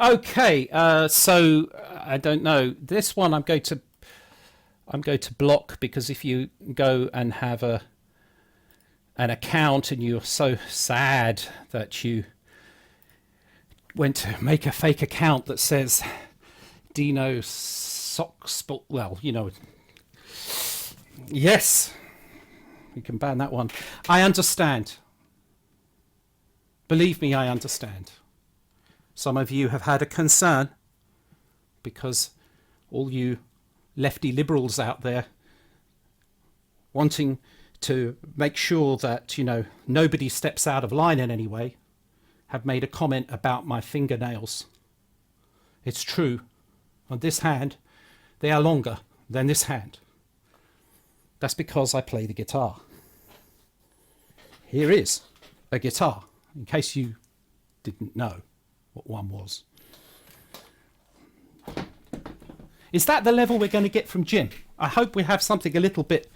Okay, so I don't know. This one I'm going to block because if you go and have an account and you're so sad that you went to make a fake account that says Dino socks, well, yes, we can ban that one. I understand. Believe me, I understand. Some of you have had a concern because all you lefty liberals out there wanting to make sure that, nobody steps out of line in any way have made a comment about my fingernails. It's true. On this hand, they are longer than this hand. That's because I play the guitar. Here is a guitar, in case you didn't know what one was. Is that the level we're going to get from Jim? I hope we have something a little bit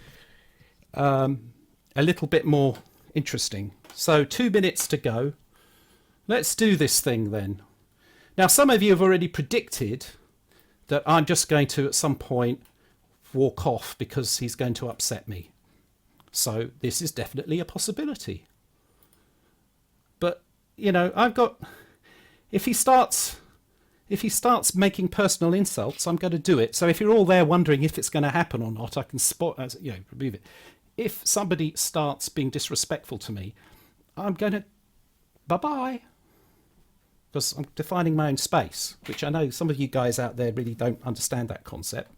more interesting. So 2 minutes to go. Let's do this thing then. Now, some of you have already predicted that I'm just going to, at some point, walk off because he's going to upset me. So this is definitely a possibility. But, I've got... If he starts making personal insults, I'm going to do it. So if you're all there wondering if it's going to happen or not, I can remove it. If somebody starts being disrespectful to me, I'm going to bye-bye. Because I'm defining my own space, which I know some of you guys out there really don't understand that concept.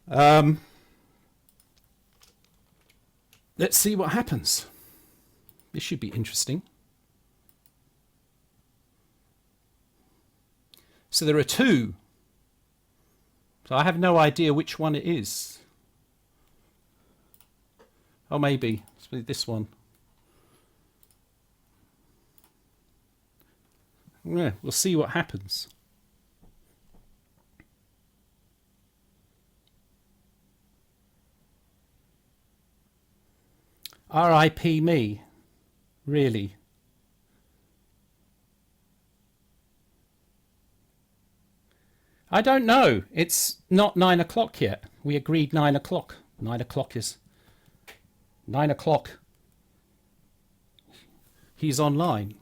Let's see what happens. This should be interesting. So there are two. So I have no idea which one it is. Oh, maybe it's this one. Yeah, we'll see what happens. R.I.P. me. Really. I don't know. It's not 9 o'clock yet. We agreed 9 o'clock. 9 o'clock is... 9 o'clock. He's online.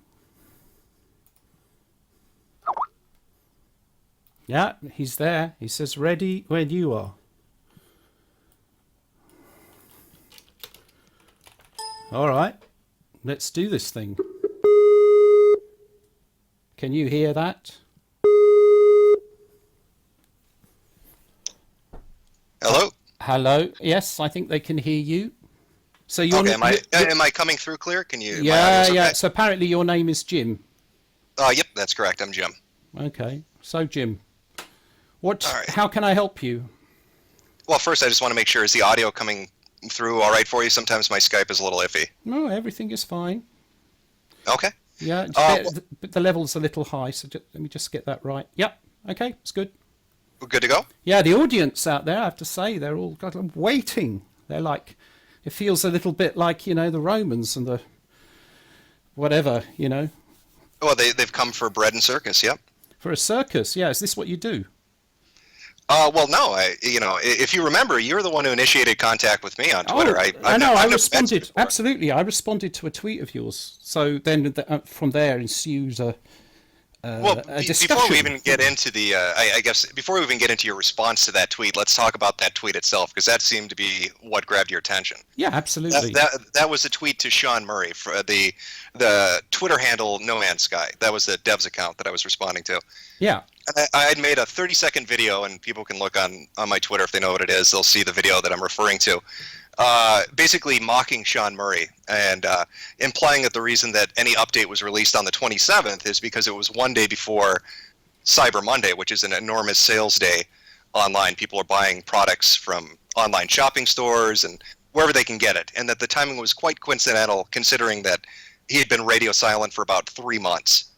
Yeah, he's there. He says, ready when you are. All right. Let's do this thing. Can you hear that? Hello? Hello. Yes, I think they can hear you. So you're okay, am I coming through clear? Can you? Yeah, yeah. Okay? So apparently your name is Jim. Yep, that's correct. I'm Jim. Okay. So Jim, what? Right. How can I help you? Well, first I just want to make sure, is the audio coming through all right for you? Sometimes my Skype is a little iffy. No, everything is fine. Okay. Yeah, the level's a little high, so let me just get that right. Yep. Okay, it's good. We're good to go? Yeah, the audience out there, I have to say, they're all waiting. They're like, it feels a little bit like, the Romans and the whatever, Well, they've come for bread and circus, yep. For a circus, yeah. Is this what you do? Well, no. If you remember, you're the one who initiated contact with me on Twitter. I know. I responded. Absolutely, I responded to a tweet of yours. So then, from there ensues a discussion. Before we even get into before we even get into your response to that tweet, let's talk about that tweet itself, because that seemed to be what grabbed your attention. Yeah, absolutely. That was a tweet to Sean Murray for the Twitter handle No Man's Sky. That was the dev's account that I was responding to. Yeah. I had made a 30-second video, and people can look on my Twitter if they know what it is. They'll see the video that I'm referring to. Basically mocking Sean Murray and implying that the reason that any update was released on the 27th is because it was one day before Cyber Monday, which is an enormous sales day online. People are buying products from online shopping stores and wherever they can get it, and that the timing was quite coincidental considering that he had been radio silent for about 3 months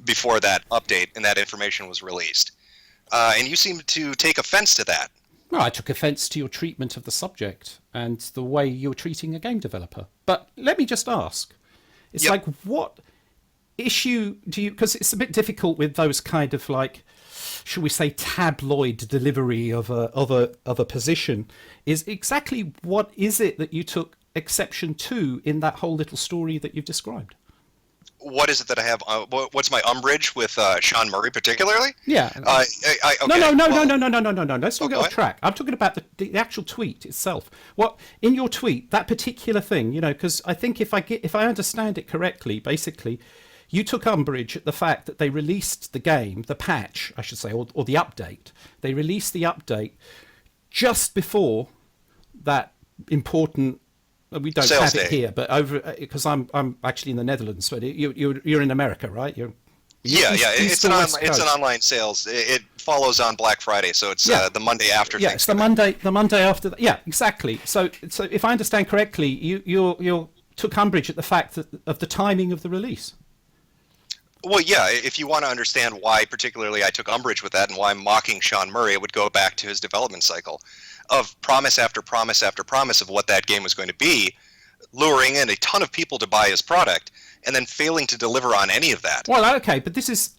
before that update and that information was released. And you seem to take offense to that. Well, I took offence to your treatment of the subject and the way you're treating a game developer. But let me just ask. It's like, what issue do you, because it's a bit difficult with those kind of like, shall we say, tabloid delivery of a position, is exactly what is it that you took exception to in that whole little story that you've described? What is it that I have? What's my umbrage with Sean Murray particularly? Yeah. Okay, No. well, Let's not get off track. I'm talking about the actual tweet itself. What in your tweet, that particular thing, because I think if I understand it correctly, basically, you took umbrage at the fact that they released the game, the patch, I should say, or the update. They released the update just before that important. We don't Sales have it day. here, but over because I'm actually in the Netherlands. So you're in America, right? Yeah. East It's or an West Coast? online sales. It follows on Black Friday, so it's the Monday after. Yeah, it's the Monday after. Yeah, exactly. So if I understand correctly, you took umbrage at the fact of the timing of the release. Well, yeah, if you want to understand why particularly I took umbrage with that and why I'm mocking Sean Murray, it would go back to his development cycle of promise after promise after promise of what that game was going to be, luring in a ton of people to buy his product, and then failing to deliver on any of that. Well, okay, but this is,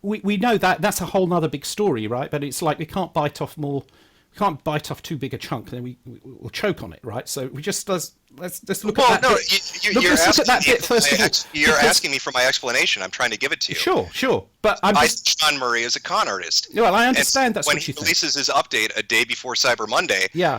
we know that's a whole nother big story, right? But it's like we can't bite off too big a chunk, then we'll choke on it, right? So we just let's look at that. Well, no, bit. you're Let's look at that bit first of all. You're asking me for my explanation. I'm trying to give it to you. Sure, but I see Sean Murray as a con artist. Well, I understand that's when what you he think. releases his update a day before Cyber Monday. Yeah.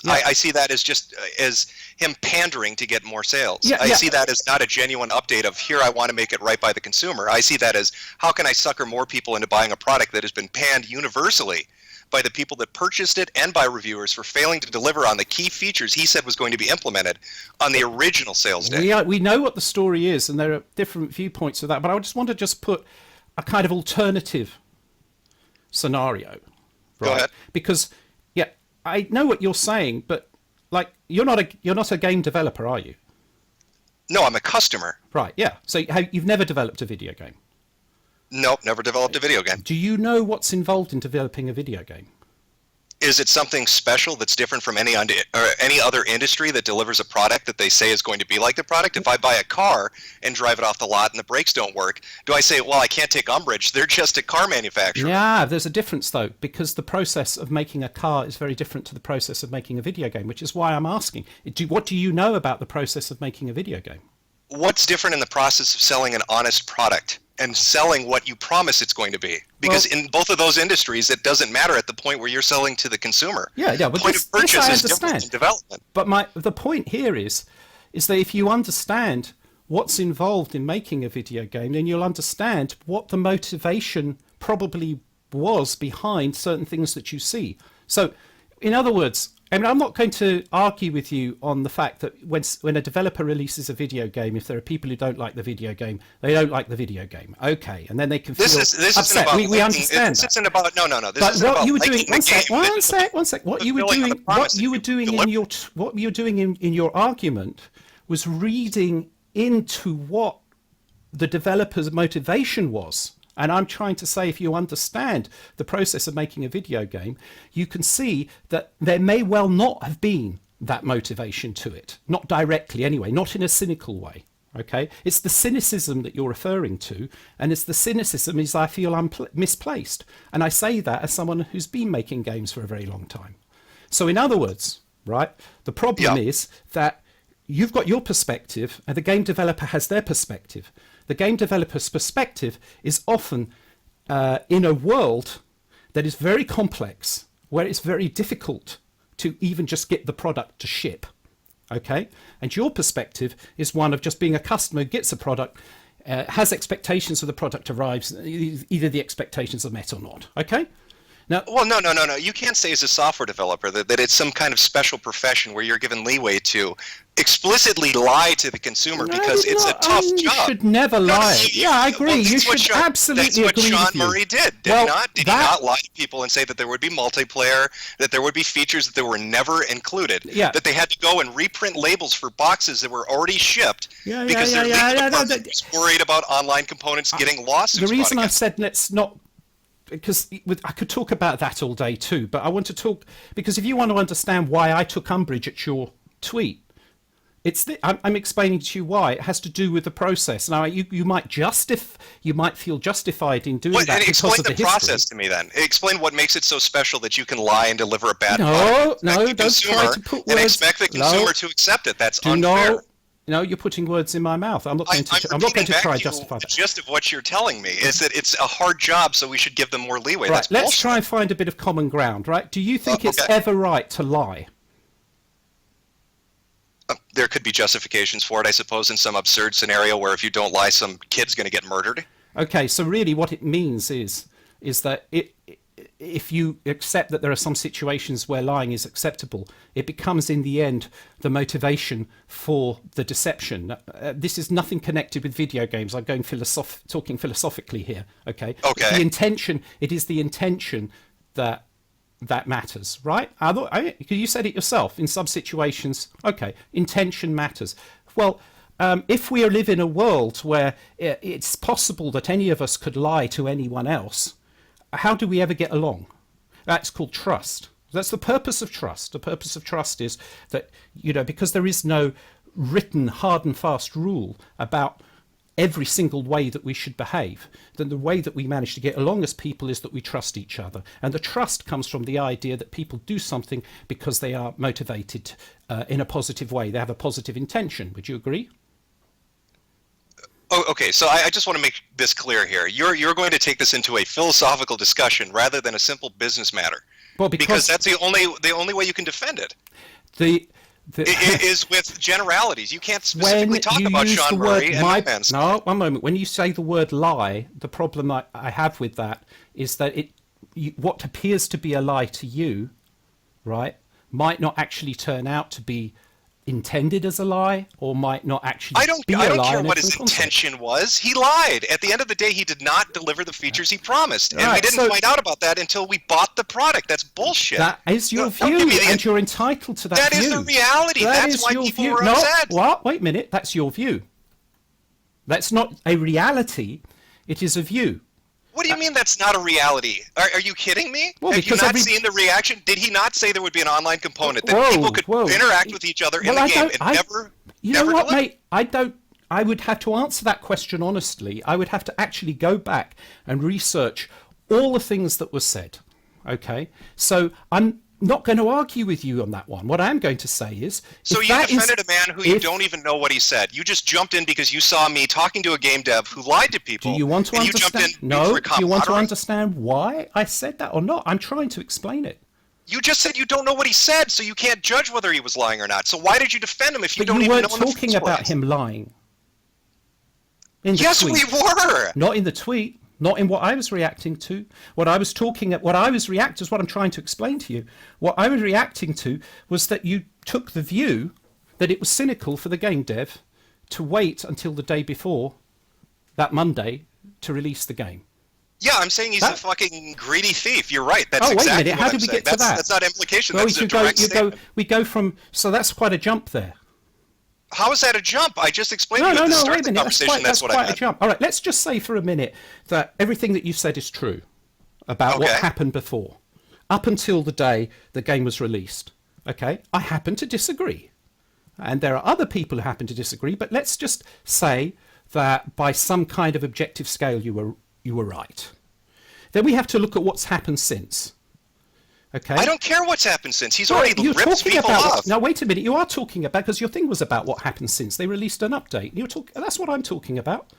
I see that as just as him pandering to get more sales. I see that as not a genuine update of here I want to make it right by the consumer. I see that as how can I sucker more people into buying a product that has been panned universally by the people that purchased it and by reviewers for failing to deliver on the key features he said was going to be implemented on the original sales day. We know what the story is, and there are different viewpoints of that, but I just want to just put a kind of alternative scenario. Right? Go ahead. Because I know what you're saying, but like you're not a game developer, are you? No, I'm a customer. Right, yeah. So you've never developed a video game? Nope, never developed a video game. Do you know what's involved in developing a video game? Is it something special that's different from any other industry that delivers a product that they say is going to be like the product? If I buy a car and drive it off the lot and the brakes don't work, do I say, well, I can't take umbrage, they're just a car manufacturer? Yeah, there's a difference though, because the process of making a car is very different to the process of making a video game, which is why I'm asking. What do you know about the process of making a video game? What's different in the process of selling an honest product and selling what you promise it's going to be? Because in both of those industries, it doesn't matter at the point where you're selling to the consumer. Yeah, but point of purchase is different than development. But the point here is that if you understand what's involved in making a video game, then you'll understand what the motivation probably was behind certain things that you see. So, in other words, I mean, I'm not going to argue with you on the fact that when a developer releases a video game, if there are people who don't like the video game, they don't like the video game. Okay, and then they can feel upset. We understand that. This isn't about no. This but isn't what about you were doing, one sec. What you were doing in your argument was reading into what the developer's motivation was. And I'm trying to say, if you understand the process of making a video game, you can see that there may well not have been that motivation to it. Not directly anyway, not in a cynical way. Okay? It's the cynicism that you're referring to, and it's the cynicism is I feel misplaced. And I say that as someone who's been making games for a very long time. So in other words, right, the problem is that you've got your perspective and the game developer has their perspective. The game developer's perspective is often in a world that is very complex, where it's very difficult to even just get the product to ship. Okay? And your perspective is one of just being a customer who gets a product, has expectations for the product arrives, either the expectations are met or not. Okay? Now, well, no. You can't say as a software developer that it's some kind of special profession where you're given leeway to explicitly lie to the consumer because it's a tough job. You should never lie. I agree. Well, you should absolutely agree That's what Sean with you. Murray did. Did he not? Did he not lie to people and say that there would be multiplayer, that there would be features that were never included, that they had to go and reprint labels for boxes that were already shipped because their legal department was worried about online components getting lost? The reason I said let's not, because I could talk about that all day too, but I want to talk, because if you want to understand why I took umbrage at your tweet, I'm explaining to you why it has to do with the process. Now, you might feel justified in doing that because explain of the history. process to me then. Explain what makes it so special that you can lie and deliver a bad No, product. no, don't try to put words. And expect the consumer to accept it. That's unfair. No, you're putting words in my mouth. I'm not going to try and justify that. The gist of what you're telling me is that it's a hard job, so we should give them more leeway. Right, That's let's bullshit. try and find a bit of common ground, right? Do you think it's ever right to lie? There could be justifications for it, I suppose, in some absurd scenario where if you don't lie, some kid's going to get murdered. Okay, so really what it means is that if you accept that there are some situations where lying is acceptable, it becomes in the end the motivation for the deception. This is nothing connected with video games. I'm going talking philosophically here. Okay. Okay. It is the intention that matters, right? You said it yourself. In some situations, okay, intention matters. Well, if we live in a world where it's possible that any of us could lie to anyone else, how do we ever get along? That's called trust. That's the purpose of trust. The purpose of trust is that, because there is no written hard and fast rule about every single way that we should behave, then the way that we manage to get along as people is that we trust each other. And the trust comes from the idea that people do something because they are motivated in a positive way. They have a positive intention. Would you agree? Oh, okay, so I just want to make this clear here. You're going to take this into a philosophical discussion rather than a simple business matter. Well, because that's the only way you can defend it. It is with generalities. You can't specifically talk about Sean Murray and No Man's Sky. No, one moment. When you say the word lie, the problem I have with that is that what appears to be a lie to you, right, might not actually turn out to be intended as a lie, or might not actually be a lie. I don't care what his intention was. He lied. At the end of the day, he did not deliver the features he promised. And we didn't find out about that until we bought the product. That's bullshit. That is your view, and you're entitled to that view. That is the reality. That's why people were upset. What? Wait a minute. That's your view. That's not a reality. It is a view. What do you mean that's not a reality? Are you kidding me? Well, have you not seen the reaction? Did he not say there would be an online component that people could interact with each other in the game and never what, mate? I would have to answer that question honestly. I would have to actually go back and research all the things that were said. Okay? So I'm not going to argue with you on that one. What I'm going to say is... So you defended a man who you don't even know what he said. You just jumped in because you saw me talking to a game dev who lied to people. Do you want to understand? No. Do you want to understand why I said that or not? I'm trying to explain it. You just said you don't know what he said, so you can't judge whether he was lying or not. So why did you defend him if you don't even know in the first place? But you weren't talking about him lying. Yes, we were. Not in the tweet. Not in what I was reacting to. What I'm trying to explain to you. What I was reacting to was that you took the view that it was cynical for the game dev to wait until the day before, that Monday, to release the game. Yeah, I'm saying he's a fucking greedy thief. You're right. That's wait exactly a minute. How did we get to that? That's not implication. Well, that's a direct statement. We go from... So that's quite a jump there. How is that a jump? I just explained to you at the start of the conversation that's what I meant. That's quite a jump. All right, let's just say for a minute that everything that you said is true about what happened before, up until the day the game was released. Okay? I happen to disagree. And there are other people who happen to disagree, but let's just say that by some kind of objective scale you were right. Then we have to look at what's happened since. Okay. I don't care what's happened since. He's already ripped people off. Now, wait a minute. You are talking about, because your thing was about what happened since they released an update. That's what I'm talking about.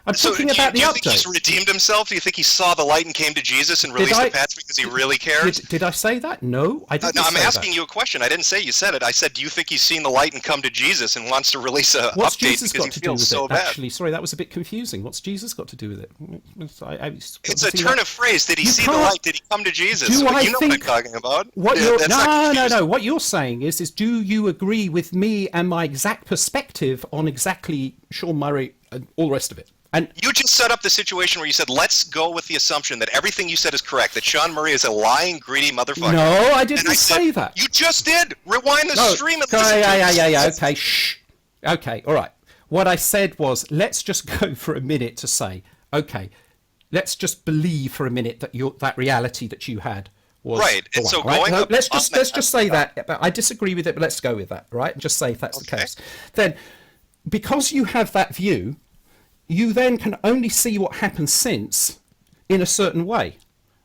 I'm talking about the update. Do you think he's redeemed himself? Do you think he saw the light and came to Jesus and released the patch because he really cares? Did I say that? No, I didn't. No, I'm asking you a question. I didn't say you said it. I said, do you think he's seen the light and come to Jesus and wants to release a update because he feels so bad? Actually, sorry, that was a bit confusing. What's Jesus got to do with it? It's a turn of phrase. Did he see the light? Did he come to Jesus? You know what I'm talking about. No. What you're saying is do you agree with me and my exact perspective on exactly Sean Murray and all the rest of it? And you just set up the situation where you said, let's go with the assumption that everything you said is correct, that Sean Murray is a lying, greedy motherfucker. No, I didn't say that. You just did. Rewind the stream and listen to it. Okay, shh. Okay, all right. What I said was, let's just go for a minute to say, okay, let's just believe for a minute that that reality that you had was right. the And so one, right? going So up let's on just say that. But I disagree with it, but let's go with that, right? And just say if that's the case. Then, because you have that view, you then can only see what happened since in a certain way.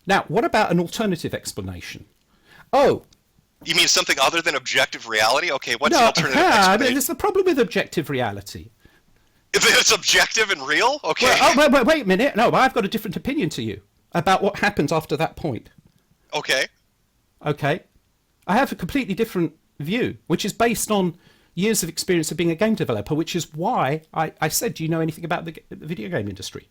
Now, what about an alternative explanation? Oh, You mean something other than objective reality? Okay, what's no, the alternative explanation? there's the problem with objective reality. If it's objective and real? Okay. Well, wait a minute. No, I've got a different opinion to you about what happens after that point. Okay. Okay? I have a completely different view, which is based on years of experience of being a game developer, which is why I said, do you know anything about the video game industry?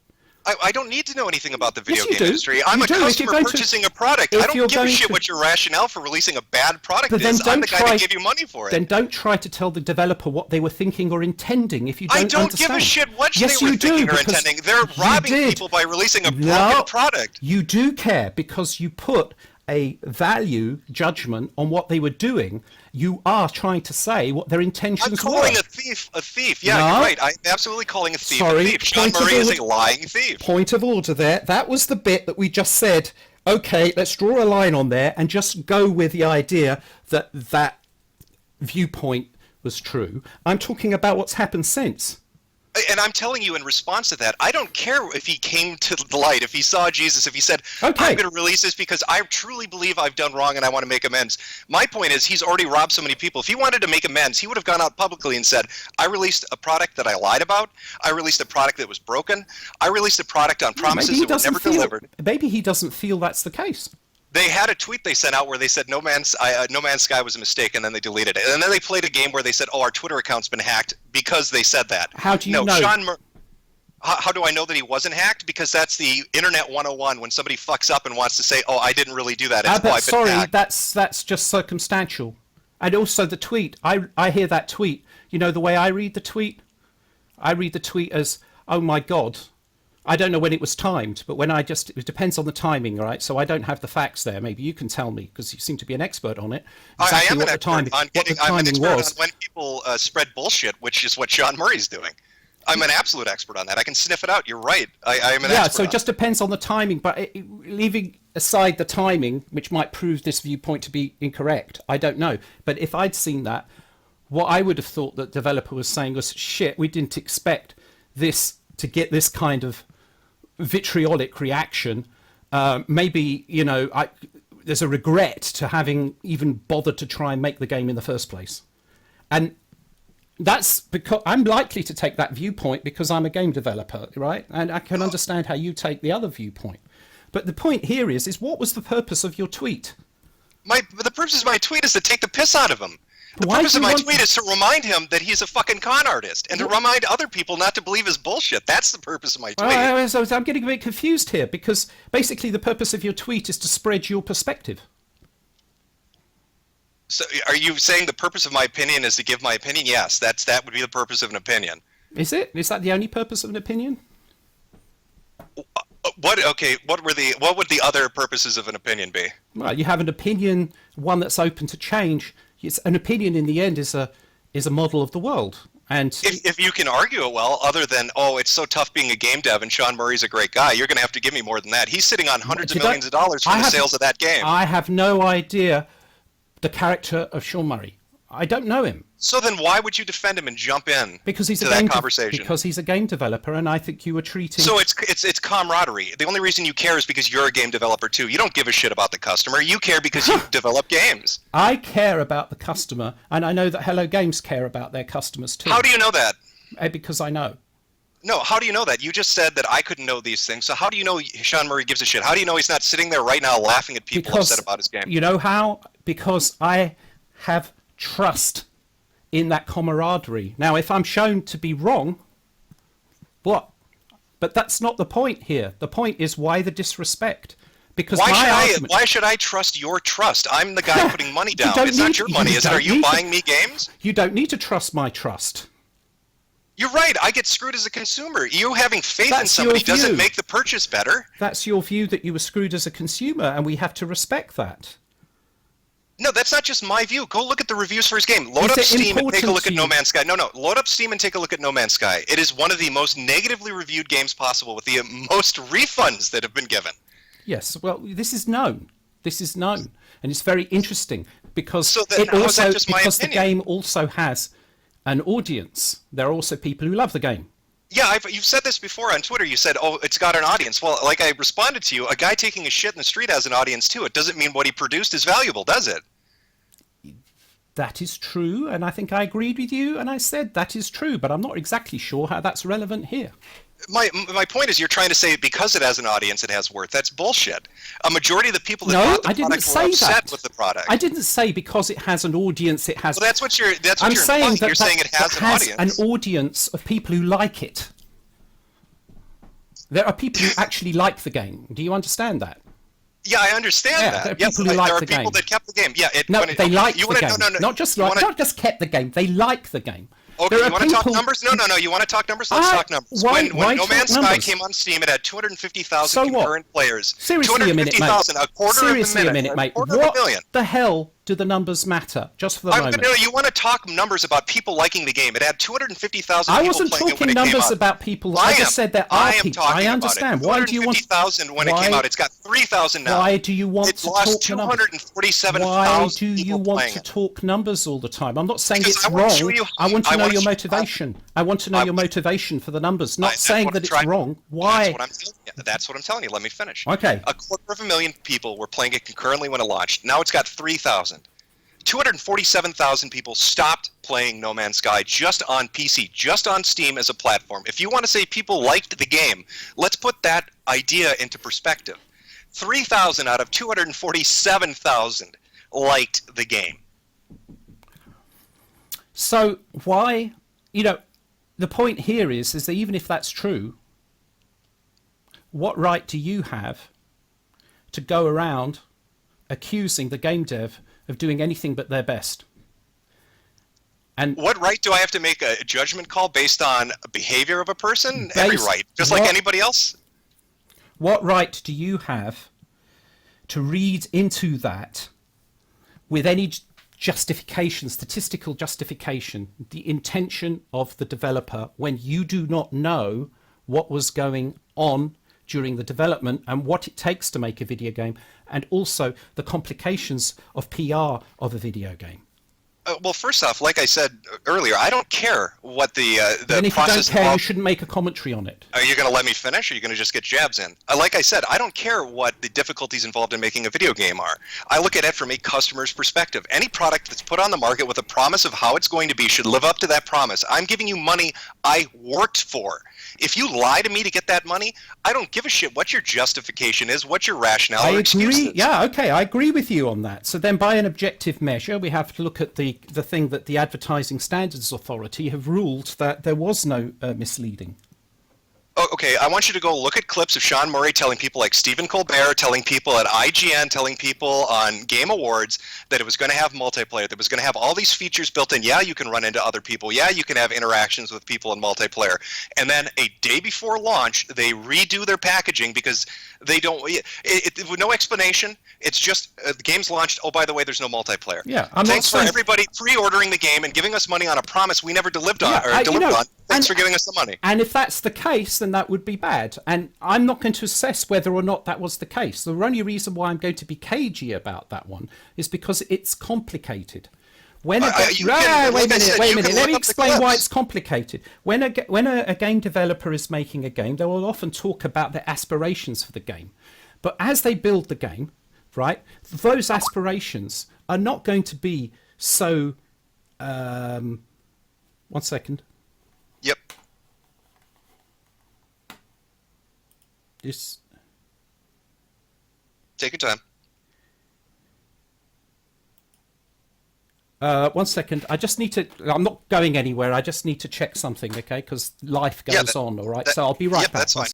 I don't need to know anything about the video Yes, you game do. industry. I'm You a do. If customer you're going to- purchasing a product. if I don't you're give a going shit to- what your rationale for releasing a bad product But then is. I'm don't the guy try- that gave you money for it. Then don't try to tell the developer what they were thinking or intending if you don't I don't understand. give a shit what Yes, they were you do, thinking or because intending. They're you robbing did. people by releasing a No, broken product. You do care because you put a value judgment on what they were doing. You are trying to say what their intentions I'm calling were. a thief a thief. Yeah, No. you're right. I'm absolutely calling a thief Sorry, a thief. Sean point of Murray is order. a lying thief. Point of order there. That was the bit that we just said, okay, let's draw a line on there and just go with the idea that that viewpoint was true. I'm talking about what's happened since. And I'm telling you in response to that, I don't care if he came to the light, if he saw Jesus, if he said, Okay. I'm going to release this because I truly believe I've done wrong and I want to make amends. My point is he's already robbed so many people. If he wanted to make amends, he would have gone out publicly and said, I released a product that I lied about. I released a product that was broken. I released a product on promises that were never delivered. Maybe he doesn't feel that's the case. They had a tweet they sent out where they said No Man's Sky was a mistake, and then they deleted it. And then they played a game where they said, oh, our Twitter account's been hacked because they said that. How do you know? How do I know that he wasn't hacked? Because that's the Internet 101 when somebody fucks up and wants to say, oh, I didn't really do that. It's, But I've been sorry, hacked. that's just circumstantial. And also the tweet. I hear that tweet. You know the way I read the tweet? I read the tweet as, oh my God. I don't know when it was timed, but when it depends on the timing, right? So I don't have the facts there. Maybe you can tell me because you seem to be an expert on it. I am an what the expert timing, on what the getting, I'm an timing expert was. on when people spread bullshit, which is what Sean Murray's doing. I'm an absolute expert on that. I can sniff it out. You're right. I am an expert. Yeah, so it on just depends on the timing. But leaving aside the timing, which might prove this viewpoint to be incorrect, I don't know. But if I'd seen that, what I would have thought that developer was saying was, shit, we didn't expect this to get this kind of vitriolic reaction. Maybe, there's a regret to having even bothered to try and make the game in the first place. And that's because I'm likely to take that viewpoint because I'm a game developer, right? And I can understand how you take the other viewpoint. But the point here is what was the purpose of your tweet? The purpose of my tweet is to take the piss out of him. The Why purpose do of you my want- tweet is to remind him that he's a fucking con artist and to remind other people not to believe his bullshit. That's the purpose of my tweet. So I'm getting a bit confused here because basically the purpose of your tweet is to spread your perspective. So are you saying the purpose of my opinion is to give my opinion? Yes, that would be the purpose of an opinion. Is it? Is that the only purpose of an opinion? What would the other purposes of an opinion be? Well, you have an opinion, one that's open to change. An opinion in the end is a model of the world. And if you can argue it well, other than, oh, it's so tough being a game dev and Sean Murray's a great guy, you're going to have to give me more than that. He's sitting on hundreds of millions of dollars from the sales of that game. I have no idea the character of Sean Murray. I don't know him. So then why would you defend him and jump in Because he's to a that game conversation? because he's a game developer, and I think you were treating. So it's camaraderie. The only reason you care is because you're a game developer too. You don't give a shit about the customer. You care because you develop games. I care about the customer, and I know that Hello Games care about their customers too. How do you know that? Because I know. No, how do you know that? You just said that I couldn't know these things. So how do you know Sean Murray gives a shit? How do you know he's not sitting there right now laughing at people upset about his game? You know how? Because I have trust in that camaraderie. Now, if I'm shown to be wrong, what? But that's not the point here. The point is why the disrespect? Because why should I trust your trust? I'm the guy putting money down. It's not your money, is it? Are you buying me games? You don't need to trust my trust. You're right. I get screwed as a consumer. You having faith in somebody doesn't make the purchase better. That's your view that you were screwed as a consumer, and we have to respect that. No, that's not just my view. Go look at the reviews for his game. Load up Steam and take a look at No Man's Sky. No, load up Steam and take a look at No Man's Sky. It is one of the most negatively reviewed games possible with the most refunds that have been given. Yes, well, this is known. This is known, and it's very interesting because So then how is that just my because the opinion? game also has an audience. There are also people who love the game. Yeah, you've said this before on Twitter. You said, "Oh, it's got an audience." Well, like I responded to you, a guy taking a shit in the street has an audience too. It doesn't mean what he produced is valuable, does it? That is true, and I think I agreed with you, and I said that is true, but I'm not exactly sure how that's relevant here. My point is, you're trying to say because it has an audience, it has worth. That's bullshit. A majority of the people that No, bought the I didn't product were say upset that. with the product. I didn't say because it has an audience, it has. Well, that's what you're. That's what I'm you're saying implying. that You're saying it has an audience. an audience of people who like it. There are people who actually like the game. Do you understand that? Yeah, I understand Yeah, that. there are Yes, people who like there are the people game. that kept the game. Yeah, No, they like the game. No, Not just You wanna- not just kept the game. They like the game. Okay, There you are want to talk people- numbers? No. You want to talk numbers? Let's talk numbers. Why When No talk Man's Sky numbers? came on Steam, it had 250,000 So what? concurrent players. Seriously a minute, mate. 250,000, a quarter Seriously of a a minute, minute, mate. quarter of What a million. the hell do the numbers matter? Just for the moment. You want to talk numbers about people liking the game? It had 250,000 I people wasn't playing it when talking it came numbers out. about people. I just said there are people. I understand. Why do you want? 250,000 when it came out. It's got 3,000 now. Why do you want It to lost talk numbers? 247,000 Why do you people want playing to it. talk numbers all the time? I'm not saying Because it's I wanna show wrong. you- I want to I know wanna your show- motivation. I want to know your motivation for the numbers. Not That's saying what that I'm it's trying- wrong. Why? That's what I'm telling you. Let me finish. Okay. A quarter of a million people were playing it concurrently when it launched. Now it's got 3,000. 247,000 people stopped playing No Man's Sky just on PC, just on Steam as a platform. If you want to say people liked the game, let's put that idea into perspective. 3,000 out of 247,000 liked the game. So why? The point here is that even if that's true, what right do you have to go around accusing the game dev of doing anything but their best? And What right do I have to make a judgment call based on behavior of a person? Every Based- right, just like what- anybody else. what right do you have to read into that with any justification, statistical justification, the intention of the developer when you do not know what was going on during the development and what it takes to make a video game, and also the complications of PR of a video game? Well, first off, like I said earlier, I don't care what the And if you don't process care, you involved. shouldn't make a commentary on it. Are you going to let me finish, or are you going to just get jabs in? Like I said, I don't care what the difficulties involved in making a video game are. I look at it from a customer's perspective. Any product that's put on the market with a promise of how it's going to be should live up to that promise. I'm giving you money I worked for. If you lie to me to get that money, I don't give a shit what your justification is, what your rationale I or excuse agree. is. Yeah, okay, I agree with you on that. So then, by an objective measure, we have to look at the thing that the Advertising Standards Authority have ruled that there was no misleading. Oh, okay, I want you to go look at clips of Sean Murray telling people like Stephen Colbert, telling people at IGN, telling people on Game Awards that it was going to have multiplayer, that it was going to have all these features built in. Yeah, you can run into other people. Yeah, you can have interactions with people in multiplayer. And then a day before launch, they redo their packaging because they don't. With no explanation. It's just the game's launched. Oh, by the way, there's no multiplayer. Yeah, I'm Thanks not for saying- everybody pre-ordering the game and giving us money on a promise we never delivered on. Yeah, Delivered on. Thanks and- for giving us the money. And if that's the case, then that would be bad. And I'm not going to assess whether or not that was the case. The only reason why I'm going to be cagey about that one is because it's complicated. When a you can- wait like I said, a you minute. can Let look me up the explain why clips. it's complicated. When a game developer is making a game, they will often talk about their aspirations for the game. But as they build the game, right, those aspirations are not going to be so. 1 second. Yep. This. Take your time. 1 second. I just need to. I'm not going anywhere. I just need to check something, okay? Because life Yeah, goes on. All right. that- So I'll be right yep, back. that's fine.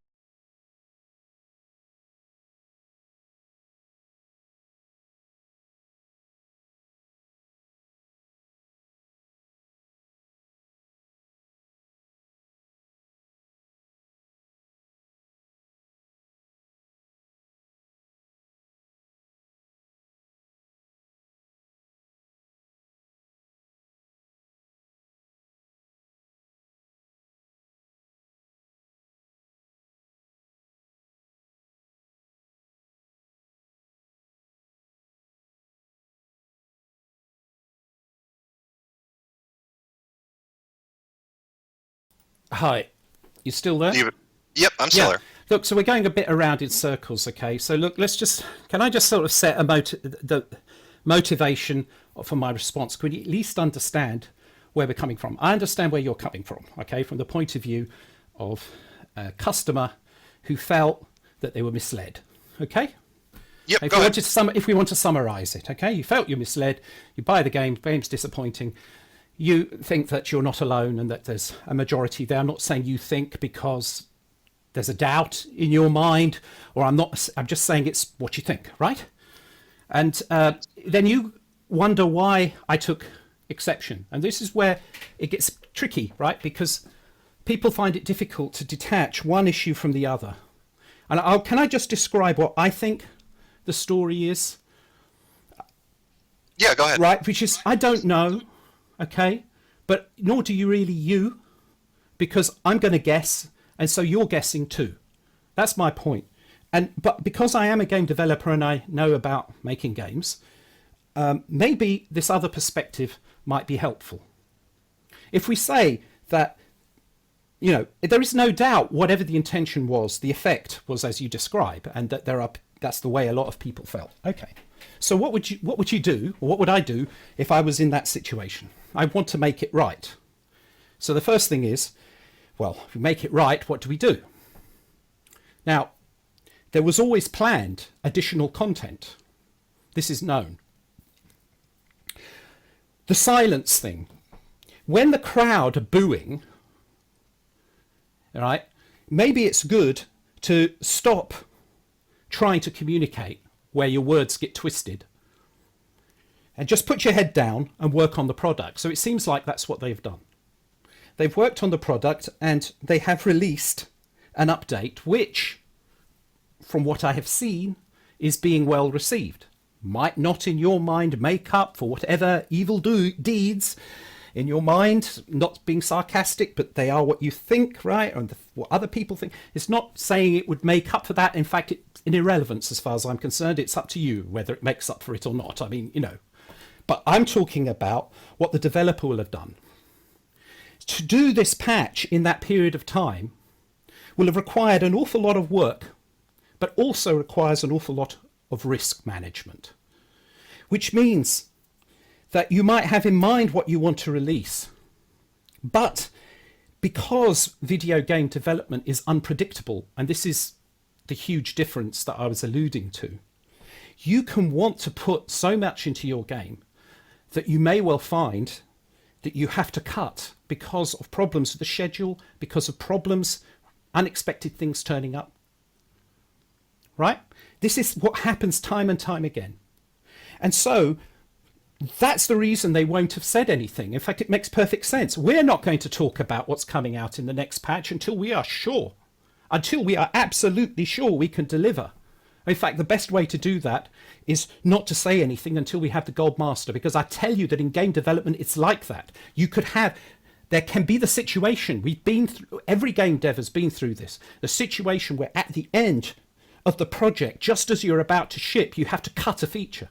Hi, you still there? Yep, I'm still Yeah. there. Look, so we're going a bit around in circles, okay? So look, can I just sort of set the motivation for my response? Could you at least understand where we're coming from? I understand where you're coming from, okay? From the point of view of a customer who felt that they were misled, okay? Yep, If go we, ahead. if we want to summarize it, okay? You felt you're misled, you buy the game's disappointing, you think that you're not alone and that there's a majority there. I'm not saying you think because there's a doubt in your mind, or I'm just saying it's what you think, right? And then you wonder why I took exception. And this is where it gets tricky, right? Because people find it difficult to detach one issue from the other. And can I just describe what I think the story is? Yeah, go ahead. Right, which is, I don't know, okay? But nor do you really, because I'm going to guess, and so you're guessing too. That's my point. But because I am a game developer and I know about making games, maybe this other perspective might be helpful. If we say that, there is no doubt whatever the intention was, the effect was as you describe, and that that's the way a lot of people felt. Okay. So what would you do, or what would I do if I was in that situation? I want to make it right. So the first thing is, well, if we make it right, what do we do? Now, there was always planned additional content. This is known. The silence thing. When the crowd are booing, all right, maybe it's good to stop trying to communicate where your words get twisted and just put your head down and work on the product. So it seems like that's what they've done. They've worked on the product and they have released an update which, from what I have seen, is being well received. Might not in your mind make up for whatever evil deeds in your mind, not being sarcastic, but they are what you think, right? And what other people think. It's not saying it would make up for that. In fact, it's an irrelevance as far as I'm concerned. It's up to you whether it makes up for it or not. I mean, But I'm talking about what the developer will have done. To do this patch in that period of time will have required an awful lot of work, but also requires an awful lot of risk management, which means that you might have in mind what you want to release. But because video game development is unpredictable, and this is the huge difference that I was alluding to, you can want to put so much into your game that you may well find that you have to cut because of problems with the schedule, because of problems, unexpected things turning up. Right? This is what happens time and time again. And so that's the reason they won't have said anything. In fact, it makes perfect sense. We're not going to talk about what's coming out in the next patch until we are sure, until we are absolutely sure we can deliver. In fact, the best way to do that is not to say anything until we have the gold master, because I tell you that in game development, it's like that. There can be the situation, every game dev has been through this, the situation where at the end of the project, just as you're about to ship, you have to cut a feature.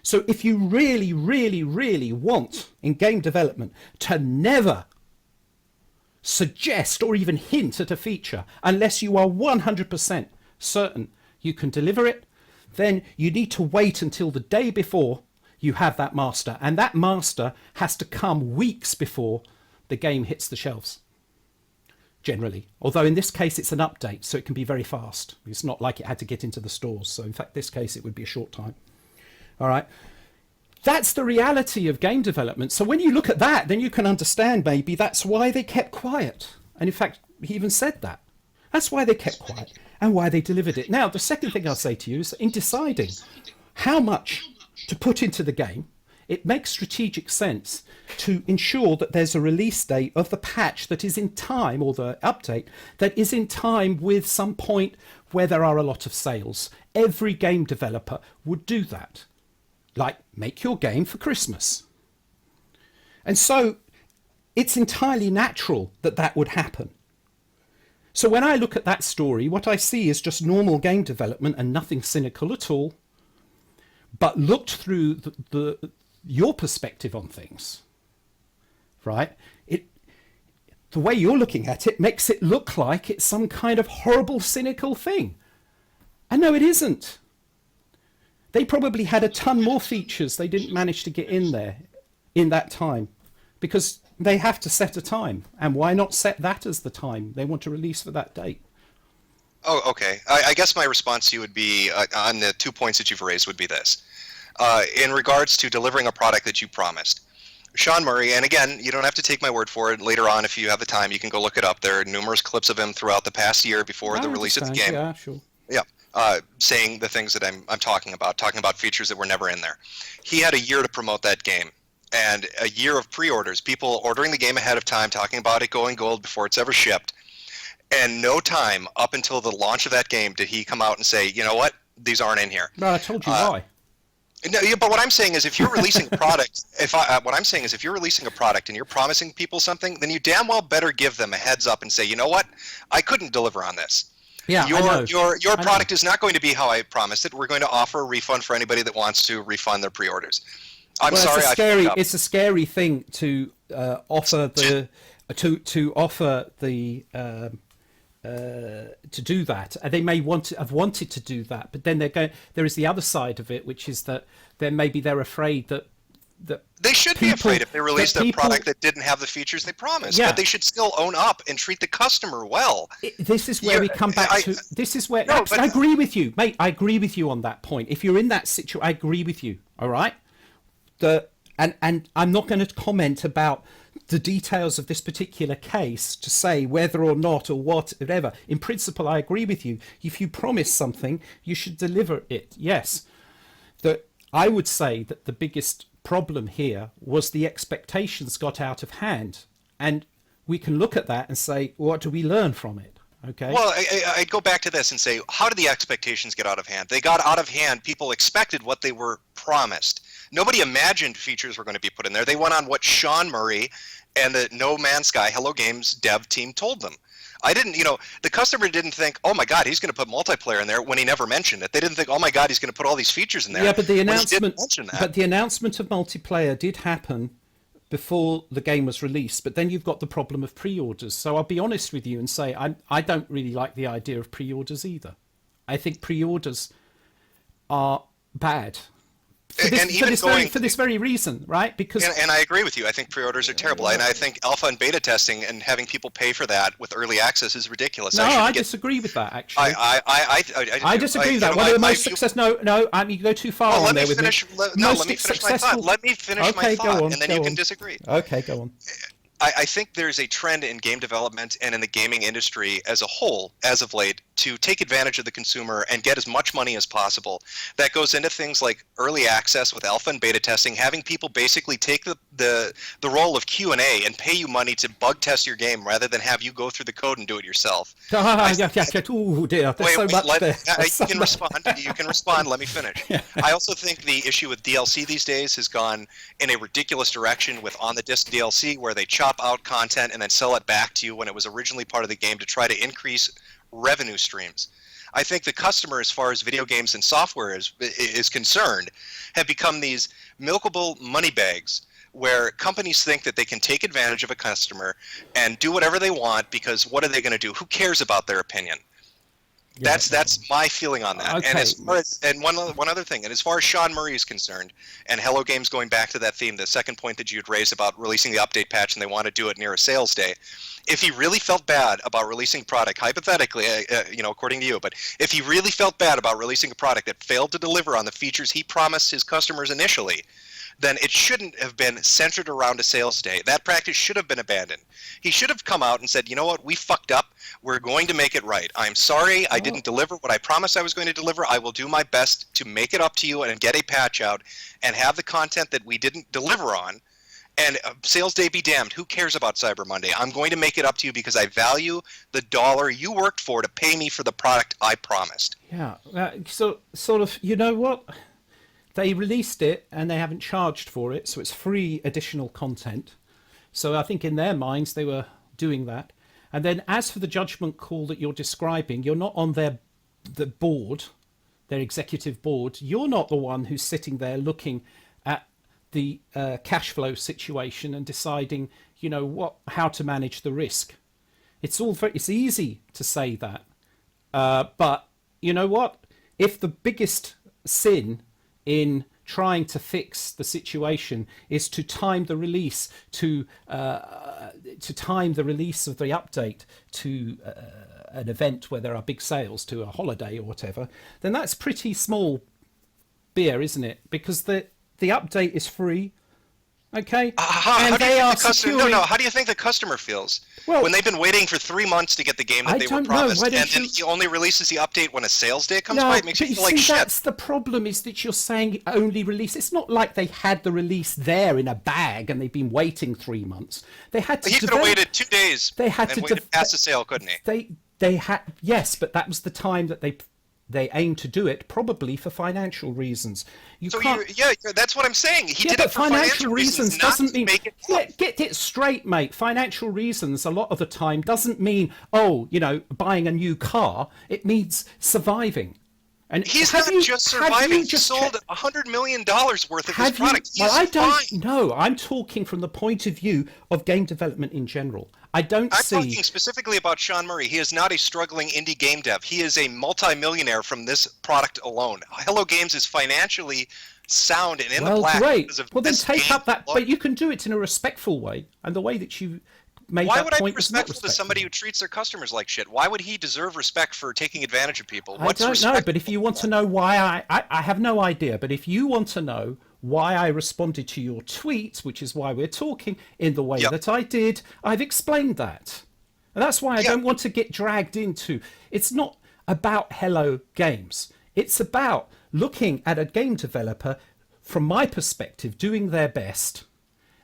So if you really, really, really want in game development to never suggest or even hint at a feature unless you are 100% certain you can deliver it, then you need to wait until the day before you have that master. And that master has to come weeks before the game hits the shelves, generally. Although in this case, it's an update, so it can be very fast. It's not like it had to get into the stores. So in fact, this case, it would be a short time. All right. That's the reality of game development. So when you look at that, then you can understand maybe that's why they kept quiet. And in fact, he even said that. That's why they kept quiet and why they delivered it. Now, the second thing I'll say to you is in deciding how much to put into the game, it makes strategic sense to ensure that there's a release date of the patch that is in time, or the update that is in time with some point where there are a lot of sales. Every game developer would do that. Like, make your game for Christmas. And so it's entirely natural that that would happen. So when I look at that story, what I see is just normal game development and nothing cynical at all, but looked through your perspective on things, right? the way you're looking at it makes it look like it's some kind of horrible, cynical thing. And no, it isn't. They probably had a ton more features they didn't manage to get in there in that time, because they have to set a time. And why not set that as the time they want to release for that date? Oh, okay. I guess my response to you would be, on the 2 points that you've raised, would be this. In regards to delivering a product that you promised, Sean Murray, and again, you don't have to take my word for it. Later on, if you have the time, you can go look it up. There are numerous clips of him throughout the past year before the release of the game. Yeah, sure. Yeah, saying the things that I'm talking about features that were never in there. He had a year to promote that game, and a year of pre-orders, people ordering the game ahead of time, talking about it going gold before it's ever shipped. And no time up until the launch of that game did he come out and say, you know what, these aren't in here. No, I told you why. No, yeah, but what I'm saying is, if you're releasing a product, what I'm saying is, if you're releasing a product and you're promising people something, then you damn well better give them a heads up and say, you know what, I couldn't deliver on this. Yeah, your product is not going to be how I promised it. We're going to offer a refund for anybody that wants to refund their pre-orders. I'm sorry. It's a scary thing to offer to do that. They may have wanted to do that, but then there is the other side of it, which is that then maybe they're afraid that they should be afraid if they released a product that didn't have the features they promised. Yeah. But they should still own up and treat the customer well. This is where we come back to. This is where I agree with you, mate. I agree with you on that point. If you're in that situation, I agree with you. All right. And I'm not going to comment about the details of this particular case to say whether or not or whatever. In principle, I agree with you. If you promise something, you should deliver it. Yes. I would say that the biggest problem here was the expectations got out of hand. And we can look at that and say, what do we learn from it? Okay. Well, I'd go back to this and say, how did the expectations get out of hand? They got out of hand. People expected what they were promised. Nobody imagined features were going to be put in there. They went on what Sean Murray and the No Man's Sky Hello Games dev team told them. The customer didn't think, oh my God, he's going to put multiplayer in there when he never mentioned it. They didn't think, oh my God, he's going to put all these features in there. Yeah, but the announcement of multiplayer did happen before the game was released, but then you've got the problem of pre-orders. So I'll be honest with you and say I don't really like the idea of pre-orders either. I think pre-orders are bad. For this very reason, right? Because and I agree with you. I think pre-orders are terrible, and I think alpha and beta testing and having people pay for that with early access is ridiculous. No, I disagree with that. Actually, I disagree with that. One of the most successful. No, you go too far on there with me. Let me finish my thought. Let me finish my thought, and then you can disagree. Okay, go on. I think there's a trend in game development and in the gaming industry as a whole, as of late, to take advantage of the consumer and get as much money as possible. That goes into things like early access with alpha and beta testing, having people basically take the role of Q&A and pay you money to bug test your game rather than have you go through the code and do it yourself. Oh dear, there's so much there. You can respond. Let me finish. Yeah. I also think the issue with DLC these days has gone in a ridiculous direction with on-the-disc DLC, where they chop out content and then sell it back to you when it was originally part of the game to try to increase revenue streams. I think the customer, as far as video games and software is concerned, have become these milkable money bags where companies think that they can take advantage of a customer and do whatever they want, because what are they going to do? Who cares about their opinion? Yeah, that's my feeling on that. Okay. And one other thing, and as far as Sean Murray is concerned, and Hello Games, going back to that theme, the second point that you had raised about releasing the update patch and they want to do it near a sales day, if he really felt bad about releasing product, hypothetically, according to you, but if he really felt bad about releasing a product that failed to deliver on the features he promised his customers initially, then it shouldn't have been centered around a sales day. That practice should have been abandoned. He should have come out and said, you know what, we fucked up. We're going to make it right. I'm sorry I didn't deliver what I promised I was going to deliver. I will do my best to make it up to you and get a patch out and have the content that we didn't deliver on. And sales day be damned. Who cares about Cyber Monday? I'm going to make it up to you because I value the dollar you worked for to pay me for the product I promised. Yeah. So sort of, you know what? They released it and they haven't charged for it, so it's free additional content. So I think in their minds they were doing that. And then as for the judgment call that you're describing, you're not on the board, their executive board. You're not the one who's sitting there looking at the cash flow situation and deciding, how to manage the risk. It's easy to say that, but you know what? If the biggest sin in trying to fix the situation is to time the release of the update to an event where there are big sales, to a holiday or whatever, then that's pretty small beer, isn't it? Because the update is free. Okay, how do you think the customer feels when they've been waiting for 3 months to get the game that they were promised, and then he only releases the update when a sales day comes by? It makes you feel like shit. That's the problem, is that you're saying only release. It's not like they had the release there in a bag and they've been waiting 3 months. They had to. He could have waited 2 days. They had to waited past the sale, couldn't he? They had, yes, but that was the time that they aimed to do it, probably for financial reasons. That's what I'm saying. He did it for financial reasons. Doesn't mean make it get it straight, mate. Financial reasons a lot of the time doesn't mean buying a new car. It means surviving. And he's not just surviving. He sold $100 million worth of his product. I don't know. I'm talking from the point of view of game development in general. I'm talking specifically about Sean Murray. He is not a struggling indie game dev. He is a multi-millionaire from this product alone. Hello Games is financially sound and in the black. Great. Well, then take up that. But you can do it in a respectful way, and the way that you. Why would I be respectful to somebody who treats their customers like shit? Why would he deserve respect for taking advantage of people? I don't know, but if you want to know why I have no idea, but if you want to know why I responded to your tweet, which is why we're talking in the way that I did, I've explained that. And that's why I don't want to get dragged into. It's not about Hello Games. It's about looking at a game developer, from my perspective, doing their best,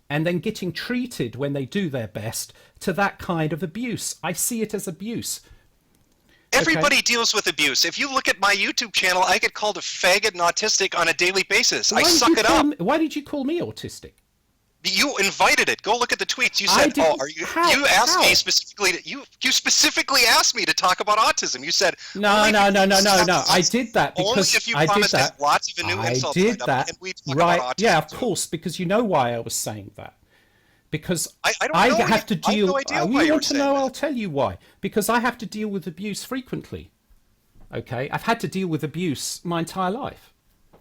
and then getting treated when they do their best to that kind of abuse. I see it as abuse. Everybody deals with abuse. If you look at my YouTube channel, I get called a faggot and autistic on a daily basis. I suck it up. Why did you call me autistic? You invited it. Go look at the tweets. You said, you asked me specifically. You specifically asked me to talk about autism. You said, no. I did that because only if you promised us lots of new insults. I did that. Right? Yeah, of course. Because you know why I was saying that. Because I have to deal. You want to know? I'll tell you why. Because I have to deal with abuse frequently. Okay, I've had to deal with abuse my entire life.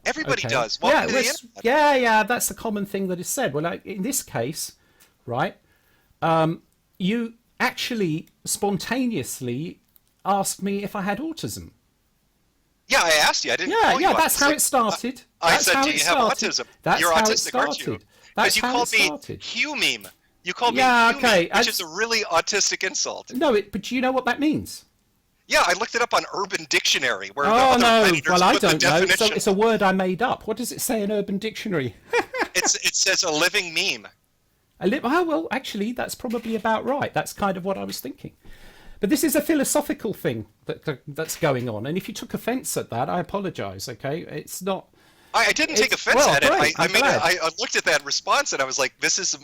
Everybody does. That's the common thing that is said. Well, in this case, right, you actually spontaneously asked me if I had autism. Yeah, I asked you. I didn't. That's how it started. I said, "Do you have autism? You're autistic, aren't you?" Because you called me Hugh meme. You called me Hugh meme, which is a really autistic insult. No, but you know what that means? Yeah, I looked it up on Urban Dictionary. Where well, I don't know. It's a word I made up. What does it say in Urban Dictionary? It says a living meme. Well, actually, that's probably about right. That's kind of what I was thinking. But this is a philosophical thing that's going on. And if you took offence at that, I apologise, okay? It's not... I didn't take offense at it. I looked at that response and I was like, this is,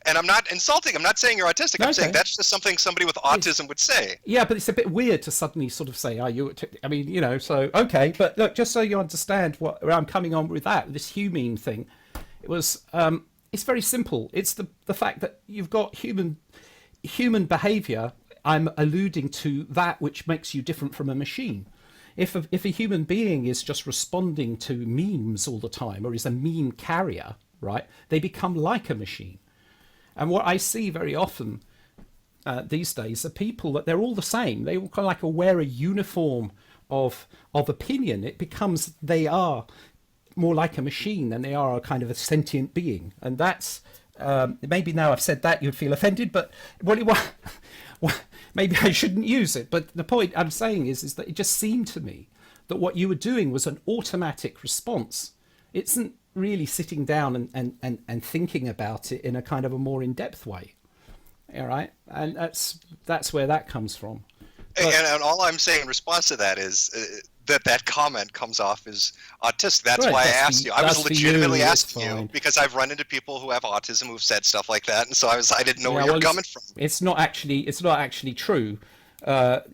and I'm not insulting. I'm not saying you're autistic. I'm saying that's just something somebody with autism would say. Yeah, but it's a bit weird to suddenly sort of say, so, okay. But look, just so you understand where I'm coming on with this Hugh meme thing, it was, it's very simple. It's the fact that you've got human behavior. I'm alluding to that which makes you different from a machine. If a human being is just responding to memes all the time, or is a meme carrier, right, they become like a machine. And what I see very often these days are people that they're all the same. They all kind of like wear a uniform of opinion. It becomes they are more like a machine than they are a kind of a sentient being. And that's maybe now I've said that you'd feel offended, but maybe I shouldn't use it. But the point I'm saying is that it just seemed to me that what you were doing was an automatic response. It isn't really sitting down and thinking about it in a kind of a more in-depth way. All right? And that's where that comes from. But, and all I'm saying in response to that is that comment comes off as autistic. That's why I asked you. I was legitimately asking you because I've run into people who have autism who've said stuff like that, and so I didn't know where you're coming from. It's not actually true. Not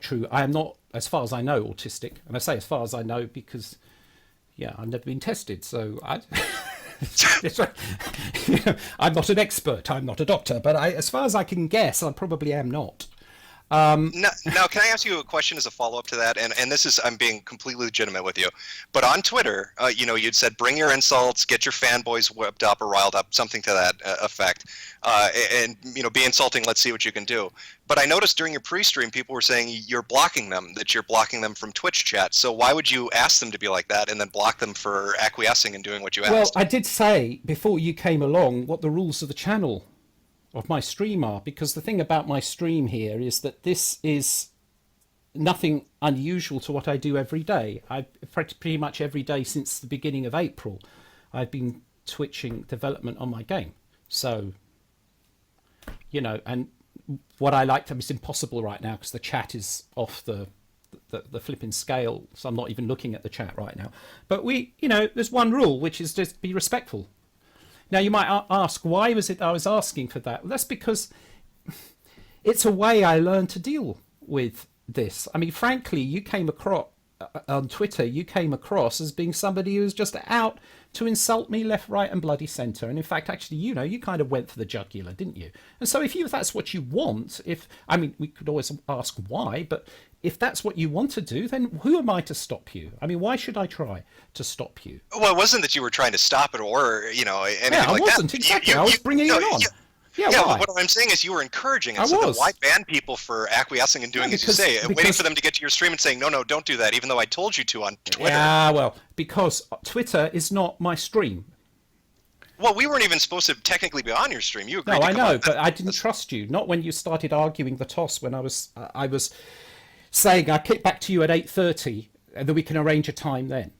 true. I am not, as far as I know, autistic, and I say as far as I know because, I've never been tested, so I'm not an expert. I'm not a doctor, but as far as I can guess, I probably am not. Now, can I ask you a question as a follow-up to that? And this is, I'm being completely legitimate with you. But on Twitter, you'd said, bring your insults, get your fanboys whipped up or riled up, something to that effect. And be insulting, let's see what you can do. But I noticed during your pre-stream, people were saying you're blocking them, that you're blocking them from Twitch chat. So why would you ask them to be like that and then block them for acquiescing and doing what you asked? Well, I did say before you came along what the rules of the channel of my stream are, because the thing about my stream here is that this is nothing unusual to what I do every day. Pretty much every day since the beginning of April, I've been twitching development on my game. So, and what I like to, it's impossible right now because the chat is off the flipping scale, so I'm not even looking at the chat right now. But there's one rule, which is just be respectful. Now, you might ask, why was it I was asking for that? Well, that's because it's a way I learned to deal with this. I mean, frankly, you came across, on Twitter, you came across as being somebody who was just out to insult me left, right, and bloody centre. And in fact, actually, you kind of went for the jugular, didn't you? And so if that's what you want, we could always ask why, but if that's what you want to do, then who am I to stop you? I mean, why should I try to stop you? Well, it wasn't that you were trying to stop it or, anything like that. I wasn't, exactly. I was bringing it on. Yeah, but what I'm saying is you were encouraging it. So then why ban people for acquiescing and doing as you say, and waiting for them to get to your stream and saying, no, don't do that, even though I told you to on Twitter? Yeah, well, because Twitter is not my stream. Well, we weren't even supposed to technically be on your stream. You agreed No, to I come know, on. but I didn't trust you. Not when you started arguing the toss when I was saying I'd get back to you at 8:30 and that we can arrange a time then.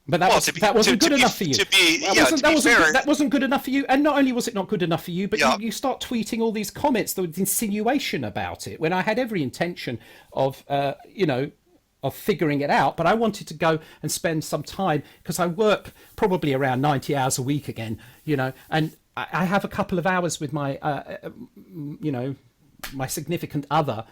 But that wasn't good enough for you. That wasn't good enough for you. And not only was it not good enough for you, but you start tweeting all these comments with insinuation about it when I had every intention of, of figuring it out. But I wanted to go and spend some time because I work probably around 90 hours a week again, and I have a couple of hours with my, my significant other.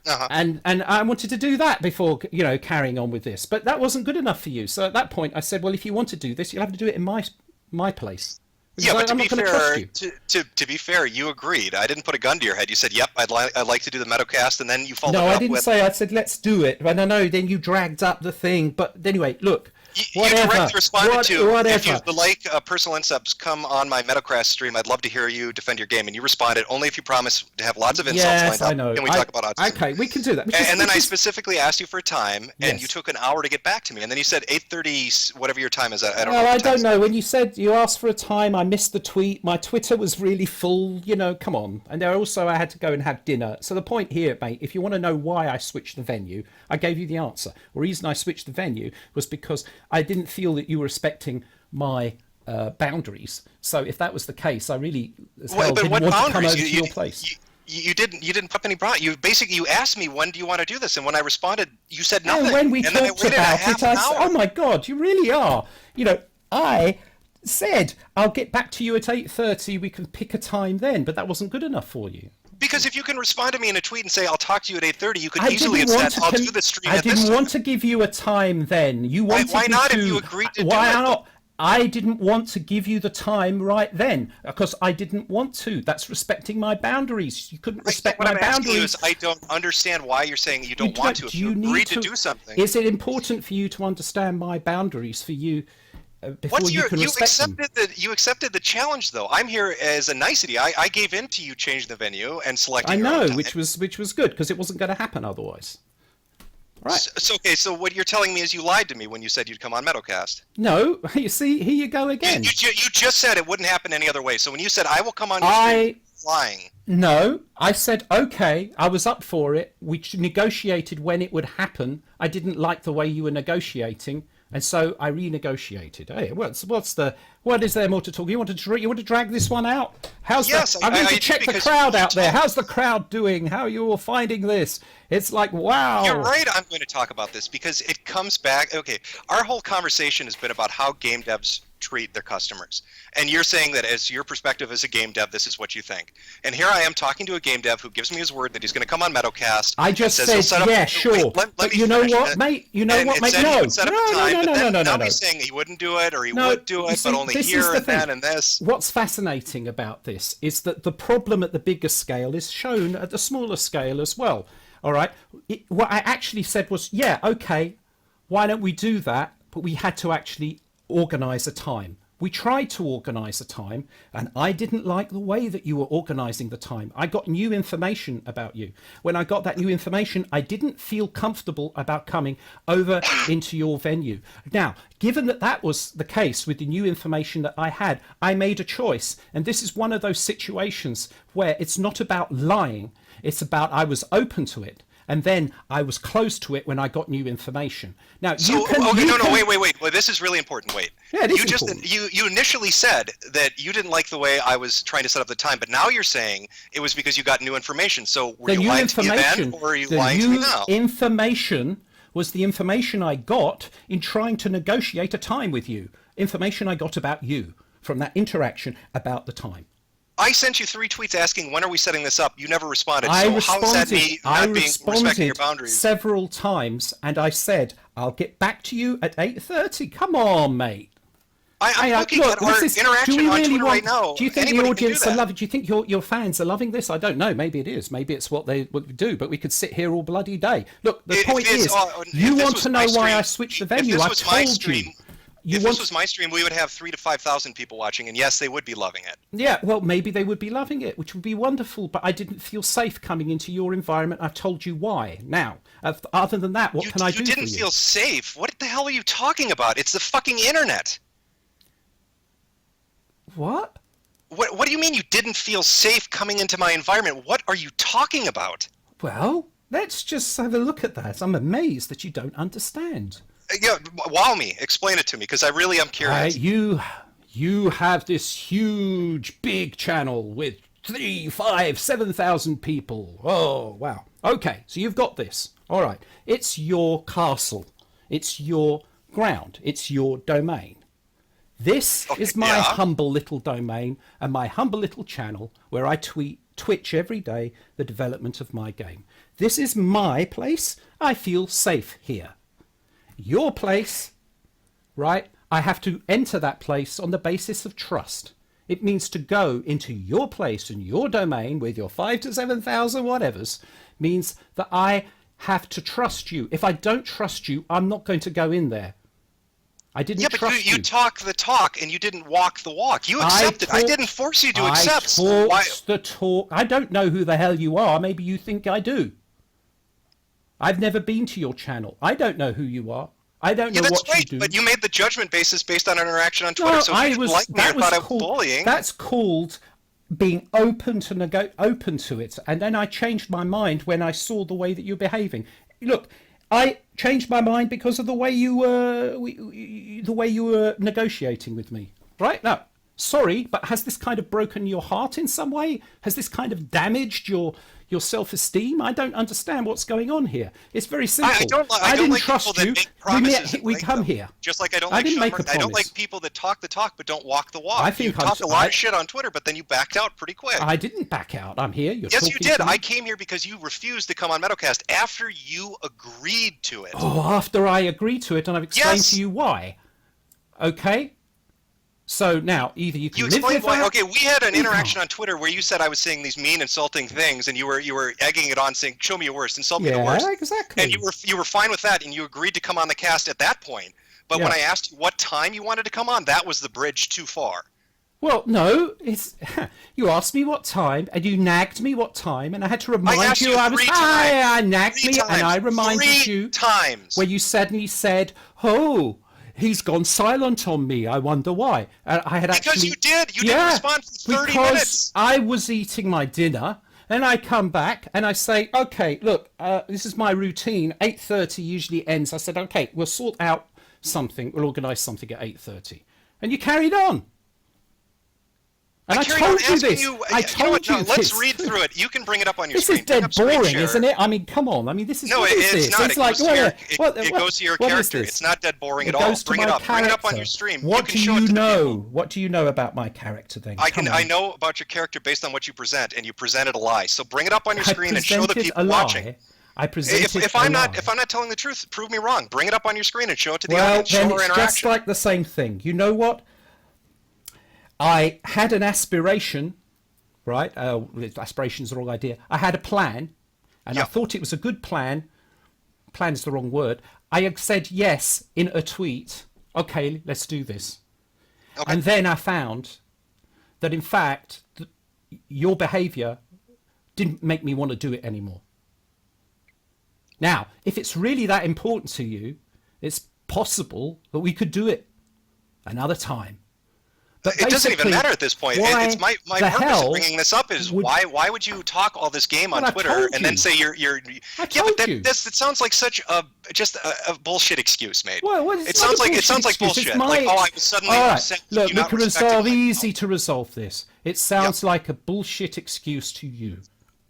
Uh-huh. And I wanted to do that before, carrying on with this. But that wasn't good enough for you. So at that point, I said, well, if you want to do this, you'll have to do it in my place. Yeah, but to be fair, you agreed. I didn't put a gun to your head. You said, yep, I'd like to do the Metacast, and then you followed up with... No, I didn't say. I said, let's do it. And I know then you dragged up the thing. But anyway, look... You directly responded to, if you would like personal insults, come on my Metacast stream. I'd love to hear you defend your game. And you responded, only if you promise to have lots of insults lined up. I know. Can we talk about autism? Okay, we can do that. And then I specifically asked you for a time, and you took an hour to get back to me. And then you said 8:30, whatever your time is. I don't know. When you said you asked for a time, I missed the tweet. My Twitter was really full. Come on. And there also I had to go and have dinner. So the point here, mate, if you want to know why I switched the venue, I gave you the answer. The reason I switched the venue was because I didn't feel that you were respecting my boundaries. So if that was the case, I really didn't want to come over to your place. You didn't put any boundaries. You asked me, when do you want to do this? And when I responded, you said nothing. And when we talked about it, I said, oh my God, you really are. I said, I'll get back to you at 8:30. We can pick a time then. But that wasn't good enough for you. Because if you can respond to me in a tweet and say, I'll talk to you at 8:30, you could easily have said, I'll do the stream at this time. I didn't want to give you a time then. You wanted Why not if you agreed to do it? Why not? I didn't want to give you the time right then because I didn't want to. That's respecting my boundaries. You couldn't respect my boundaries. What I'm asking you is I don't understand why you're saying you don't want to. If you agreed to do something. Is it important for you to understand my boundaries for you? You accepted the challenge, though. I'm here as a nicety. I gave in to you changing the venue and selecting. I know, which was good because it wasn't going to happen otherwise. Right. So what you're telling me is you lied to me when you said you'd come on Metacast. No, you see, here you go again. You just said it wouldn't happen any other way. So when you said I will come on your stream, lying. No, I said okay. I was up for it. We negotiated when it would happen. I didn't like the way you were negotiating. And so I renegotiated. Hey, what is there more to talk? You want to drag this one out? I'm going to check the crowd out there. How's the crowd doing? How are you all finding this? It's like, wow. You're right. I'm going to talk about this because it comes back. Okay, our whole conversation has been about how game devs treat their customers. And you're saying that as your perspective as a game dev, this is what you think. And here I am talking to a game dev who gives me his word that he's going to come on Meadowcast. I just said, yeah, sure. But you know what, mate? You know what, mate? No. No. He's saying he wouldn't do it, or he would do it, but only here and then and this. What's fascinating about this is that the problem at the bigger scale is shown at the smaller scale as well. All right. What I actually said was, yeah, okay, why don't we do that? But we had to actually organise a time. We tried to organise a time, and I didn't like the way that you were organising the time. I got new information about you. When I got that new information, I didn't feel comfortable about coming over into your venue. Now, given that that was the case with the new information that I had, I made a choice. And this is one of those situations where it's not about lying. It's about I was open to it. And then I was close to it when I got new information. Now, wait. Well, this is really important. Wait. Yeah, it is important. You initially said that you didn't like the way I was trying to set up the time, but now you're saying it was because you got new information. So were you lying to me then, or are you lying to me now? Information was the information I got in trying to negotiate a time with you. Information I got about you from that interaction about the time. I sent you 3 tweets asking, when are we setting this up? You never responded. So how is that me not respecting your boundaries? Several times, and I said, I'll get back to you at 8:30. Come on, mate. I'm looking at our interaction on Twitter right now. Do you think the audience are loving? Do you think your fans are loving this? I don't know. Maybe it is. Maybe it's what they would do. But we could sit here all bloody day. Look, the point is, you want to know why I switched the venue. I told you. If this was my stream, we would have 3,000 to 5,000 people watching, and yes, they would be loving it. Yeah, well, maybe they would be loving it, which would be wonderful, but I didn't feel safe coming into your environment. I've told you why. Now, other than that, what can I do for you? You didn't feel safe? What the hell are you talking about? It's the fucking internet. What? What do you mean you didn't feel safe coming into my environment? What are you talking about? Well, let's just have a look at that. I'm amazed that you don't understand. Yeah, wow me. Explain it to me, because I really am curious. You have this huge, big channel with 3, 5, 7,000 people. Oh, wow. Okay, so you've got this. All right. It's your castle. It's your ground. It's your domain. This is my humble little domain and my humble little channel where I Twitch every day the development of my game. This is my place. I feel safe here. Your place, right? I have to enter that place on the basis of trust. It means to go into your place and your domain with your 5,000 to 7,000 whatevers means that I have to trust you. If I don't trust you, I'm not going to go in there. I didn't trust you. You talk the talk and you didn't walk the walk. You accepted. I didn't force you to accept. I talked the talk. I don't know who the hell you are. Maybe you think I do. I've never been to your channel. I don't know who you are. I don't know what you do. But you made the judgment basis based on an interaction on Twitter. So if you didn't like me or thought I was bullying. That's called being open to it. And then I changed my mind when I saw the way that you're behaving. Look, I changed my mind because of the way you were negotiating with me. Right? No. Sorry, but has this kind of broken your heart in some way? Has this kind of damaged your self-esteem? I don't understand what's going on here. It's very simple. I didn't like trust you. We come here. Just like I don't like people that talk the talk but don't walk the walk. You talked a lot of shit on Twitter, but then you backed out pretty quick. I didn't back out. I'm here. Yes, you did. I came here because you refused to come on Meadowcast after you agreed to it. Oh, after I agreed to it, and I've explained to you why. Okay? So now, either you can live with that. Okay, we had an interaction on Twitter where you said I was saying these mean, insulting things, and you were egging it on, saying, "Show me your worst, insult me the worst." Yeah, exactly. And you were fine with that, and you agreed to come on the cast at that point. But when I asked you what time you wanted to come on, that was the bridge too far. Well, no, it's you asked me what time, and you nagged me what time, and I had to remind you. I nagged me, and I reminded you times where you suddenly said, "Oh." He's gone silent on me. I wonder why. I had because you did. You didn't respond for 30 minutes. I was eating my dinner, and I come back and I say, "Okay, look, this is my routine. 8:30 usually ends." I said, "Okay, we'll sort out something. We'll organise something at 8:30," and you carried on. And I carried told on you asking this. you. I You know told what? No, you let's this. read through it. You can bring it up on your This screen. is dead Bring up screen boring, share. isn't it? I mean, come on. I mean, this is No, what is it's this? not. It's like, It goes to your what is character. this? It's not dead boring It at all. goes to Bring it my up. Bring it up on character. your stream. What you can do show it you to the know? people. What do you know about my character then? I know about your character based on what you present, and you presented a lie. So bring it up on your screen and show the people watching. I presented If I'm not telling the truth, prove me wrong. Bring it up on your screen and show it to the audience. Well, Show then our it's interaction. just like the same thing. You know what? I had an aspiration, right? Aspirations are all idea. I had a plan, and I thought it was a good plan. Plan is the wrong word. I had said yes in a tweet. Okay, let's do this. Okay. And then I found that, in fact, your behaviour didn't make me want to do it anymore. Now, if it's really that important to you, it's possible that we could do it another time. But it doesn't even matter at this point. It's my purpose of bringing this up is why would you talk all this game on Twitter and then say you're I told you. It sounds like such a bullshit excuse, mate. Well, it sounds like bullshit. Like, I was suddenly upset. Look, we can easy to resolve this. It sounds like a bullshit excuse to you.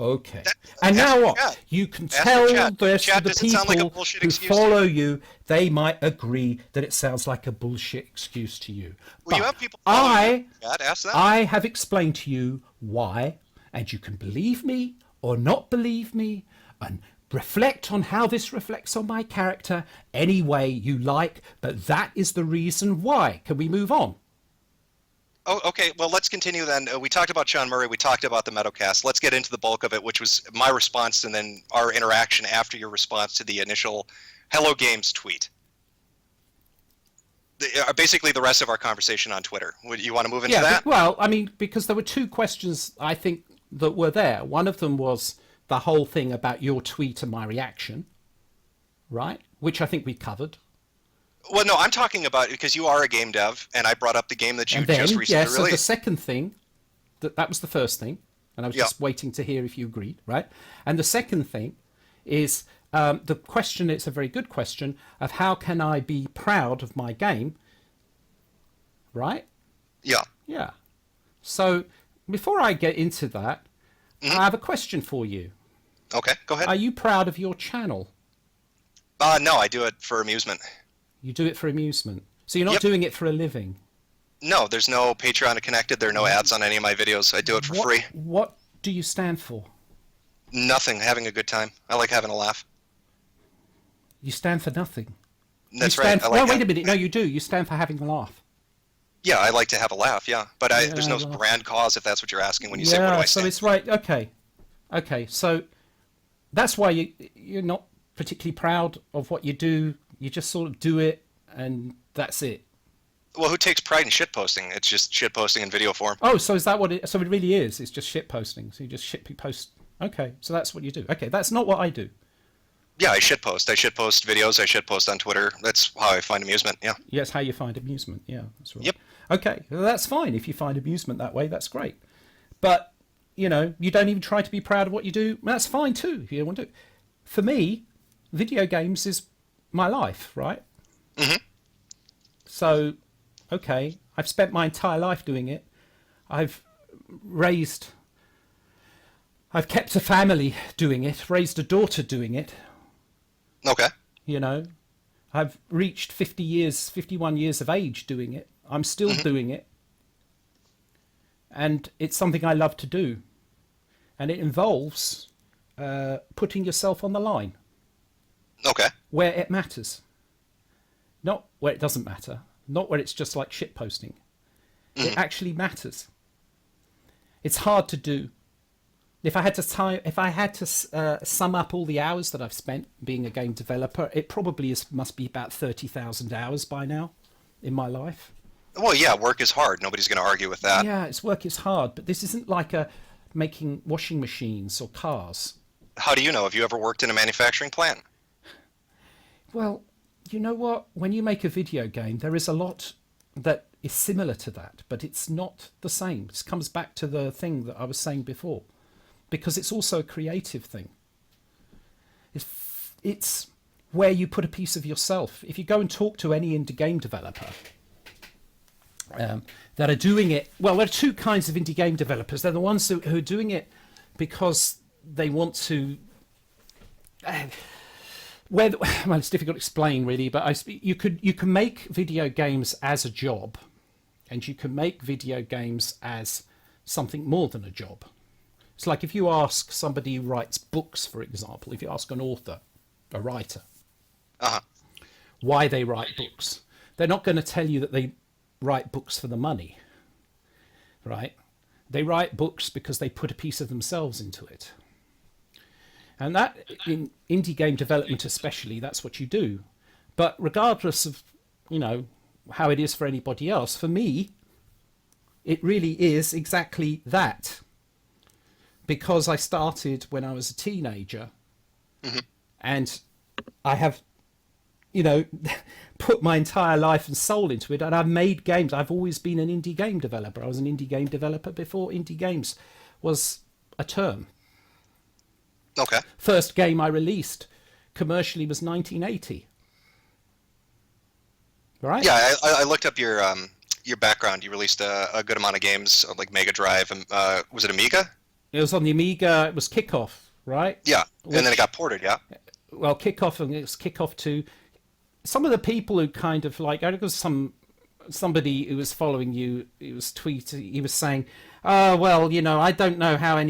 Okay. And now what? Chat. You can tell this to the people who follow you. They might agree that it sounds like a bullshit excuse to you. Well, you but have people following you. Ask them. I have explained to you why, and you can believe me or not believe me, and reflect on how this reflects on my character any way you like, but that is the reason why. Can we move on? Oh, okay. Well, let's continue then. We talked about Sean Murray. We talked about the Meadowcast. Let's get into the bulk of it, which was my response and then our interaction after your response to the initial Hello Games tweet. Basically, the rest of our conversation on Twitter. You want to move into that? Well, I mean, because there were two questions, I think, that were there. One of them was the whole thing about your tweet and my reaction, right? Which I think we covered. Well, no, I'm talking about because you are a game dev, and I brought up the game that you just recently released. So the second thing, that was the first thing, and I was just waiting to hear if you agreed, right? And the second thing is the question, it's a very good question, of how can I be proud of my game, right? Yeah. Yeah. So before I get into that, I have a question for you. Okay, go ahead. Are you proud of your channel? No, I do it for amusement. You do it for amusement. So you're not doing it for a living? No, there's no Patreon connected. There are no ads on any of my videos. I do it for free. What do you stand for? Nothing. Having a good time. I like having a laugh. You stand for nothing. That's right. Wait a minute. No, you do. You stand for having a laugh. Yeah, I like to have a laugh, yeah. But there's no brand cause, if that's what you're asking when you say what do I stand. So it's right. Okay. So that's why you're not particularly proud of what you do. You just sort of do it, and that's it. Well, who takes pride in shitposting? It's just shitposting in video form. Oh, so is that what it... So it really is. It's just shitposting. So you just post... Okay, so that's what you do. Okay, that's not what I do. Yeah, I shitpost. I shitpost videos. I shitpost on Twitter. That's how I find amusement, yeah. Yes, how you find amusement. Yeah, that's right. Yep. Okay, well, that's fine. If you find amusement that way, that's great. But, you don't even try to be proud of what you do. That's fine too, if you don't want to. For me, video games is my life, right? Mm-hmm. So, okay, I've spent my entire life doing it. I've kept a family doing it, raised a daughter doing it. Okay. I've reached 51 years of age doing it. I'm still doing it. And it's something I love to do. And it involves putting yourself on the line. Okay. Where it matters. Not where it doesn't matter. Not where it's just like shit posting. It actually matters. It's hard to do. If I had to sum up all the hours that I've spent being a game developer, it probably must be about 30,000 hours by now in my life. Well, yeah, work is hard. Nobody's going to argue with that. Yeah, work is hard, but this isn't like making washing machines or cars. How do you know? Have you ever worked in a manufacturing plant? Well, you know what? When you make a video game, there is a lot that is similar to that, but it's not the same. This comes back to the thing that I was saying before, because it's also a creative thing. It's where you put a piece of yourself. If you go and talk to any indie game developer, that are doing it. Well, there are two kinds of indie game developers. They're the ones who are doing it because they want to. Well, it's difficult to explain really, but you can make video games as a job, and you can make video games as something more than a job. It's like if you ask somebody who writes books, for example, if you ask an author, a writer, why they write books, they're not going to tell you that they write books for the money, right? They write books because they put a piece of themselves into it. And that, in indie game development especially, that's what you do. But regardless of, how it is for anybody else, for me, it really is exactly that. Because I started when I was a teenager, and I have, put my entire life and soul into it, and I've made games. I've always been an indie game developer. I was an indie game developer before indie games was a term. Okay. First game I released commercially was 1980. Right? Yeah, I looked up your background. You released a good amount of games on, like, Mega Drive. Was it Amiga? It was on the Amiga. It was Kickoff, right? Yeah, and then it got ported, yeah? Well, Kickoff, and it was Kickoff 2. Some of the people who kind of like, I think it was somebody who was following you, he was tweeting, he was saying, oh, well, I don't know how I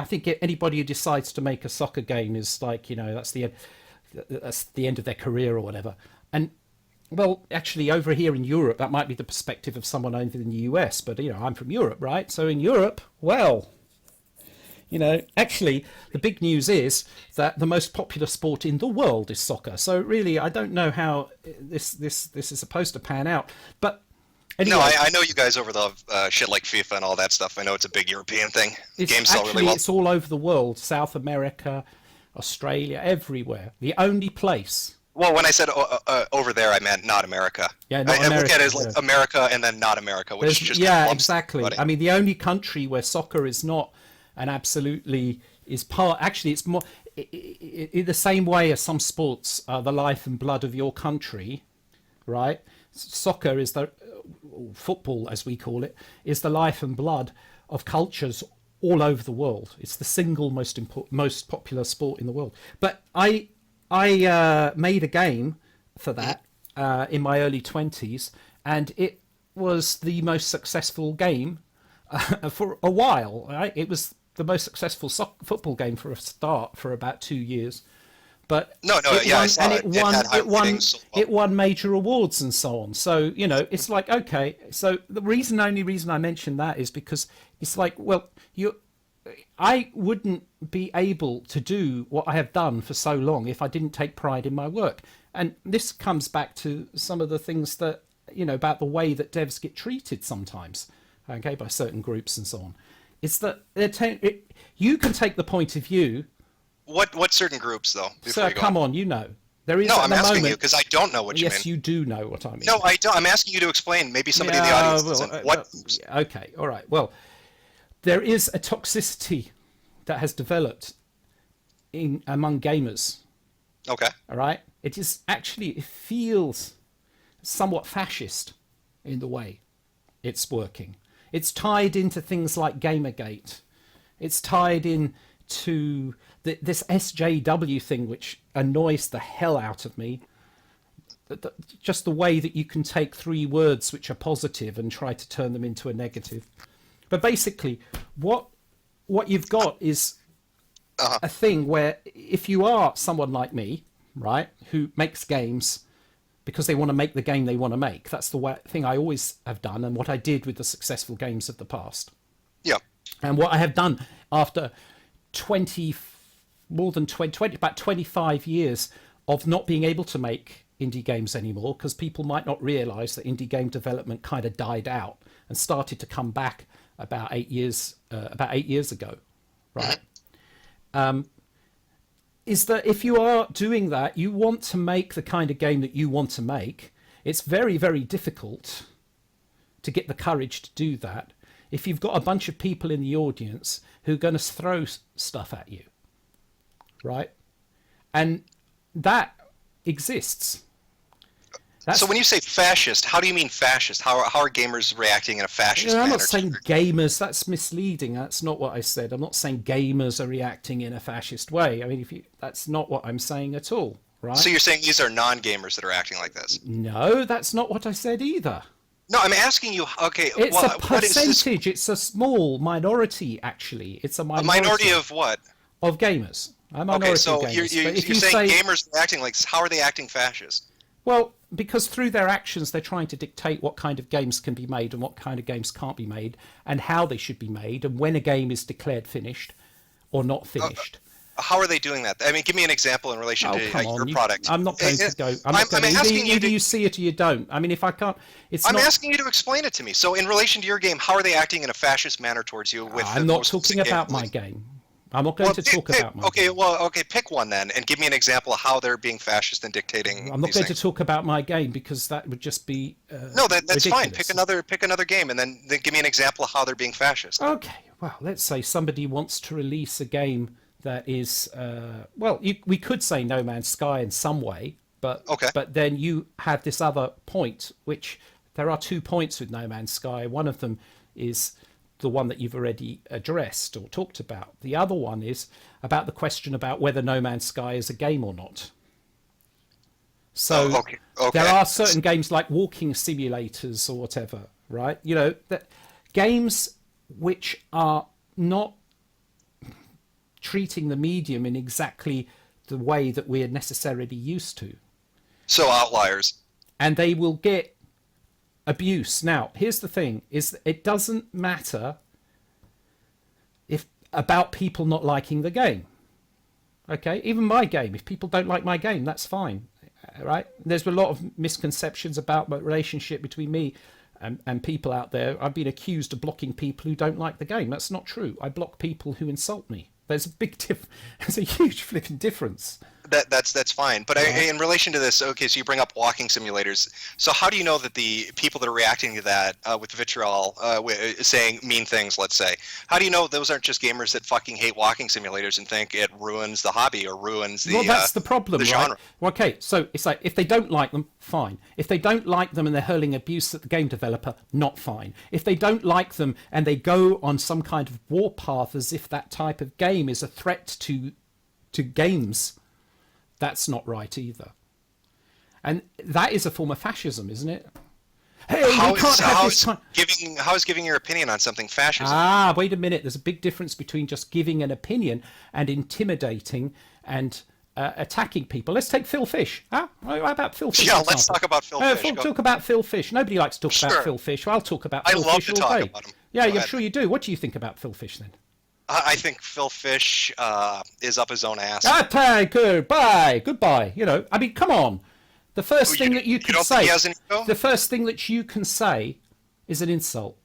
think anybody who decides to make a soccer game is like, that's the end of their career or whatever. And, well, actually, over here in Europe, that might be the perspective of someone over in the US, but, I'm from Europe, right? So in Europe, well, actually, the big news is that the most popular sport in the world is soccer. So really, I don't know how this is supposed to pan out. But anyway, no, I know you guys over the shit like FIFA and all that stuff. I know it's a big European thing. Games sell really well. It's all over the world: South America, Australia, everywhere. The only place. Well, when I said over there, I meant not America. Yeah, not I America. look at it as like America and then not America, which just exactly. everybody. I mean, the only country where soccer is not and absolutely is part. Actually, it's more in the same way as some sports are the life and blood of your country, right? Soccer is football, as we call it, is the life and blood of cultures all over the world. It's the single most popular sport in the world. But I made a game for that in my early 20s, and it was the most successful game for a while. Right? It was the most successful football game for a start for about 2 years. But it won major awards and so on. So it's like, okay. So the only reason I mention that is because it's like, well, I wouldn't be able to do what I have done for so long if I didn't take pride in my work. And this comes back to some of the things that about the way that devs get treated sometimes, okay, by certain groups and so on. It's that you can take the point of view. What certain groups though? So come on, there is. No, I'm asking you because I don't know what you mean. Yes, you do know what I mean. No, I don't. I'm asking you to explain. Maybe somebody in the audience doesn't. Okay, all right. Well, there is a toxicity that has developed among gamers. Okay. All right. It feels somewhat fascist in the way it's working. It's tied into things like Gamergate. It's tied into this SJW thing, which annoys the hell out of me. Just the way that you can take 3 words which are positive and try to turn them into a negative. But basically, what you've got is a thing where if you are someone like me, right, who makes games because they want to make the game they want to make. That's the thing I always have done, and what I did with the successful games of the past. Yeah. And what I have done after about 25 years of not being able to make indie games anymore, because people might not realize that indie game development kind of died out and started to come back about 8 years ago, right? Is that if you are doing that, you want to make the kind of game that you want to make. It's very, very difficult to get the courage to do that if you've got a bunch of people in the audience who are going to throw stuff at you, right? And that exists. So when you say fascist, how do you mean fascist? How are gamers reacting in a fascist I'm manner? not saying gamers. That's misleading. That's not what I said. I'm not saying gamers are reacting in a fascist way. I mean, that's not what I'm saying at all, right? So you're saying these are non-gamers that are acting like this? No, that's not what I said either. No, I'm asking you. Okay, It's a what is this? percentage. It's a small minority, actually. It's a A minority, minority of what? of gamers. A minority Okay, so of gamers. you're But if you saying say, gamers are acting like this. How are they acting fascist? well, because through their actions they're trying to dictate what kind of games can be made and what kind of games can't be made, and how they should be made, and when a game is declared finished or not finished. How are they doing that? I mean, give me an example in relation to Come your on, product. I'm not going to go. I'm not going asking either you see it or you don't. I mean, if I can't, it's I'm not. asking you to explain it to me. So, in relation to your game, how are they acting in a fascist manner towards you? I'm not talking about my game. I'm not going to talk about my game. Okay, pick one then, and give me an example of how they're being fascist and dictating. I'm not going to talk about my game because that would just be No, that's fine. ridiculous. Pick another game, and then give me an example of how they're being fascist. Okay, well, let's say somebody wants to release a game that is, we could say No Man's Sky in some way, but Okay. but then you have this other point, which there are 2 points with No Man's Sky. One of them is the one that you've already addressed or talked about. The other one is about the question about whether No Man's Sky is a game or not. So Okay. there are certain games like walking simulators or whatever, right? You know, that games which are not treating the medium in exactly the way that we're necessarily used to. So outliers. And they will get abuse. Now, here's the thing, is it doesn't matter if about people not liking the game. Okay, even my game, if people don't like my game, that's fine. Right? There's a lot of misconceptions about the relationship between me and people out there. I've been accused of blocking people who don't like the game. That's not true. I block people who insult me. There's a big there's a huge flipping difference. That's fine. But in relation to this, okay, so you bring up walking simulators. So how do you know that the people that are reacting to that with vitriol, saying mean things, let's say, how do you know those aren't just gamers that fucking hate walking simulators and think it ruins the hobby or ruins the that's the problem, the genre? Right? Okay, so it's like if they don't like them, fine. If they don't like them and they're hurling abuse at the game developer, not fine. If they don't like them and they go on some kind of warpath as if that type of game is a threat to games, that's not right either. And that is a form of fascism, isn't it? Hey, we can't have this kind. How is giving your opinion on something fascism? Ah, wait a minute. There's a big difference between just giving an opinion and intimidating and attacking people. Let's take Phil Fish. Huh? How about Phil Fish? Yeah, let's talk about Phil Fish. Talk about Phil Fish. Nobody likes to talk about Phil Fish. Well, I'll talk about Phil Fish all day. I love to talk about him. Yeah, I'm sure you do. What do you think about Phil Fish then? I think Phil Fish is up his own ass. Okay, goodbye. You know, I mean, come on. The first thing that you could say, the first thing that you can say, is an insult.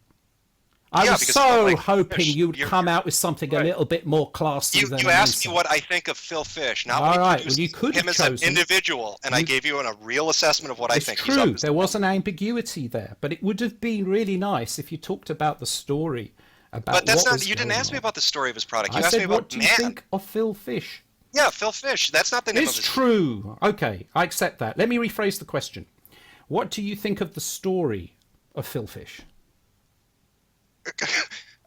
I was so hoping you'd come out with something a little bit more classy than you asked me what I think of Phil Fish. Now, all right, well, you could him as an individual, and I gave you a real assessment of what I think. It's true. There was an ambiguity there, but it would have been really nice if you talked about the story. But that's not. You didn't ask me about the story of his product. You asked me about what do you think of Phil Fish? Yeah, Phil Fish. That's not the name of his. It's true. Okay, I accept that. Let me rephrase the question. What do you think of the story of Phil Fish?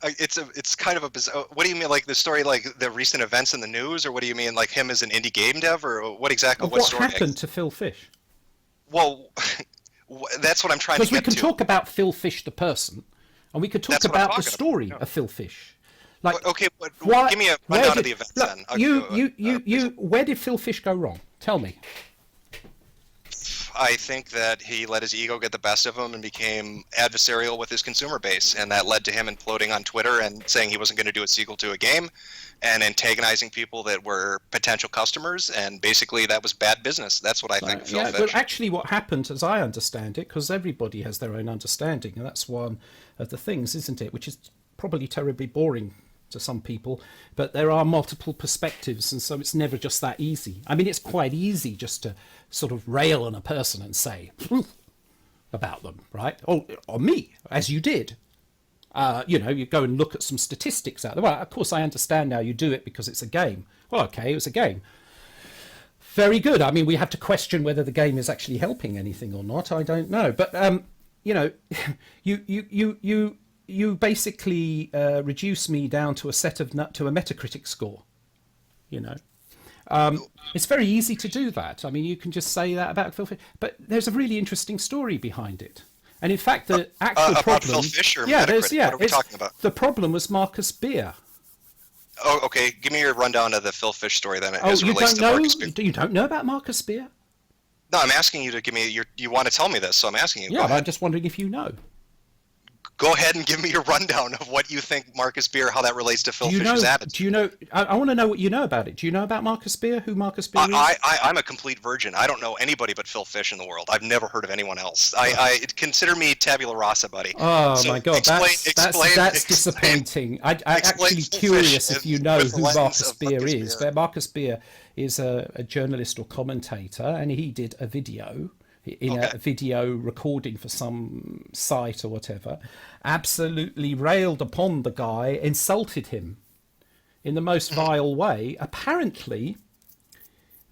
It's kind of a bizarre. What do you mean, like the story, like the recent events in the news, or what do you mean, like him as an indie game dev, or what exactly? What happened to Phil Fish? Well, that's what I'm trying to get to. Because we can talk about Phil Fish the person. And we could talk about the story of Phil Fish. Like, okay, but give me a rundown of the events then. Where did Phil Fish go wrong? Tell me. I think that he let his ego get the best of him and became adversarial with his consumer base, and that led to him imploding on Twitter and saying he wasn't going to do a sequel to a game, and antagonizing people that were potential customers, and basically that was bad business. That's what I think of Phil Fish. Well, actually what happened, as I understand it, because everybody has their own understanding, and that's one of the things, isn't it, which is probably terribly boring to some people, but there are multiple perspectives, and so it's never just that easy. I mean, it's quite easy just to sort of rail on a person and say about them, right? Or me, as you did. You go and look at some statistics out there. Well, of course, I understand now you do it because it's a game. Well, okay, it was a game. Very good. I mean, we have to question whether the game is actually helping anything or not. I don't know, but you know, you basically reduce me down to a Metacritic score. You know, it's very easy to do that. I mean, you can just say that about Phil Fish, but there's a really interesting story behind it. And in fact, the actual about problem, Phil Fish or Metacritic? What are we talking about? The problem was Marcus Beer. Oh, okay. Give me your rundown of the Phil Fish story then. As it you relates don't to know? Marcus Beer. You don't know about Marcus Beer? No, I'm asking you to give me you want to tell me this, so I'm asking you. Yeah, I'm just wondering if you know. Go ahead and give me your rundown of what you think Marcus Beer, how that relates to Phil Fish's attitude. Do you know? I want to know what you know about it. Do you know about Marcus Beer? Who Marcus Beer is? I'm a complete virgin. I don't know anybody but Phil Fish in the world. I've never heard of anyone else. I consider me tabula rasa, buddy. Oh so my God, that's disappointing. I'm actually curious if you know who Marcus Beer is. But Marcus Beer is a journalist or commentator, and he did a video. A video recording for some site or whatever, absolutely railed upon the guy, insulted him in the most vile way, apparently,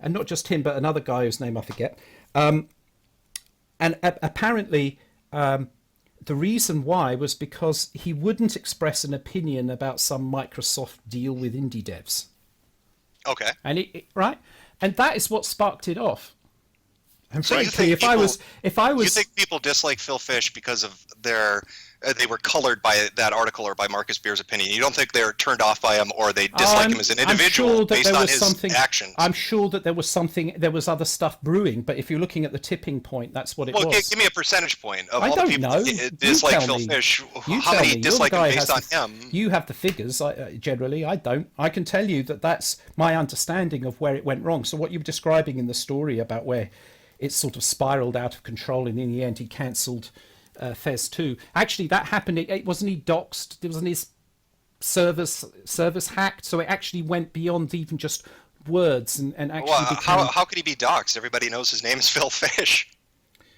and not just him, but another guy whose name I forget. Apparently, the reason why was because he wouldn't express an opinion about some Microsoft deal with indie devs. Okay. And right, and that is what sparked it off. And so frankly, if I was, you think people dislike Phil Fish because of they were colored by that article or by Marcus Beer's opinion? You don't think they're turned off by him or they dislike him as an individual based on his actions? I'm sure that there was other stuff brewing, but if you're looking at the tipping point, that's what it was. Well, give me a percentage point of all the people that dislike Phil Fish. How many dislike him based on him? You have the figures. Generally, I don't. I can tell you that that's my understanding of where it went wrong. So what you were describing in the story about where it sort of spiraled out of control, and in the end he cancelled Fez 2. Actually, that happened. It wasn't he doxed. It wasn't his service hacked. So it actually went beyond even just words and actually. Well, how could he be doxed? Everybody knows his name is Phil Fish.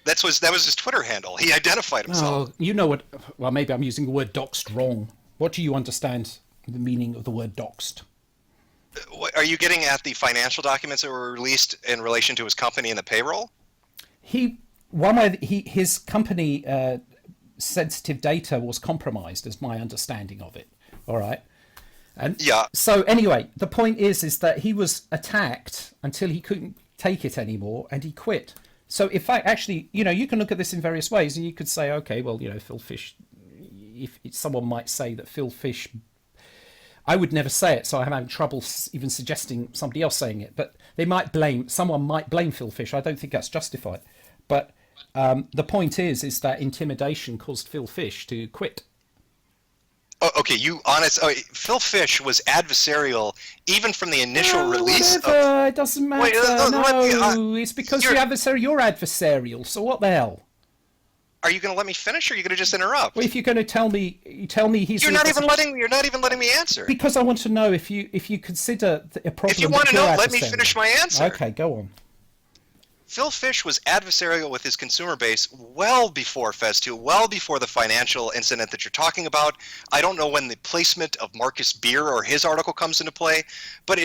That was his Twitter handle. He identified himself. Oh, you know what? Well, maybe I'm using the word doxed wrong. What do you understand the meaning of the word doxed? Are you getting at the financial documents that were released in relation to his company and the payroll? His company sensitive data was compromised, is my understanding of it. All right. And yeah. So anyway, the point is that he was attacked until he couldn't take it anymore, and he quit. So if I actually, you can look at this in various ways, and you could say, okay, well, Phil Fish. If someone might say that Phil Fish. I would never say it, so I'm having trouble even suggesting somebody else saying it. But someone might blame Phil Fish. I don't think that's justified. But the point is that intimidation caused Phil Fish to quit. Oh, okay, Phil Fish was adversarial even from the initial release. It doesn't matter. It's because you're adversarial. So what the hell? Are you going to let me finish, or are you going to just interrupt? Well, if you're going to tell me he's. You're not even letting me answer. Because I want to know if you consider a problem. If you want to know, let me finish my answer. Okay, go on. Phil Fish was adversarial with his consumer base well before Fez 2, well before the financial incident that you're talking about. I don't know when the placement of Marcus Beer or his article comes into play, but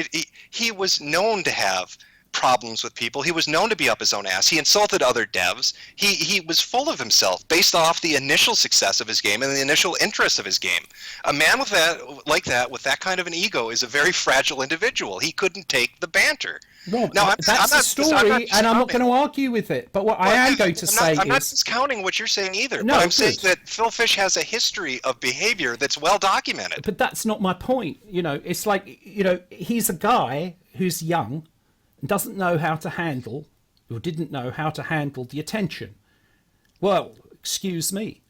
he was known to have problems with people. He was known to be up his own ass. He insulted other devs. He was full of himself based off the initial success of his game and the initial interest of his game. A man with that kind of an ego is a very fragile individual. He couldn't take the banter. Well, that's the story, and I'm not going to argue with it. But what I am going to say is... I'm not discounting what you're saying either, no, but I'm saying that Phil Fish has a history of behavior that's well documented. But that's not my point. It's like, he's a guy who's young, doesn't know how to handle, or didn't know how to handle the attention. Well, excuse me.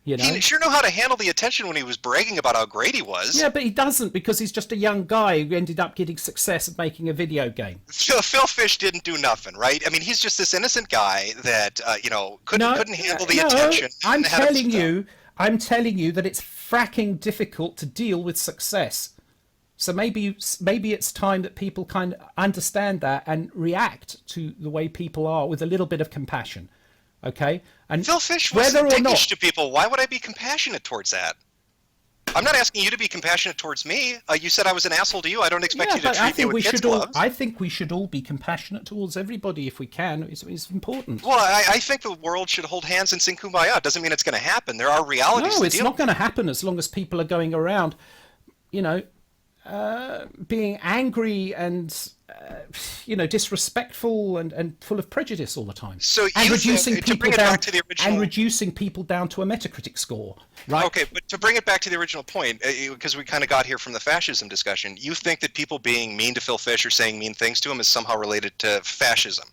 He sure knew how to handle the attention when he was bragging about how great he was. Yeah, but he doesn't, because he's just a young guy who ended up getting success at making a video game. Phil Fish didn't do nothing, right? I mean, he's just this innocent guy that couldn't handle the attention. I'm telling you that it's fracking difficult to deal with success. So maybe it's time that people kind of understand that and react to the way people are with a little bit of compassion. Okay? And Phil Fish was dickish to people. Why would I be compassionate towards that? I'm not asking you to be compassionate towards me. You said I was an asshole to you. I don't expect you to treat me with kids' gloves. I think we should all be compassionate towards everybody if we can. It's important. Well, I think the world should hold hands and sing Kumbaya. It doesn't mean it's going to happen. There are realities. No, it's not going to happen as long as people are going around, being angry and disrespectful and full of prejudice all the time. So and you reducing think, to people bring it down back to the original, and reducing people down to a Metacritic score, right? Okay, but to bring it back to the original point, because we kind of got here from the fascism discussion, you think that people being mean to Phil Fish or saying mean things to him is somehow related to fascism?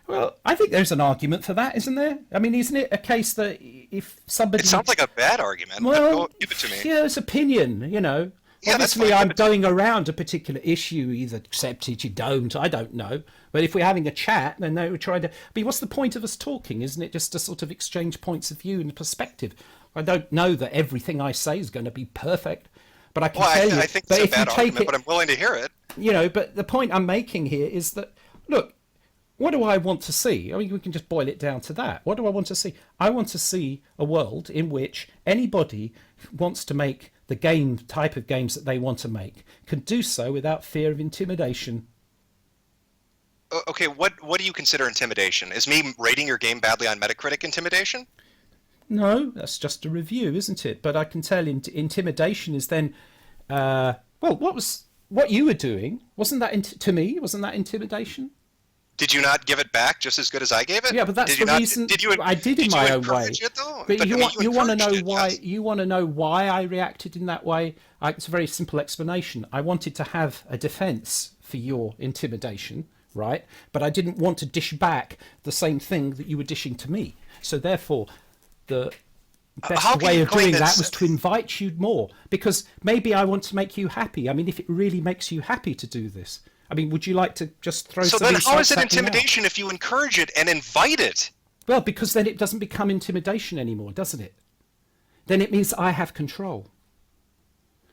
Well, I think there's an argument for that, isn't there? I mean, isn't it a case that if somebody... It sounds like a bad argument. Well, give it to me. Yeah, it's opinion, Yeah, Obviously, I'm going around a particular issue. You either accept it, you don't. I don't know. But if we're having a chat, then they were trying to... I mean, what's the point of us talking? Isn't it just to sort of exchange points of view and perspective? I don't know that everything I say is going to be perfect, but I can tell you... I think it's a bad argument, but I'm willing to hear it. But the point I'm making here is that, look, what do I want to see? I mean, we can just boil it down to that. What do I want to see? I want to see a world in which anybody who wants to make the type of games that they want to make can do so without fear of intimidation. Okay, what do you consider intimidation? Is me rating your game badly on Metacritic intimidation? No, that's just a review, isn't it? But I can tell intimidation is then, what you were doing, wasn't that, to me, wasn't that intimidation? Did you not give it back just as good as I gave it? Yeah, but that's the reason. I did in my own way. But you want to know why? Yes. You want to know why I reacted in that way? It's a very simple explanation. I wanted to have a defence for your intimidation, right? But I didn't want to dish back the same thing that you were dishing to me. So therefore, the best way of doing that was to invite you more, because maybe I want to make you happy. I mean, if it really makes you happy to do this. I mean, would you like to just throw some insights? So then how is it intimidation if you encourage it and invite it? Well, because then it doesn't become intimidation anymore, doesn't it? Then it means I have control.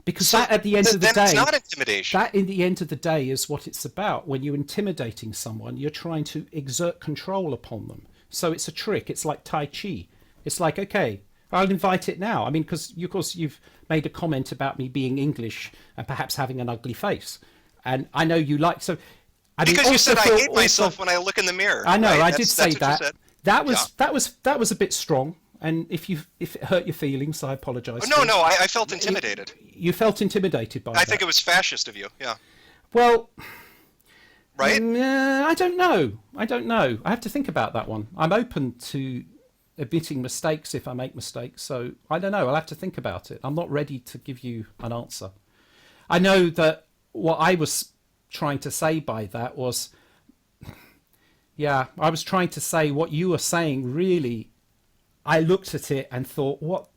Because that at the end of the day... it's not intimidation. That in the end of the day is what it's about. When you're intimidating someone, you're trying to exert control upon them. So it's a trick. It's like Tai Chi. It's like, okay, I'll invite it now. I mean, because, of course, you've made a comment about me being English and perhaps having an ugly face. And I know you like so. Because you said I hate myself when I look in the mirror. I know, right? I did say that. That was a bit strong. And if it hurt your feelings, I apologise. Oh, no, I felt intimidated. You felt intimidated by that. I think it was fascist of you. Yeah. Well. Right. I don't know. I have to think about that one. I'm open to admitting mistakes if I make mistakes. So I don't know. I'll have to think about it. I'm not ready to give you an answer. I know that. What I was trying to say by that was, I was trying to say what you were saying. Really, I looked at it and thought, what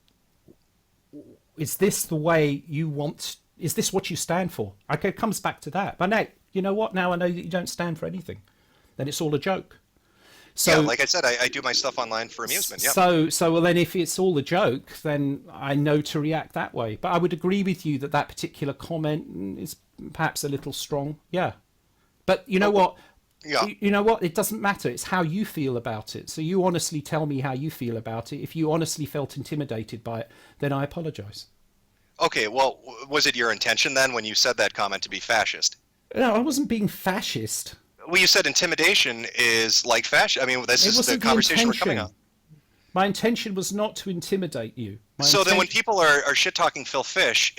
is this the way you want? Is this what you stand for? Okay, it comes back to that. But now, you know what? Now I know that you don't stand for anything. Then it's all a joke. So, like I said, I do my stuff online for amusement. Yeah. So well, then if it's all a joke, then I know to react that way. But I would agree with you that particular comment is perhaps a little strong. Yeah. But you know what? Yeah. You know what? It doesn't matter. It's how you feel about it. So you honestly tell me how you feel about it. If you honestly felt intimidated by it, then I apologise. Okay. Well, was it your intention then when you said that comment to be fascist? No, I wasn't being fascist. Well, you said intimidation is like fascism. I mean, this is the conversation we're coming on. My intention was not to intimidate you. Then when people are shit-talking Phil Fish,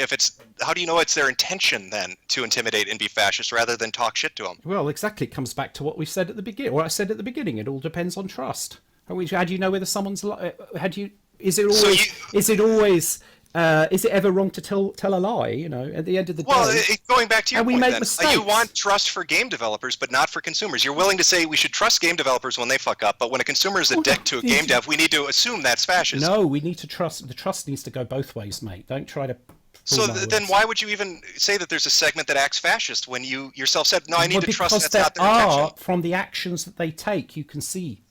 how do you know it's their intention then to intimidate and be fascist rather than talk shit to them? Well, exactly. It comes back to what we said at the beginning. What I said at the beginning. It all depends on trust. How do you know whether someone's... Is it ever wrong to tell a lie? At the end of the day. Well, going back to your point, make mistakes. You want trust for game developers, but not for consumers. You're willing to say we should trust game developers when they fuck up, but when a consumer is a dick to a game dev, we need to assume that's fascism. No, we need to trust. The trust needs to go both ways, mate. Don't try to. So then, why would you even say that there's a segment that acts fascist when you yourself said, "No, I need to trust that's not their intention"? From the actions that they take, you can see.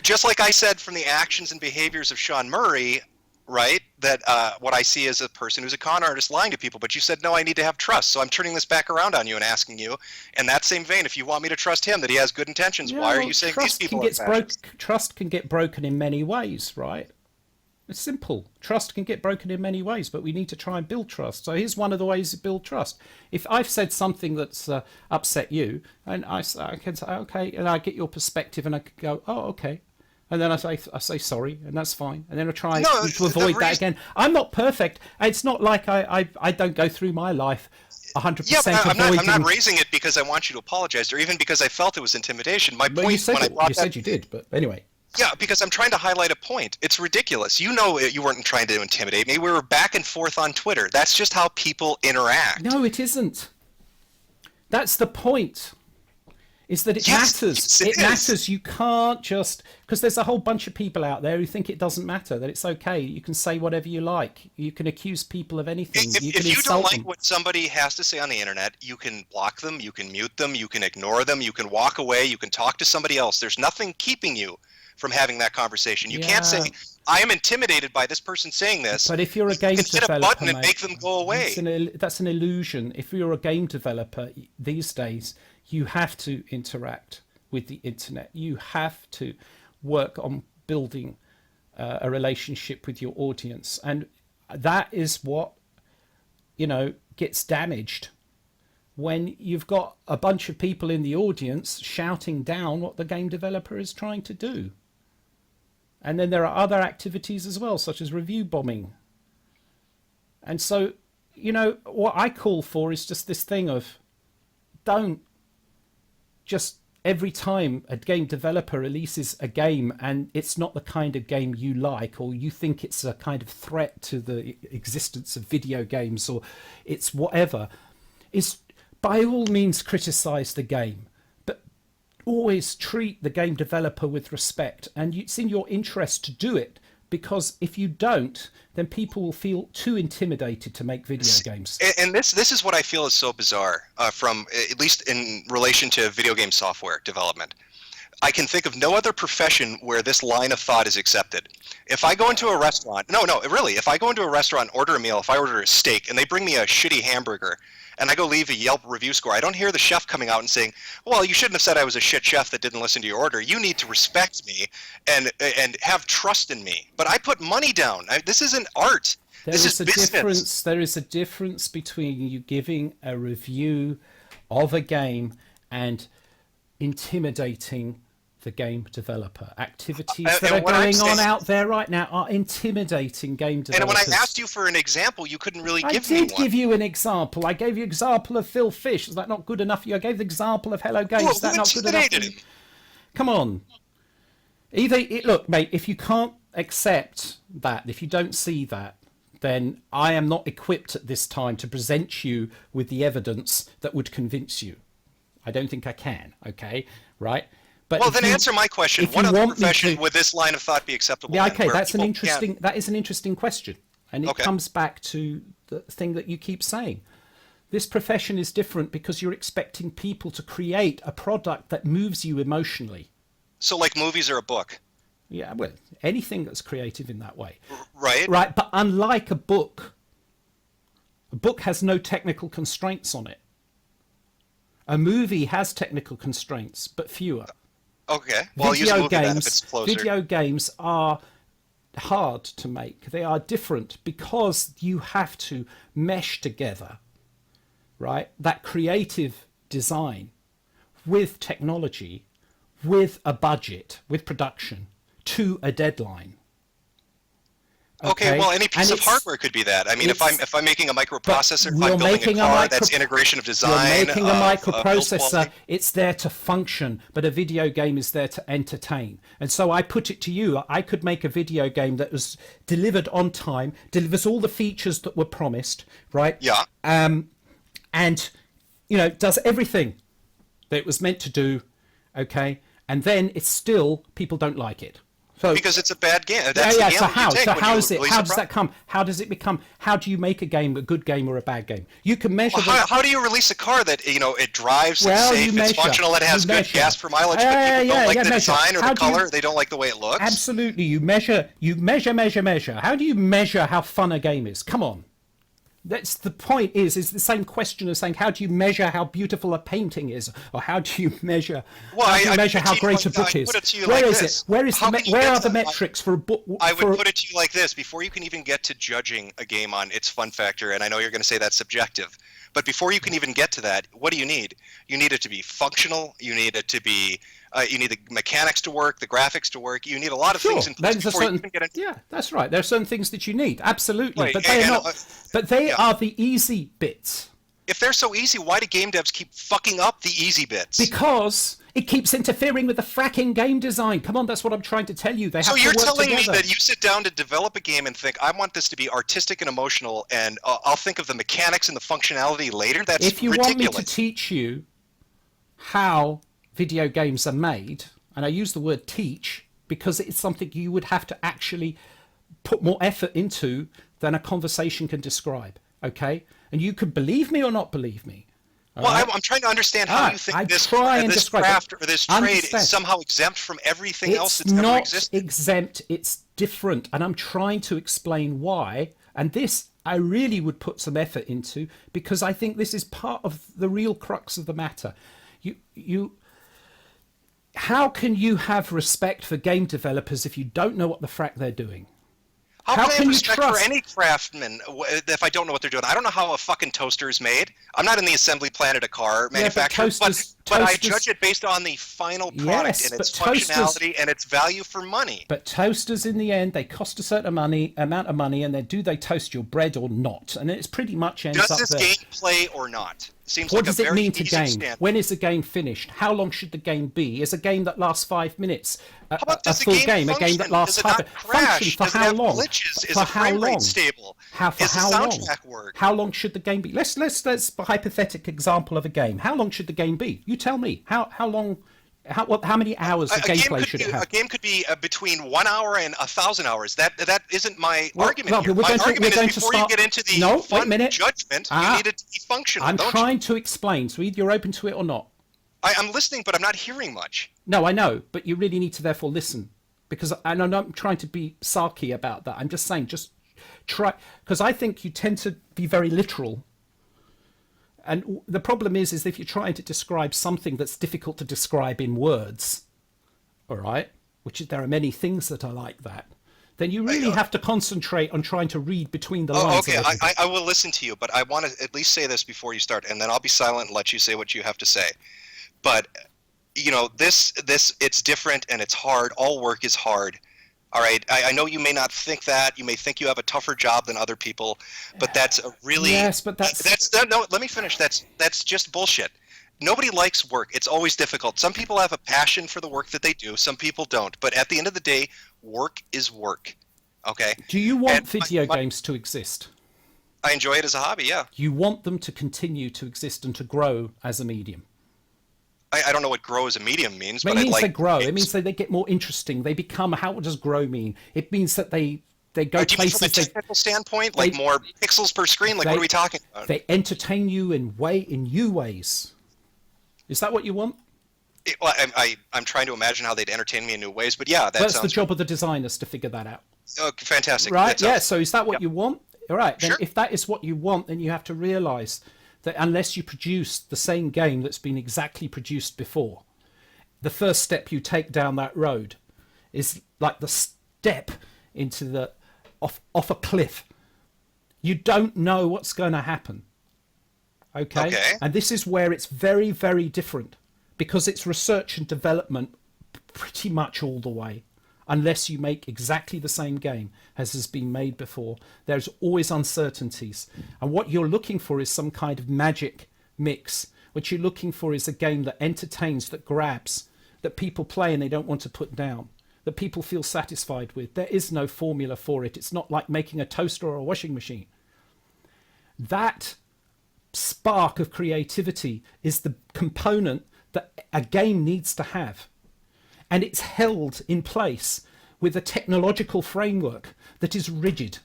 Just like I said, from the actions and behaviors of Sean Murray. Right, that what I see is a person who's a con artist lying to people, but you said, no, I need to have trust. So I'm turning this back around on you and asking you, in that same vein, if you want me to trust him, that he has good intentions, why are you saying these people are fascist? Trust can get broken in many ways, right? It's simple. Trust can get broken in many ways, but we need to try and build trust. So here's one of the ways to build trust. If I've said something that's upset you, and I can say, okay, and I get your perspective, and I can go, oh, okay. And then I say sorry, and that's fine. And then I try to avoid that again. I'm not perfect. It's not like I don't go through my life 100% yeah, but avoiding. I'm not raising it because I want you to apologize, or even because I felt it was intimidation. My point you said you did, but anyway. Yeah, because I'm trying to highlight a point. It's ridiculous. You know, you weren't trying to intimidate me. We were back and forth on Twitter. That's just how people interact. No, it isn't. That's the point. Is that it matters. It matters. You can't just... Because there's a whole bunch of people out there who think it doesn't matter, that it's okay. You can say whatever you like. You can accuse people of anything. If you don't like what somebody has to say on the internet, you can block them, you can mute them, you can ignore them, you can walk away, you can talk to somebody else. There's nothing keeping you from having that conversation. You can't say, I am intimidated by this person saying this. But if you're a game developer, hit a button and make them go away. That's an illusion. If you're a game developer these days, you have to interact with the internet. You have to work on building a relationship with your audience. And that is what, gets damaged when you've got a bunch of people in the audience shouting down what the game developer is trying to do. And then there are other activities as well, such as review bombing. And so, what I call for is just this thing of don't just every time a game developer releases a game and it's not the kind of game you like, or you think it's a kind of threat to the existence of video games, or it's whatever, is by all means criticize the game. Always treat the game developer with respect, and it's in your interest to do it, because if you don't, then people will feel too intimidated to make video games. And this is what I feel is so bizarre, from at least in relation to video game software development. I can think of no other profession where this line of thought is accepted. If I go into a restaurant, really, if I go into a restaurant and order a meal, if I order a steak and they bring me a shitty hamburger, and I go leave a Yelp review score, I don't hear the chef coming out and saying, well, you shouldn't have said I was a shit chef that didn't listen to your order. You need to respect me and have trust in me. But I put money down. This isn't art. This is business. There is a difference between you giving a review of a game and intimidating the game developer. Activities that are going on out there right now are intimidating game developers. And when I asked you for an example, you couldn't really give me one. I did give you an example. I gave you an example of Phil Fish. Is that not good enough for you? I gave the example of Hello Games. Is that not good enough for you? Come on. Look, mate, if you can't accept that, if you don't see that, then I am not equipped at this time to present you with the evidence that would convince you. I don't think I can, okay? Right? But well, then answer my question. What other profession would this line of thought be acceptable? Yeah, okay, that is an interesting question. And it comes back to the thing that you keep saying. This profession is different because you're expecting people to create a product that moves you emotionally. So like movies or a book? Yeah, well, anything that's creative in that way. Right. Right, but unlike a book has no technical constraints on it. A movie has technical constraints, but fewer. Okay. Well, Video games are hard to make. They are different because you have to mesh together, right? That creative design with technology, with a budget, with production, to a deadline. Okay, well, any piece of hardware could be that. I mean, if I'm making a microprocessor, if I'm building a car, that's integration of design. You're making a microprocessor. It's there to function, but a video game is there to entertain. And so I put it to you, I could make a video game that was delivered on time, delivers all the features that were promised, right? Yeah. And, does everything that it was meant to do, okay? And then it's still, people don't like it. So, because it's a bad game. So how does that come? How does it become? How do you make a game a good game or a bad game? You can measure. Well, how do you release a car that it drives, it's safe, it's functional, it has good gas per mileage, but people don't like the design or the color, they don't like the way it looks? Absolutely, you measure. How do you measure how fun a game is? Come on. That's the point. Is the same question as saying, how do you measure how beautiful a painting is, or how do you measure how great a book is? Where is it? Where are the metrics for a book? I would put it to you like this: before you can even get to judging a game on its fun factor, and I know you're going to say that's subjective, but before you can even get to that, what do you need? You need it to be functional. You need it to be. You need the mechanics to work, the graphics to work. You need a lot of things in place before you can get into. Yeah, that's right. There are certain things that you need, absolutely, Right, but they are not. But they are the easy bits. If they're so easy, why do game devs keep fucking up the easy bits? Because it keeps interfering with the fracking game design. Come on, that's what I'm trying to tell you. They have so to you're work telling together. me that you sit down to develop a game and think, I want this to be artistic and emotional, and I'll think of the mechanics and the functionality later? That's if you ridiculous. want me to teach you how video games are made, and I use the word teach because it's something you would have to actually put more effort into than a conversation can describe, okay? And you could believe me or not believe me. Well, I'm trying to understand how you think this craft or this trade is somehow exempt from everything else that's ever existed. It's not exempt, it's different. And I'm trying to explain why. And this I really would put some effort into, because I think this is part of the real crux of the matter. How can you have respect for game developers if you don't know what the frack they're doing? How can I have respect for any craftsman if I don't know what they're doing? I don't know how a fucking toaster is made. I'm not in the assembly plant at a car manufacturer, but I judge it based on the final product and its functionality and its value for money. But toasters, in the end, they cost a certain amount of money, and then do they toast your bread or not? And it's pretty much ends up there. Does this game play or not? Seems what like does it mean to game? When is the game finished? How long should the game be? Is a game that lasts 5 minutes a full game? A game that lasts function for how long? For how long? Stable? For how long? How long should the game be? Let's a hypothetical example of a game. How long should the game be? You tell me. How long? How many hours of gameplay should it have? A game could be between 1 hour and 1,000 hours. That isn't my argument here. My argument is before you get into the fun judgment, you need it to be functional. I'm trying to explain, so either you're open to it or not. I'm listening, but I'm not hearing much. No, I know, but you really need to therefore listen, because I'm not trying to be sarky about that. I'm just saying, just try, because I think you tend to be very literal. And the problem is if you're trying to describe something that's difficult to describe in words, all right, which there are many things that are like that, then you really have to concentrate on trying to read between the lines. Okay, I will listen to you, but I want to at least say this before you start, and then I'll be silent and let you say what you have to say. But, you know, this it's different and it's hard. All work is hard. All right, I know you may not think that. You may think you have a tougher job than other people, but that's a really no. Let me finish. That's just bullshit. Nobody likes work. It's always difficult. Some people have a passion for the work that they do. Some people don't. But at the end of the day, work is work. Okay. Do you want video games to exist? I enjoy it as a hobby. Yeah. You want them to continue to exist and to grow as a medium. I don't know what grow as a medium means, but it means they grow. It means that they get more interesting. They become. How does grow mean? It means that they go places. From a technical standpoint, like more pixels per screen. Like what are we talking about? They entertain you in new ways. Is that what you want? Well, I'm trying to imagine how they'd entertain me in new ways, but yeah, that's the job of the designers to figure that out. Oh, fantastic! Right? Yeah. So is that what you want? All right. Then if that is what you want, then you have to realize that unless you produce the same game that's been exactly produced before, the first step you take down that road is like the step into the off a cliff. You don't know what's going to happen. Okay? And this is where it's very, very different, because it's research and development pretty much all the way. Unless you make exactly the same game as has been made before, there's always uncertainties. And what you're looking for is some kind of magic mix. What you're looking for is a game that entertains, that grabs, that people play and they don't want to put down, that people feel satisfied with. There is no formula for it. It's not like making a toaster or a washing machine. That spark of creativity is the component that a game needs to have. And it's held in place with a technological framework that is rigid.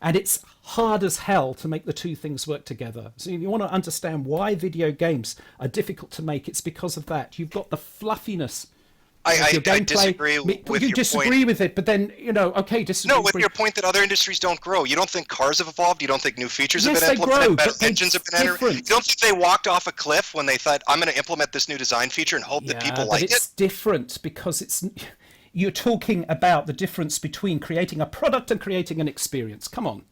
And it's hard as hell to make the two things work together. So if you want to understand why video games are difficult to make, it's because of that. You've got the fluffiness Your I gameplay, disagree with you your disagree point. with it, but then, okay, disagree. No, with your point that other industries don't grow. You don't think cars have evolved? You don't think new features have Yes, been they implemented? grow, Better but they're engines have been entered? You different. don't think they walked off a cliff when they thought, I'm going to implement this new design feature and hope that people But like it's it? different because you're talking about the difference between creating a product and creating an experience. Come on.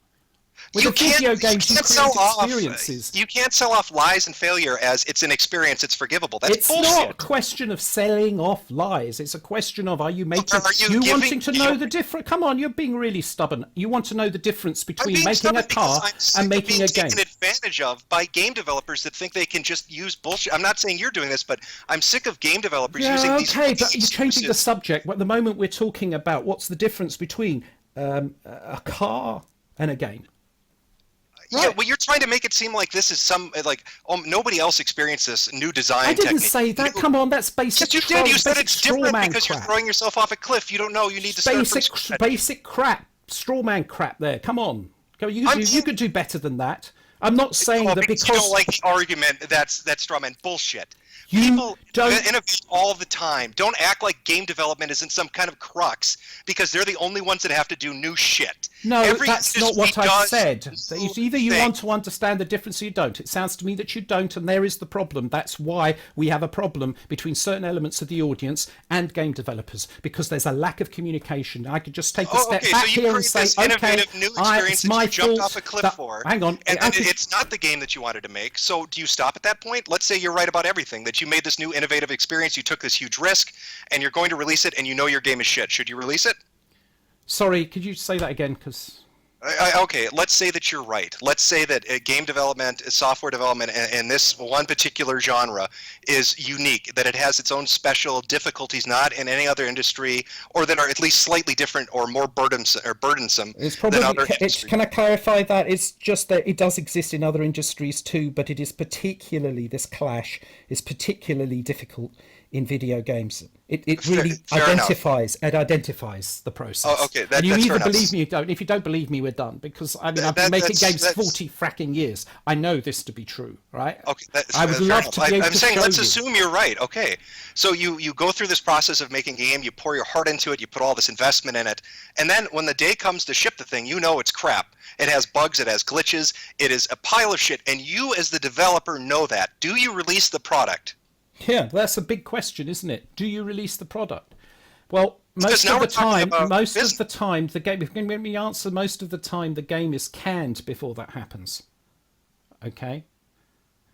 With You a video can't, games, you you can't sell create off. experiences. You can't sell off lies and failure as it's an experience. It's forgivable. That's It's bullshit. not a question of selling off lies. It's a question of are you making Are you giving- wanting to know the difference? Come on, you're being really stubborn. You want to know the difference I'm between being making a stubborn because car I'm sick and of making being a game. taken advantage of by game developers that think they can just use bullshit. I'm not saying you're doing this, but I'm sick of game developers using these. Okay, but you're changing the excuses. subject. At the moment, we're talking about what's the difference between a car and a game. Yeah, Right. well, you're trying to make it seem like this is some nobody else experienced this new design I didn't technique. say that. Come on, that's basic. Yes, you did. You said basic it's different strawman because you're crap. throwing yourself off a cliff. You don't know. You need to start from scratch. Basic crap, strawman crap. There, come on. You could do better than that. I'm not saying Oh, that because you don't like the argument that's strawman bullshit. You People don't- innovate all the time. Don't act like game development isn't some kind of crux because they're the only ones that have to do new shit. No, Every that's not industry what I does said. new It's either you things. want to understand the difference or you don't. It sounds to me that you don't, and there is the problem. That's why we have a problem between certain elements of the audience and game developers, because there's a lack of communication. I could just take a step okay, back so you here and create say, this okay, innovative new experience it's that my you jumped fault off a cliff that- for. Hang on. And I then could- it's not the game that you wanted to make. So do you stop at that point? Let's say you're right about everything, that you made this new innovative experience, you took this huge risk, and you're going to release it, and you know your game is shit. Should you release it? Sorry, could you say that again? Because Okay, let's say that you're right. Let's say that game development, software development in this one particular genre is unique, that it has its own special difficulties not in any other industry, or that are at least slightly different or more burdensome it's than probably. other industries. Can I clarify that? It's just that it does exist in other industries too, but it is particularly, this clash is particularly difficult in video games. It really fair identifies the process. Oh, okay, and you that's either fair enough. believe me or don't. If you don't believe me, we're done. Because I mean, I've been That- making that's- games 40 fracking years. I know this to be true, right? Okay, that's, I would fair love enough. to be able I'm to saying show let's you. assume you're right. Okay, so you go through this process of making a game, you pour your heart into it, you put all this investment in it, and then when the day comes to ship the thing, you know it's crap. It has bugs, it has glitches, it is a pile of shit, and you as the developer know that. Do you release the product? Yeah, that's a big question, isn't it? Do you release the product? Well, Because most now of the we're talking time, about most business. of the time, the game. If you can let me answer, most of the time, the game is canned before that happens. Okay,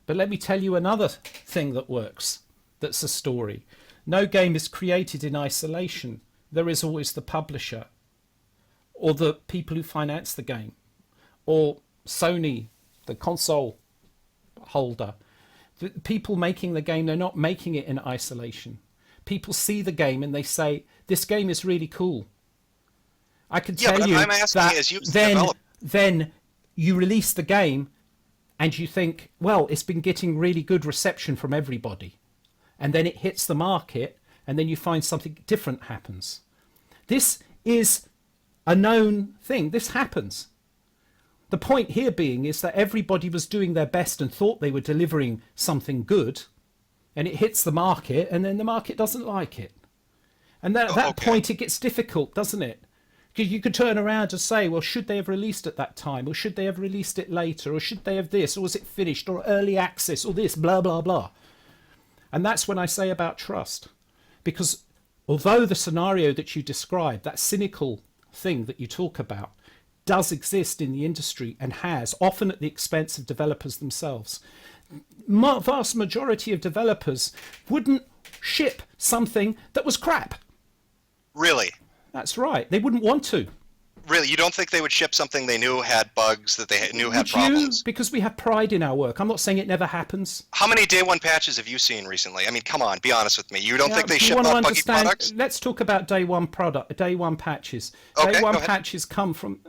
but let me tell you another thing that works. That's a story. No game is created in isolation. There is always the publisher, or the people who finance the game, or Sony, the console holder. The people making the game, they're not making it in isolation. People see the game and they say, this game is really cool. I can Yeah, tell but you I'm asking that as you as the then, developer. then you release the game and you think, well, it's been getting really good reception from everybody. And then it hits the market and then you find something different happens. This is a known thing. This happens. The point here being is that everybody was doing their best and thought they were delivering something good, and it hits the market, and then the market doesn't like it. And at that okay. point, it gets difficult, doesn't it? Because you could turn around and say, well, should they have released at that time, or should they have released it later, or should they have this, or was it finished, or early access, or this, blah, blah, blah. And that's when I say about trust. Because although the scenario that you described, that cynical thing that you talk about, does exist in the industry and has, often at the expense of developers themselves. Vast majority of developers wouldn't ship something that was crap. Really? That's right. They wouldn't want to. Really? You don't think they would ship something they knew had bugs, that they knew had Would problems? you? Because we have pride in our work. I'm not saying it never happens. How many day one patches have you seen recently? I mean, come on, be honest with me. You don't think they Do you ship want to out buggy understand? products? Let's talk about day one patches. Okay, Day one go ahead. patches come from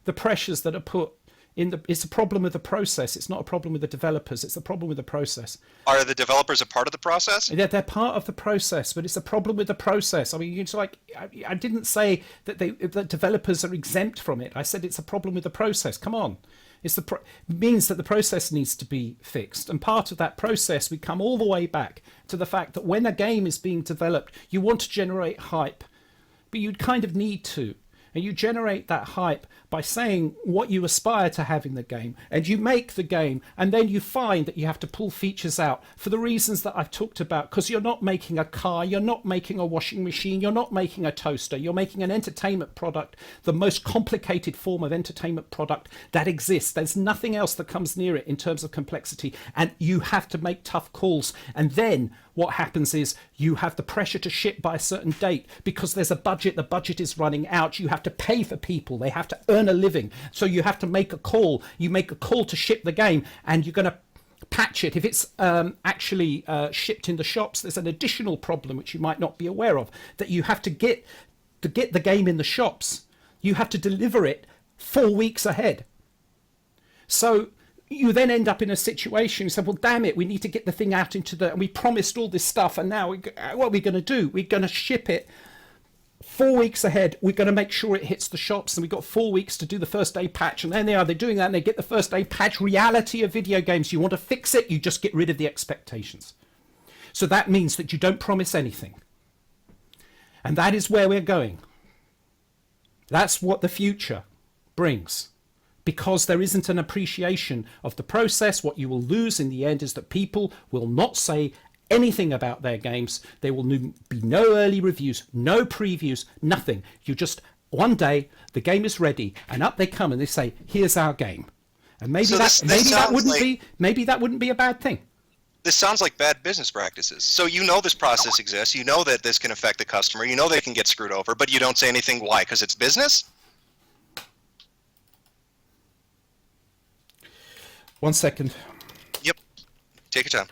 the pressures that are put in the. It's a problem with the process. It's not a problem with the developers. It's a problem with the process. Are the developers a part of the process? They're part of the process, but it's a problem with the process. I mean, it's like I didn't say that that developers are exempt from it. I said it's a problem with the process. Come on, Means that the process needs to be fixed. And part of that process, we come all the way back to the fact that when a game is being developed, you want to generate hype, but you kind of need to. And you generate that hype by saying what you aspire to have in the game, and you make the game, and then you find that you have to pull features out for the reasons that I've talked about, because you're not making a car, you're not making a washing machine, you're not making a toaster, you're making an entertainment product, the most complicated form of entertainment product that exists. There's nothing else that comes near it in terms of complexity, and you have to make tough calls. And then what happens is you have the pressure to ship by a certain date because there's a budget, the budget is running out, you have to pay for people, they have to earn a living, so you have to make a call. You make a call to ship the game, and you're going to patch it. If it's actually shipped in the shops, there's an additional problem which you might not be aware of, that you have to get the game in the shops. You have to deliver it 4 weeks ahead. So you then end up in a situation, you say, well, damn it, we need to get the thing out into and we promised all this stuff, and now what are we going to do? We're going to ship it 4 weeks ahead. We're going to make sure it hits the shops, and we've got 4 weeks to do the first day patch. And then they're doing that, and they get the first day patch. Reality of video games, you want to fix it, you just get rid of the expectations. So that means that you don't promise anything. And that is where we're going. That's what the future brings. Because there isn't an appreciation of the process, what you will lose in the end is that people will not say anything about their games. There will be no early reviews, no previews, nothing. You just, one day, the game is ready, and up they come and they say, here's our game. And maybe that wouldn't be a bad thing. This sounds like bad business practices. So you know this process exists, you know that this can affect the customer, you know they can get screwed over, but you don't say anything. Why? Because it's business? 1 second. Yep. Take your time.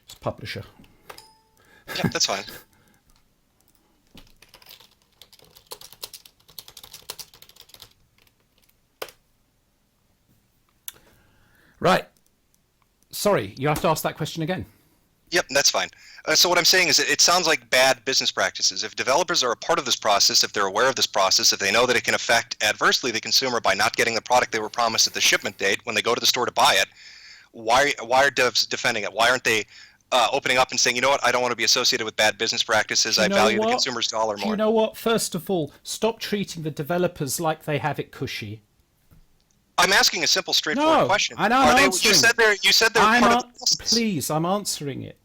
It's publisher. Yeah, that's fine. Right. Sorry, you have to ask that question again. Yep, that's fine. So what I'm saying is it sounds like bad business practices. If developers are a part of this process, if they're aware of this process, if they know that it can affect adversely the consumer by not getting the product they were promised at the shipment date when they go to the store to buy it, why are devs defending it? Why aren't they opening up and saying, you know what, I don't want to be associated with bad business practices. I value the consumer's dollar more. You know what? First of all, stop treating the developers like they have it cushy. I'm asking a simple, straightforward question. And I'm answering. You said they're part of the process. Please, I'm answering it.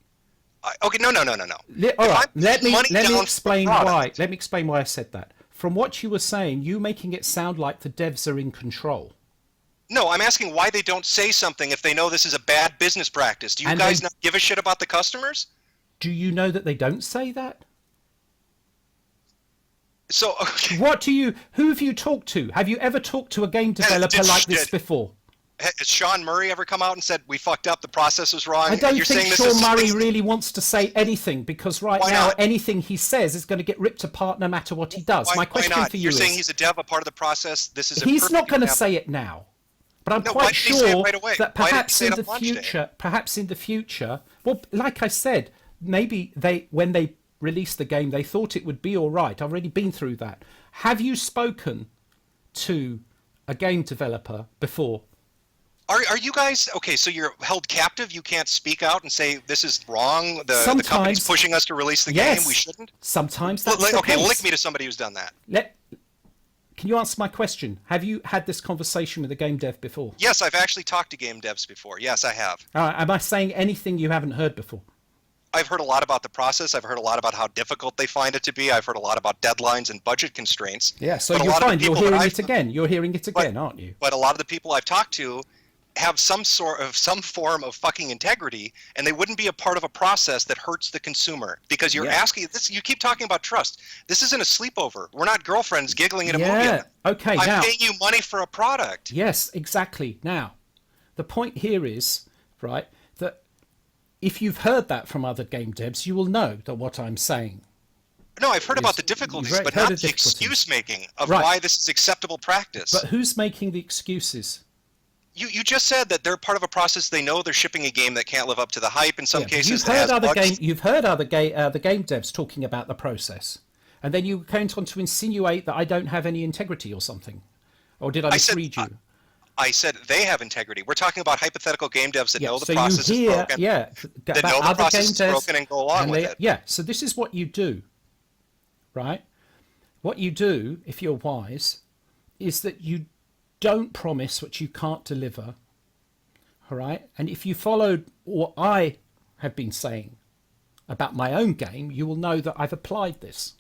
Okay, no. All right, let me explain why. Let me explain why I said that. From what you were saying, you making it sound like the devs are in control. No, I'm asking why they don't say something if they know this is a bad business practice. Do you guys not give a shit about the customers? Do you know that they don't say that? So, okay. Who have you talked to? Have you ever talked to a game developer like this before? Has Sean Murray ever come out and said, we fucked up, the process was wrong? I don't think Sean Murray really wants to say anything, because now anything he says is going to get ripped apart no matter what he does. My question for you is... You're saying he's a dev, a part of the process? He's not going to say it now. But I'm quite sure that perhaps in the future, well, like I said, maybe when they released the game, they thought it would be all right. I've already been through that. Have you spoken to a game developer before? Are you guys okay? So you're held captive. You can't speak out and say this is wrong. The company's pushing us to release the game. We shouldn't. Sometimes that's the case. Link me to somebody who's done that. Can you answer my question? Have you had this conversation with a game dev before? Yes, I've actually talked to game devs before. Yes, I have. All right. Am I saying anything you haven't heard before? I've heard a lot about the process. I've heard a lot about how difficult they find it to be. I've heard a lot about deadlines and budget constraints. Yeah, so you'll find you're hearing it again. You're hearing it again, aren't you? But a lot of the people I've talked to have some form of fucking integrity, and they wouldn't be a part of a process that hurts the consumer, because you're asking this. You keep talking about trust. This isn't a sleepover. We're not girlfriends giggling at a movie. Okay. I'm paying you money for a product. Yes, exactly. Now, the point here is, right, that if you've heard that from other game devs, you will know that what I'm saying. No, I've heard about the difficulties, but not the excuse making of why this is acceptable practice. But who's making the excuses? You just said that they're part of a process. They know they're shipping a game that can't live up to the hype in some Yeah, cases. That has bugs. you've heard other the game devs talking about the process, and then you went on to insinuate that I don't have any integrity or something, or did I misread you? I said they have integrity. We're talking about hypothetical game devs that know the so process you hear, is broken. yeah, That about know the other process game is devs, broken and go along with it. Yeah, so this is what you do, right? What you do, if you're wise, is that you don't promise what you can't deliver. All right. And if you followed what I have been saying about my own game, you will know that I've applied this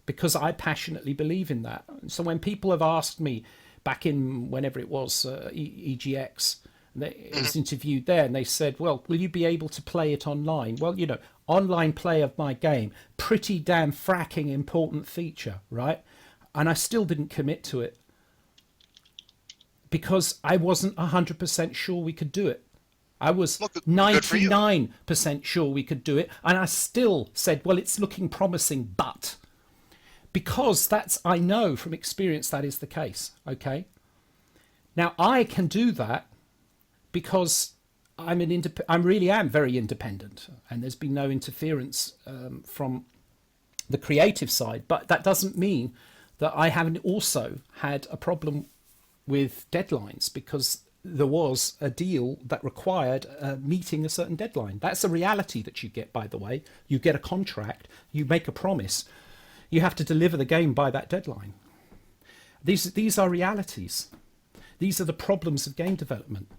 because I passionately believe in that. So when people have asked me back in whenever it was, EGX, it was interviewed there, and they said, well, will you be able to play it online? Well, online play of my game, pretty damn fracking important feature, right? And I still didn't commit to it, because I wasn't 100% sure we could do it. I was 99% sure we could do it. And I still said, well, it's looking promising, but because I know from experience that is the case. Okay. Now I can do that because I really am very independent, and there's been no interference from the creative side. But that doesn't mean that I haven't also had a problem with deadlines, because there was a deal that required meeting a certain deadline. That's a reality that you get, by the way. You get a contract, you make a promise, you have to deliver the game by that deadline. These are realities. These are the problems of game development.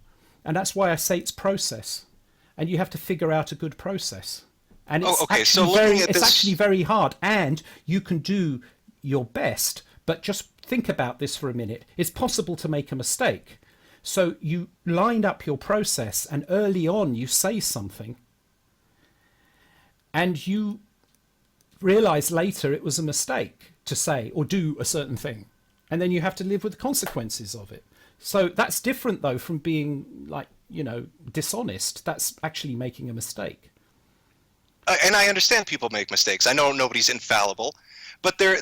And that's why I say it's process. And you have to figure out a good process. And it's actually very hard. And you can do your best, but just think about this for a minute. It's possible to make a mistake. So you lined up your process, and early on you say something, and you realize later it was a mistake to say or do a certain thing, and then you have to live with the consequences of it. So that's different, though, from being dishonest. That's actually making a mistake. And I understand people make mistakes. I know nobody's infallible. But they're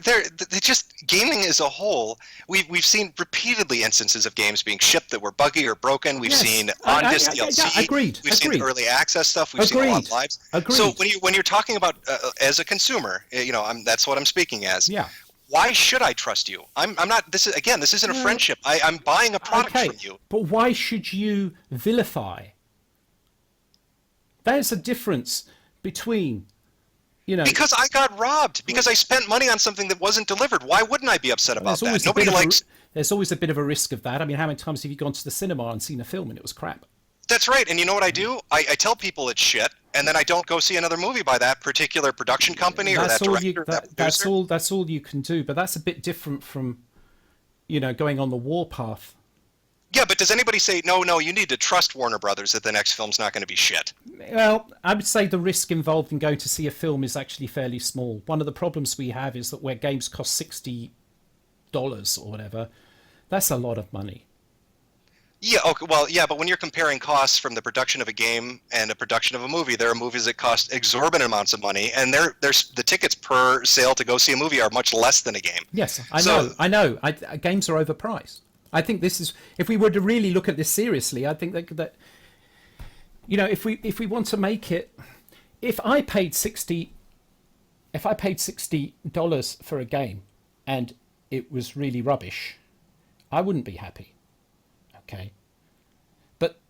just gaming as a whole. We've seen repeatedly instances of games being shipped that were buggy or broken. We've seen on-disc DLC. Agreed. We've seen early access stuff. We've seen a lot of lives. Agreed. So when you're talking about as a consumer, that's what I'm speaking as. Yeah. Why should I trust you? I'm not. This isn't a friendship. I'm buying a product from you. But why should you vilify? There's a difference between. Because I got robbed. Because I spent money on something that wasn't delivered. Why wouldn't I be upset about that? Nobody likes. There's always a bit of a risk of that. I mean, how many times have you gone to the cinema and seen a film and it was crap? That's right. And you know what I do? I tell people it's shit, and then I don't go see another movie by that particular production company or that director. That's all you can do. But that's a bit different from, going on the warpath. Yeah, but does anybody say, no, you need to trust Warner Brothers that the next film's not going to be shit? Well, I would say the risk involved in going to see a film is actually fairly small. One of the problems we have is that where games cost $60 or whatever, that's a lot of money. Yeah, okay, well, yeah, but when you're comparing costs from the production of a game and a production of a movie, there are movies that cost exorbitant amounts of money, and the tickets per sale to go see a movie are much less than a game. Yes, I know. Games are overpriced. I think this is, if we were to really look at this seriously, I think that if we want to make it, if I paid $60 for a game and it was really rubbish, I wouldn't be happy. Okay. But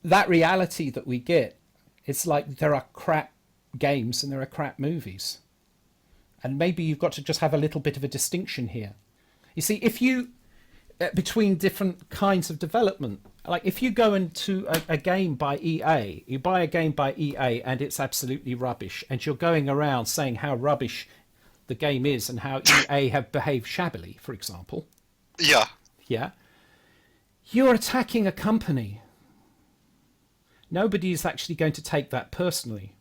that reality that we get, it's like there are crap games and there are crap movies. And maybe you've got to just have a little bit of a distinction here. You see, if you between different kinds of development. Like if you go into a game by EA, you buy a game by EA and it's absolutely rubbish, and you're going around saying how rubbish the game is and how EA have behaved shabbily, for example. Yeah. Yeah. You're attacking a company. Nobody is actually going to take that personally.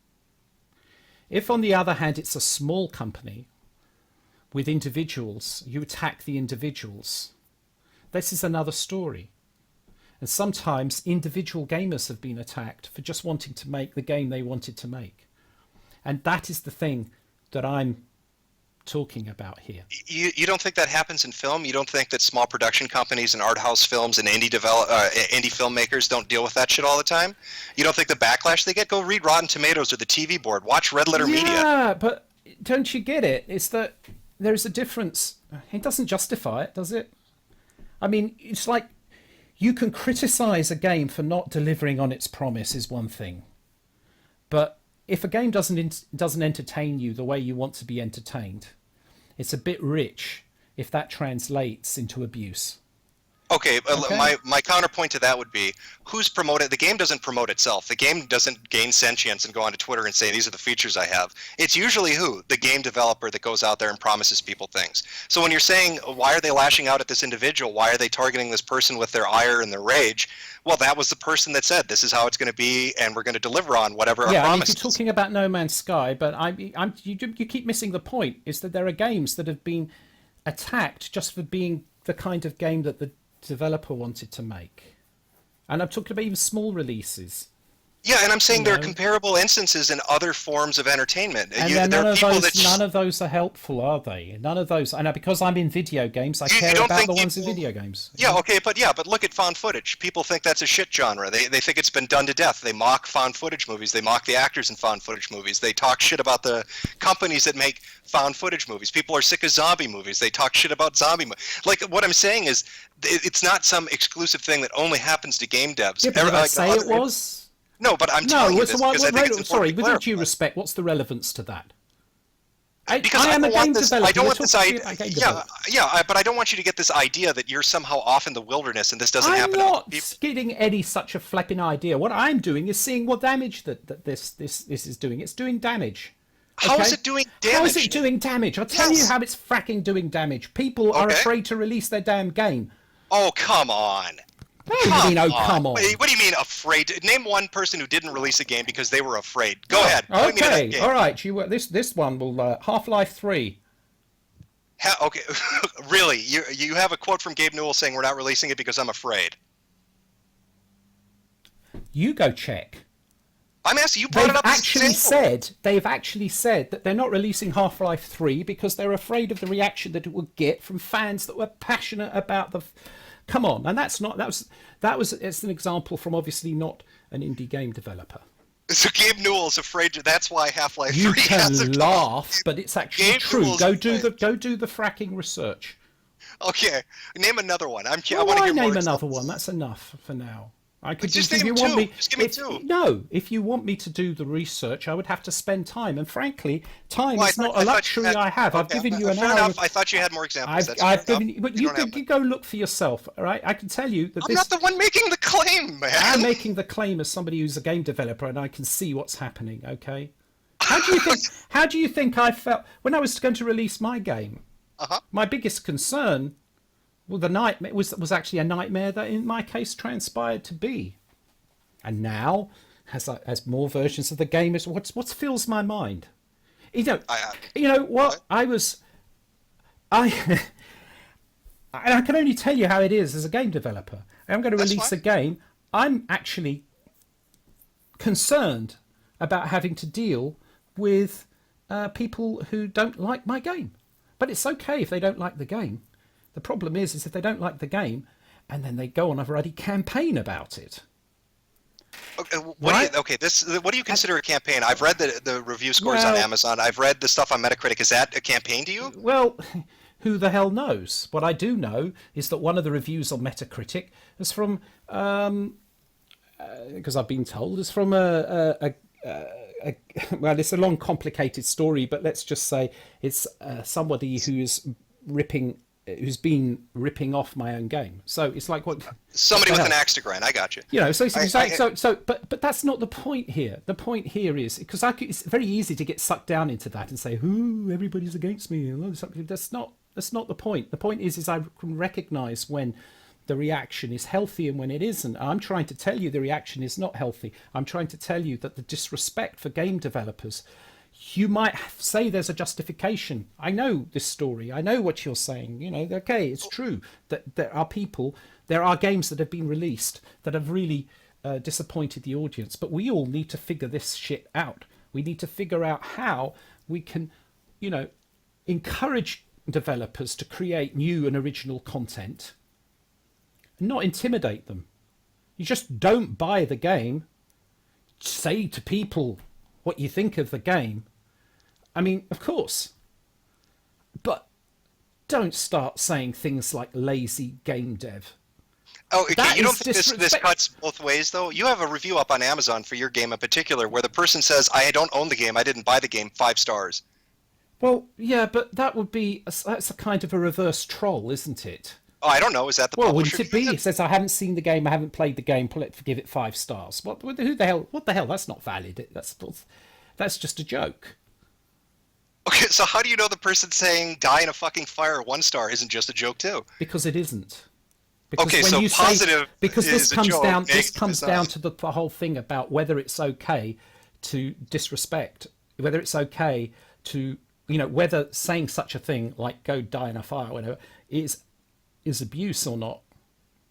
If, on the other hand, it's a small company with individuals, you attack the individuals. This is another story. And sometimes individual gamers have been attacked for just wanting to make the game they wanted to make. And that is the thing that I'm talking about here. You don't think that happens in film? You don't think that small production companies and art house films and indie filmmakers don't deal with that shit all the time? You don't think the backlash they get? Go read Rotten Tomatoes or the TV Board. Watch Red Letter Media. Yeah, but don't you get it? It's that there's a difference. It doesn't justify it, does it? I mean, it's like you can criticize a game for not delivering on its promise is one thing. But if a game doesn't entertain you the way you want to be entertained, it's a bit rich if that translates into abuse. Okay, my counterpoint to that would be, who's promoting? The game doesn't promote itself. The game doesn't gain sentience and go onto Twitter and say, these are the features I have. It's usually who? The game developer that goes out there and promises people things. So when you're saying, why are they lashing out at this individual? Why are they targeting this person with their ire and their rage? Well, that was the person that said, this is how it's going to be, and we're going to deliver on whatever our promise is. You're talking about No Man's Sky, but you keep missing the point, is that there are games that have been attacked just for being the kind of game that the developer wanted to make. And I'm talking about even small releases. Yeah, and I'm saying there are comparable instances in other forms of entertainment. And none of those are helpful, are they? None of those. I know, because I'm in video games, I care about the ones in video games. Yeah, okay, but look at found footage. People think that's a shit genre. They think it's been done to death. They mock found footage movies. They mock the actors in found footage movies. They talk shit about the companies that make found footage movies. People are sick of zombie movies. They talk shit about zombie movies. Like, what I'm saying is, it's not some exclusive thing that only happens to game devs. Yeah, but did I say it was? No, but I'm telling you this because I think it's important. Sorry, with all due respect, what's the relevance to that? Because I am a game developer. I don't want this idea. But I don't want you to get this idea that you're somehow off in the wilderness and this doesn't happen. I'm not getting any such a flapping idea. What I'm doing is seeing what damage that this is doing. It's doing damage. How is it doing damage? How is it doing damage? I'll tell you how it's fracking doing damage. People are afraid to release their damn game. Oh, come on. Come on. Wait, what do you mean afraid? Name one person who didn't release a game because they were afraid. Go ahead. Okay, all right. This one will Half-Life 3. Okay, really? You have a quote from Gabe Newell saying we're not releasing it because I'm afraid. You go check. I'm asking you. Brought it up. They've actually said that they're not releasing Half-Life 3 because they're afraid of the reaction that it will get from fans that were passionate about the. Come on, and it's an example from obviously not an indie game developer. So Gabe Newell's afraid. That's why Half-Life 3 You can laugh, but it's actually true. Go do the fracking research. Okay, name another one. I want to hear more. Name another one. That's enough for now. I could just name two. Just give me two. No, if you want me to do the research, I would have to spend time, and frankly, time is not a luxury I have. I've given you an hour. Fair enough. I thought you had more examples. I've given you, but you go look for yourself. All right, I can tell you that I'm not the one making the claim, man. I'm making the claim as somebody who's a game developer, and I can see what's happening. Okay. How do you think I felt when I was going to release my game? My biggest concern. Well, the nightmare was actually a nightmare that, in my case, transpired to be. And now, as more versions of the game is what fills my mind. You know what? I can only tell you how it is as a game developer. I'm going to release a game. I'm actually concerned about having to deal with people who don't like my game. But it's okay if they don't like the game. The problem is if they don't like the game and then they go on a bloody campaign about it. Okay, what do you consider a campaign? I've read the review scores on Amazon. I've read the stuff on Metacritic. Is that a campaign to you? Well, who the hell knows? What I do know is that one of the reviews on Metacritic is from, because I've been told, is from well, it's a long, complicated story, but let's just say it's somebody who's been ripping off my own game. So it's like what somebody with an axe to grind. I got you. You know, but that's not the point here. The point here is because it's very easy to get sucked down into that and say, "Ooh, everybody's against me." That's not the point. The point is I can recognise when the reaction is healthy and when it isn't. I'm trying to tell you the reaction is not healthy. I'm trying to tell you that the disrespect for game developers. You might say there's a justification. I know this story. I know what you're saying. You know, okay, it's true that there are games that have been released that have really disappointed the audience. But we all need to figure this shit out. We need to figure out how we can, encourage developers to create new and original content, and not intimidate them. You just don't buy the game. Say to people what you think of the game. I mean, of course, but don't start saying things like lazy game dev. Oh, okay. That You don't is think this cuts both ways, though? You have a review up on Amazon for your game in particular where the person says, I don't own the game, I didn't buy the game, 5 stars. Well, yeah, but that's a kind of a reverse troll, isn't it? Oh, I don't know. Is that the Well, publisher? wouldn't it be? It says, I haven't seen the game, I haven't played the game, give it 5 stars. Who the hell? What the hell? That's not valid. That's just a joke. Okay, so how do you know the person saying die in a fucking fire 1 star isn't just a joke, too? Because it isn't. Because Okay, when so you positive because this is a comes joke, down this negative comes is down not. to the whole thing about whether it's okay to disrespect, whether it's okay to, whether saying such a thing like go die in a fire or whatever is abuse or not.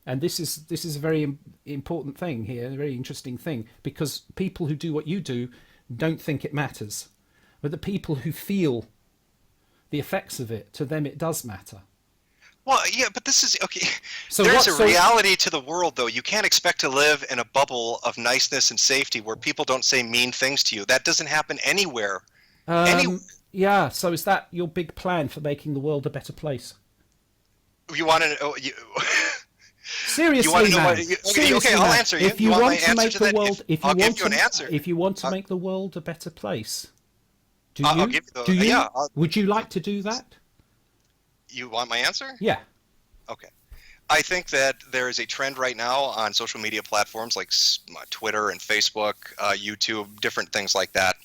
And this is a very important thing here, a very interesting thing, because people who do what you do don't think it matters, but the people who feel the effects of it, to them it does matter. Well, yeah, but this is okay. So There's a reality to the world, though. You can't expect to live in a bubble of niceness and safety where people don't say mean things to you. That doesn't happen anywhere. Yeah. So is that your big plan for making the world a better place? You want to? Seriously, you want to know man. okay, I'll answer you. If you want want my to answer make to the that? world, I'll give you an answer. If you want to make the world a better place, I'll give you the, yeah. Would you like to do that? You want my answer? Yeah. Okay. I think that there is a trend right now on social media platforms like Twitter and Facebook, YouTube, different things like that,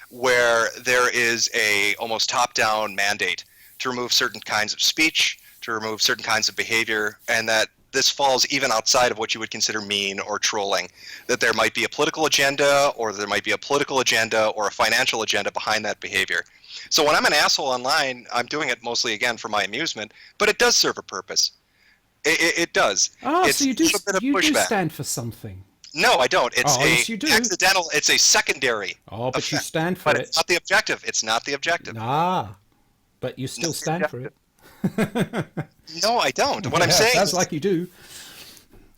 where there is a almost top-down mandate to remove certain kinds of speech, to remove certain kinds of behavior, and that this falls even outside of what you would consider mean or trolling, that there might be a political agenda or there might be a political agenda or a financial agenda behind that behavior. So when I'm an asshole online, I'm doing it mostly, again, for my amusement, but it does serve a purpose. It does. Oh, so you do stand for something. No, I don't. It's yes, you do. Accidental. It's a secondary. Oh, but effect. You stand for but it. It's not the objective. It's not the objective. Ah, but you still stand for it. No, I don't. What I'm saying sounds like you do.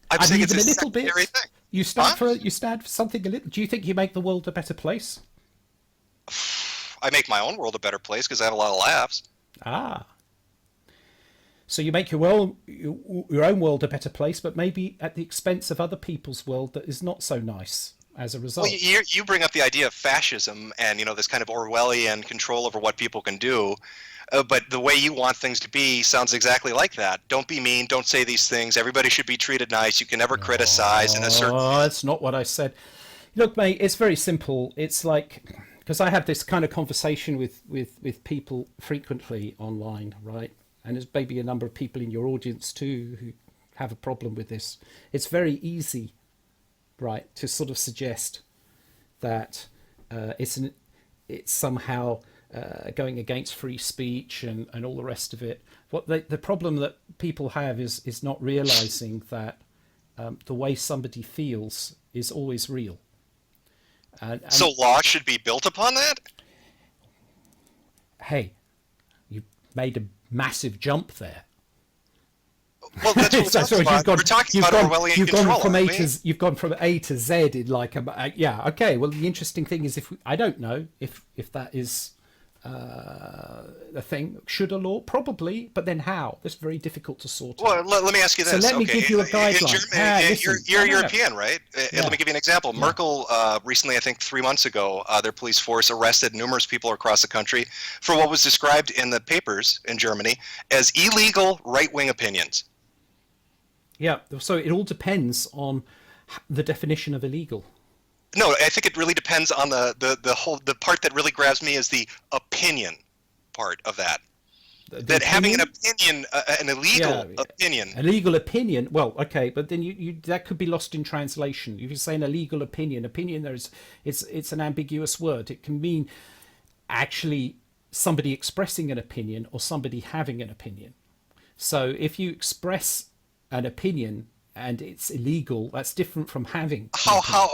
I'm saying it's a little bit. Thing. You stand for something a little. Do you think you make the world a better place? I make my own world a better place because I have a lot of laughs. Ah. So you make your own world a better place, but maybe at the expense of other people's world that is not so nice as a result. Well, you bring up the idea of fascism and this kind of Orwellian control over what people can do, but the way you want things to be sounds exactly like that. Don't be mean. Don't say these things. Everybody should be treated nice. You can never criticize in a certain. Oh, that's not what I said. Look, mate, it's very simple. It's like, because I have this kind of conversation with people frequently online, right? And there's maybe a number of people in your audience too who have a problem with this. It's very easy, right, to sort of suggest that it's somehow going against free speech and all the rest of it. What the problem that people have is not realizing that the way somebody feels is always real. And so law should be built upon that? Hey, you made a massive jump there. Well, that's what we're talking about. Orwellian control. You've gone from A to Z in like yeah. Okay. Well, the interesting thing is I don't know if that is a thing. Should a law? Probably, but then how? That's very difficult to sort out. Well, let me ask you this. So let me give you a guideline. You're European, right? Let me give you an example. Merkel recently, I think 3 months ago, their police force arrested numerous people across the country for what was described in the papers in Germany as illegal right-wing opinions. Yeah. So it all depends on the definition of illegal. No, I think it really depends on the part that really grabs me is the opinion part of that. That having an opinion, an illegal opinion. A legal opinion. Well, okay, but then you that could be lost in translation. If you're saying a legal opinion, it's an ambiguous word. It can mean actually somebody expressing an opinion or somebody having an opinion. So if you express an opinion and it's illegal. That's different from having.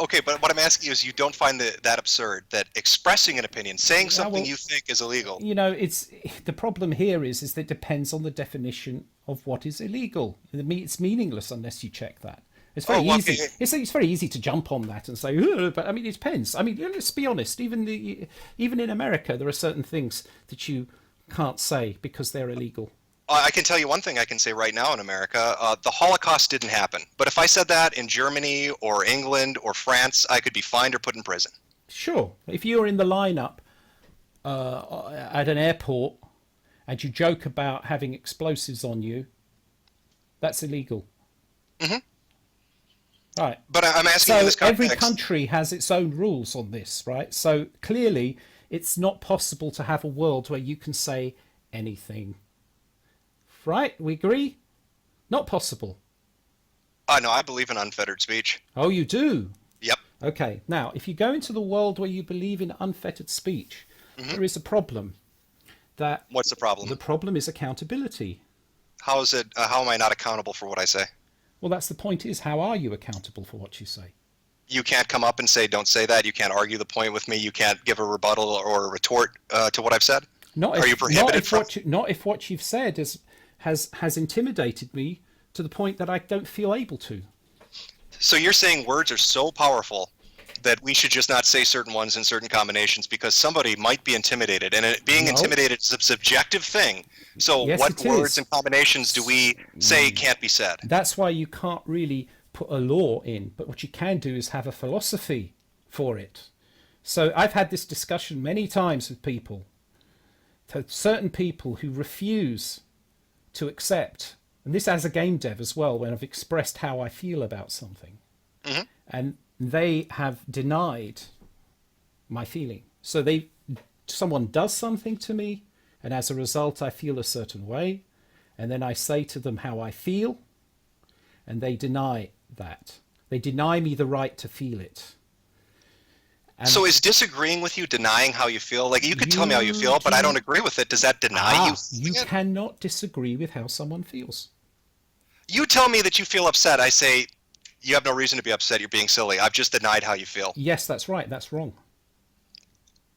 Okay, but what I'm asking you is you don't find that absurd, that expressing an opinion, saying something well, you think is illegal. It's the problem here is that it depends on the definition of what is illegal. It's meaningless unless you check that. It's very easy. Okay. It's very easy to jump on that and say, but I mean, it depends. I mean, let's be honest. Even in America, there are certain things that you can't say because they're illegal. I can tell you one thing I can say right now in America. The Holocaust didn't happen. But if I said that in Germany or England or France, I could be fined or put in prison. Sure. If you're in the lineup at an airport and you joke about having explosives on you, that's illegal. Mm-hmm. Right. But I'm asking you in this context. Every country has its own rules on this, right? So clearly, it's not possible to have a world where you can say anything. Right? We agree? Not possible. No, I believe in unfettered speech. Oh, you do? Yep. Okay. Now, if you go into the world where you believe in unfettered speech, there is a problem. What's the problem? The problem is accountability. How is it? How am I not accountable for what I say? Well, that's the point is, how are you accountable for what you say? You can't come up and say, don't say that. You can't argue the point with me. You can't give a rebuttal or a retort to what I've said. Are you prohibited from? Not if what you've said has intimidated me to the point that I don't feel able to. So you're saying words are so powerful that we should just not say certain ones in certain combinations because somebody might be intimidated, and being intimidated is a subjective thing. So yes, what words and combinations do we say can't be said? That's why you can't really put a law in, but what you can do is have a philosophy for it. So I've had this discussion many times with people, certain people who refuse to accept, and this as a game dev as well, when I've expressed how I feel about something, and they have denied my feeling. So someone does something to me, and as a result I feel a certain way, and then I say to them how I feel, and they deny that. They deny me the right to feel it. And so is disagreeing with you denying how you feel? Like, you could tell me how you feel, but I don't agree with it. Does that deny you? You cannot disagree with how someone feels. You tell me that you feel upset. I say, you have no reason to be upset. You're being silly. I've just denied how you feel. Yes, that's right. That's wrong.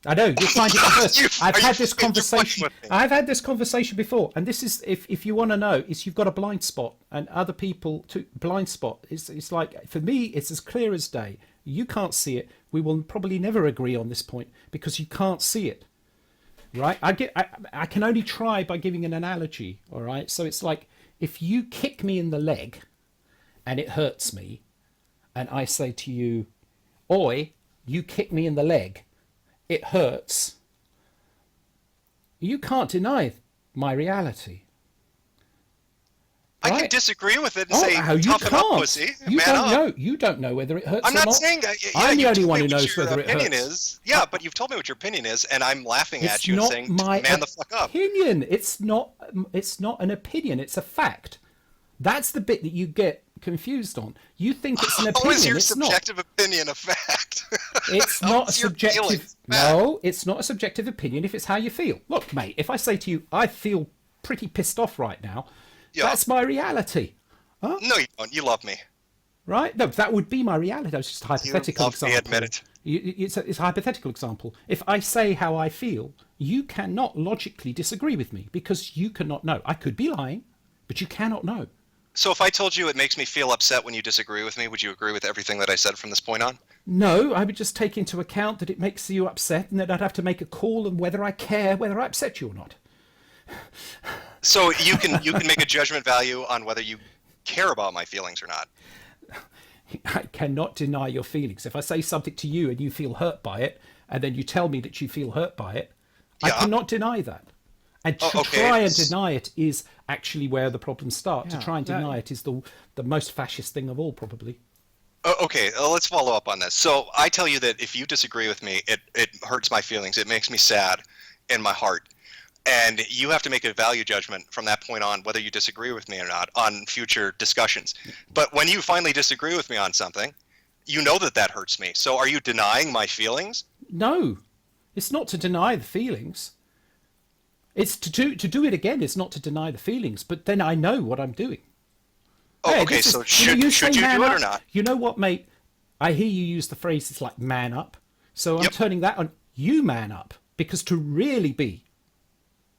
I know. You'll find it. I've had this conversation. I've had this conversation before, and this is, if you want to know, is you've got a blind spot, and other people too. Blind spot. It's like, for me, it's as clear as day. You can't see it. We will probably never agree on this point because you can't see it, right? I can only try by giving an analogy. All right. So it's like if you kick me in the leg, and it hurts me, and I say to you, "Oi, you kick me in the leg. It hurts." You can't deny my reality. I can disagree with it and say, toughen up, pussy. You don't know whether it hurts or not. I'm not saying that. I'm the only one who knows whether it hurts. Yeah, but you've told me what your opinion is, and I'm laughing at you and saying, man the fuck up. Opinion. It's not an opinion. It's a fact. That's the bit that you get confused on. You think it's an opinion. How is your subjective opinion a fact? It's not a subjective. No, it's not a subjective opinion if it's how you feel. Look, mate, if I say to you, I feel pretty pissed off right now, that's my reality. Huh? No, you don't. You love me. Right? No, that would be my reality. It's just a hypothetical example. Admit it. It's a hypothetical example. If I say how I feel, you cannot logically disagree with me because you cannot know. I could be lying, but you cannot know. So if I told you it makes me feel upset when you disagree with me, would you agree with everything that I said from this point on? No, I would just take into account that it makes you upset, and then I'd have to make a call on whether I care whether I upset you or not. So you can make a judgment value on whether you care about my feelings or not. I cannot deny your feelings. If I say something to you and you feel hurt by it, and then you tell me that you feel hurt by it, I cannot deny that. And to try and deny it is actually where the problems start. To try and deny it is the most fascist thing of all, probably. Okay, let's follow up on this. So I tell you that if you disagree with me, it hurts my feelings. It makes me sad in my heart. And you have to make a value judgment from that point on whether you disagree with me or not on future discussions. But when you finally disagree with me on something, you know that hurts me. So are you denying my feelings? No, it's not to deny the feelings. It's to do it again. It's not to deny the feelings, but then I know what I'm doing. Oh, Hey, okay. this is, So you should say you man do it up. or not? You know what, mate? I hear you use the phrase, it's like man up. So I'm Yep. turning that on. You man up. Because to really be,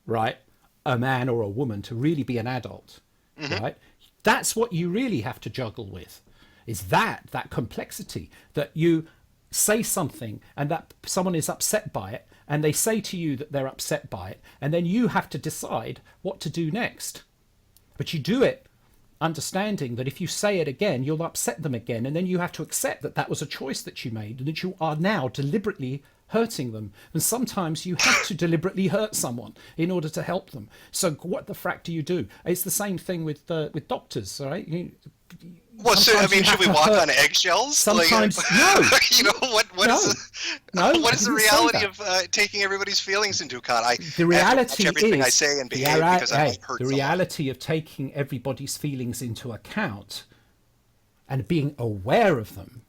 right, a man or a woman, to really be an adult, right, that's what you really have to juggle with, is that complexity, that you say something and that someone is upset by it, and they say to you that they're upset by it, and then you have to decide what to do next. But you do it understanding that if you say it again, you'll upset them again. And then you have to accept that that was a choice that you made and that you are now deliberately hurting them. And sometimes you have to deliberately hurt someone in order to help them. So what the frack do you do? It's the same thing with doctors, all right? Well, so I Sometimes you mean, should have we to walk hurt- on eggshells? Sometimes, like, no. You know what No. is No, what I is the didn't say reality that. of taking everybody's feelings into account? I The have to reality watch everything is I say and the behave because I might hurt the someone. reality of taking everybody's feelings into account and being aware of them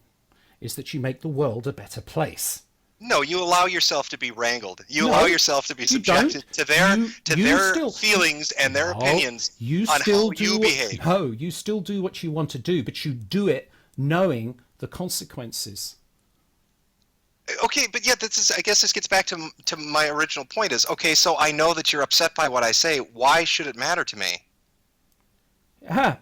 is that you make the world a better place. No, you allow yourself to be wrangled. You No, allow yourself to be you subjected don't. to their You still feelings and their no, opinions you on still how do you what, behave. No, you still do what you want to do, but you do it knowing the consequences. Okay, but yeah, I guess this gets back to my original point is, okay, so I know that you're upset by what I say. Why should it matter to me?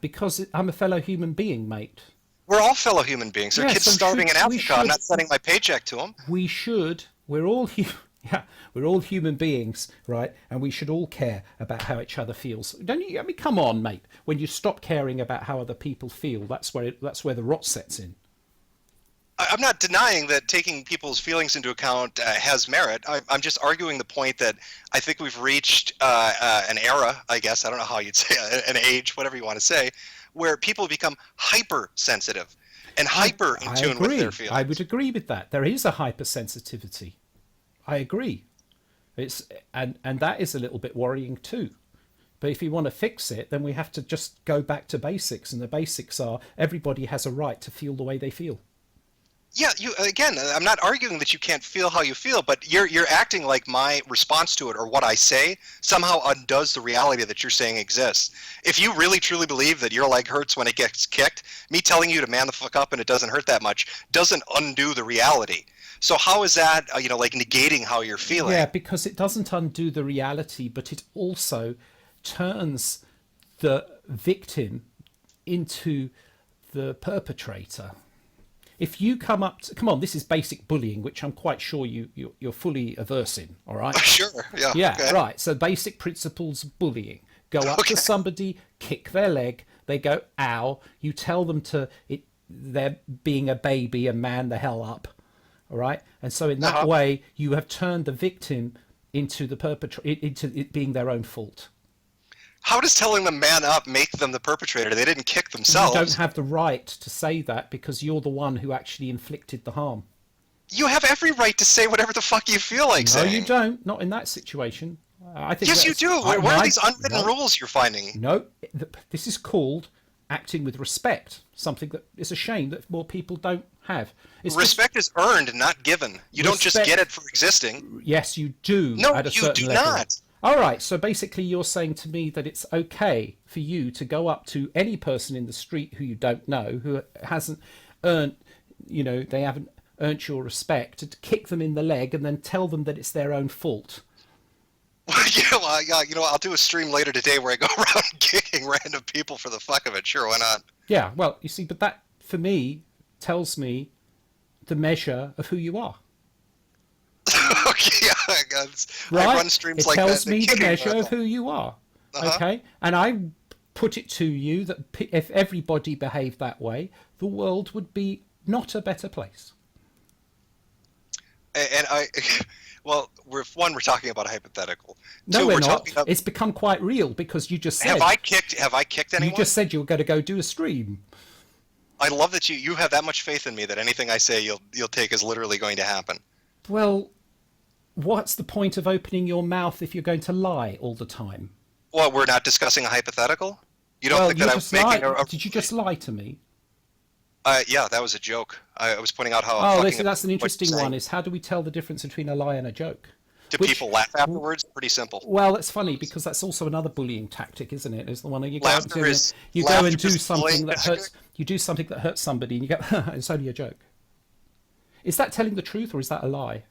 Because I'm a fellow human being, mate. We're all fellow human beings. There are Yeah, kids so starving in we Africa. I'm should- not sending my paycheck to them. We're all yeah, we're all human beings, right? And we should all care about how each other feels. Don't you? I mean, come on, mate. When you stop caring about how other people feel, that's where the rot sets in. I'm not denying that taking people's feelings into account has merit. I'm just arguing the point that I think we've reached an era, I guess, I don't know how you'd say, an age, whatever you want to say, where people become hypersensitive and hyper in tune with their feelings. I would agree with that. There is a hypersensitivity. I agree. And that is a little bit worrying too. But if you want to fix it, then we have to just go back to basics, and the basics are everybody has a right to feel the way they feel. Yeah, I'm not arguing that you can't feel how you feel, but you're acting like my response to it or what I say somehow undoes the reality that you're saying exists. If you really truly believe that your leg hurts when it gets kicked, me telling you to man the fuck up and it doesn't hurt that much doesn't undo the reality. So how is that, like negating how you're feeling? Yeah, because it doesn't undo the reality, but it also turns the victim into the perpetrator. If you come on, this is basic bullying, which I'm quite sure you're fully averse in, all right? Sure, yeah. Yeah, okay. right. So basic principles of bullying. Go up to somebody, kick their leg, they go, ow. You tell them they're being a baby and man the hell up, all right? And so in that way, you have turned the victim into the perpetrator, into it being their own fault. How does telling them man up make them the perpetrator? They didn't kick themselves. You don't have the right to say that because you're the one who actually inflicted the harm. You have every right to say whatever the fuck you feel like No, saying. you don't. Not in that situation. I think. Yes, you do. Where are these unwritten rules you're finding? No, this is called acting with respect. Something that is a shame that more people don't have. Respect is earned, not given. You don't just get it for existing. Yes, you do. No, at a you certain do level. not. All right, so basically you're saying to me that it's okay for you to go up to any person in the street who you don't know, who hasn't earned, they haven't earned your respect, to kick them in the leg and then tell them that it's their own fault. I'll do a stream later today where I go around kicking random people for the fuck of it. Sure, why not? Yeah, well, you see, but that, for me, tells me the measure of who you are. Okay, Right? I run streams it like that. It tells me the kicking measure level. of who you are. Uh-huh. Okay? And I put it to you that if everybody behaved that way, the world would be not a better place. And we're talking about a hypothetical. No, Two, we're we're not. talking about, It's become quite real because you just said... Have I kicked anyone? You just said you were going to go do a stream. I love that you have that much faith in me that anything I say you'll take as literally going to happen. Well, what's the point of opening your mouth if you're going to lie all the time? Well, we're not discussing a hypothetical? You don't think that I was making a... Did you just lie to me? Yeah, that was a joke. I was pointing out how... that's an interesting one, is how do we tell the difference between a lie and a joke? Do people laugh afterwards, pretty simple. Well, that's funny because that's also another bullying tactic, isn't it? Is the one that you go up Laughter to, is you go laughter and do is something bullying. that hurts. You do something that hurts somebody, and you go, "It's only a joke." Is that telling the truth or is that a lie?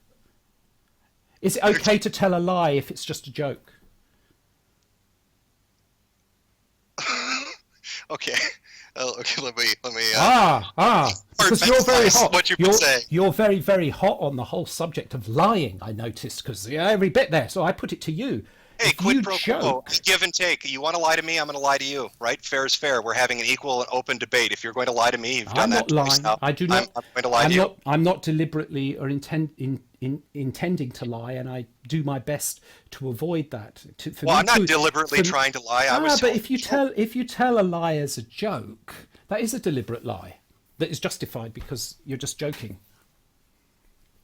Is it okay to tell a lie if it's just a joke? Okay. Okay. Let me. Because you're very emphasize hot. what you've been saying. You're very, very hot on the whole subject of lying. I noticed because every bit there. So I put it to you. Hey, If quid you pro joke, quo, give and take. You want to lie to me, I'm going to lie to you, right? Fair is fair. We're having an equal and open debate. If you're going to lie to me, you've done I'm that not twice lying. now. I do not. I'm going to lie to you. I'm not deliberately or intending to lie, and I do my best to avoid that. Well, I'm not deliberately trying to lie. But if you tell a lie as a joke, that is a deliberate lie that is justified because you're just joking.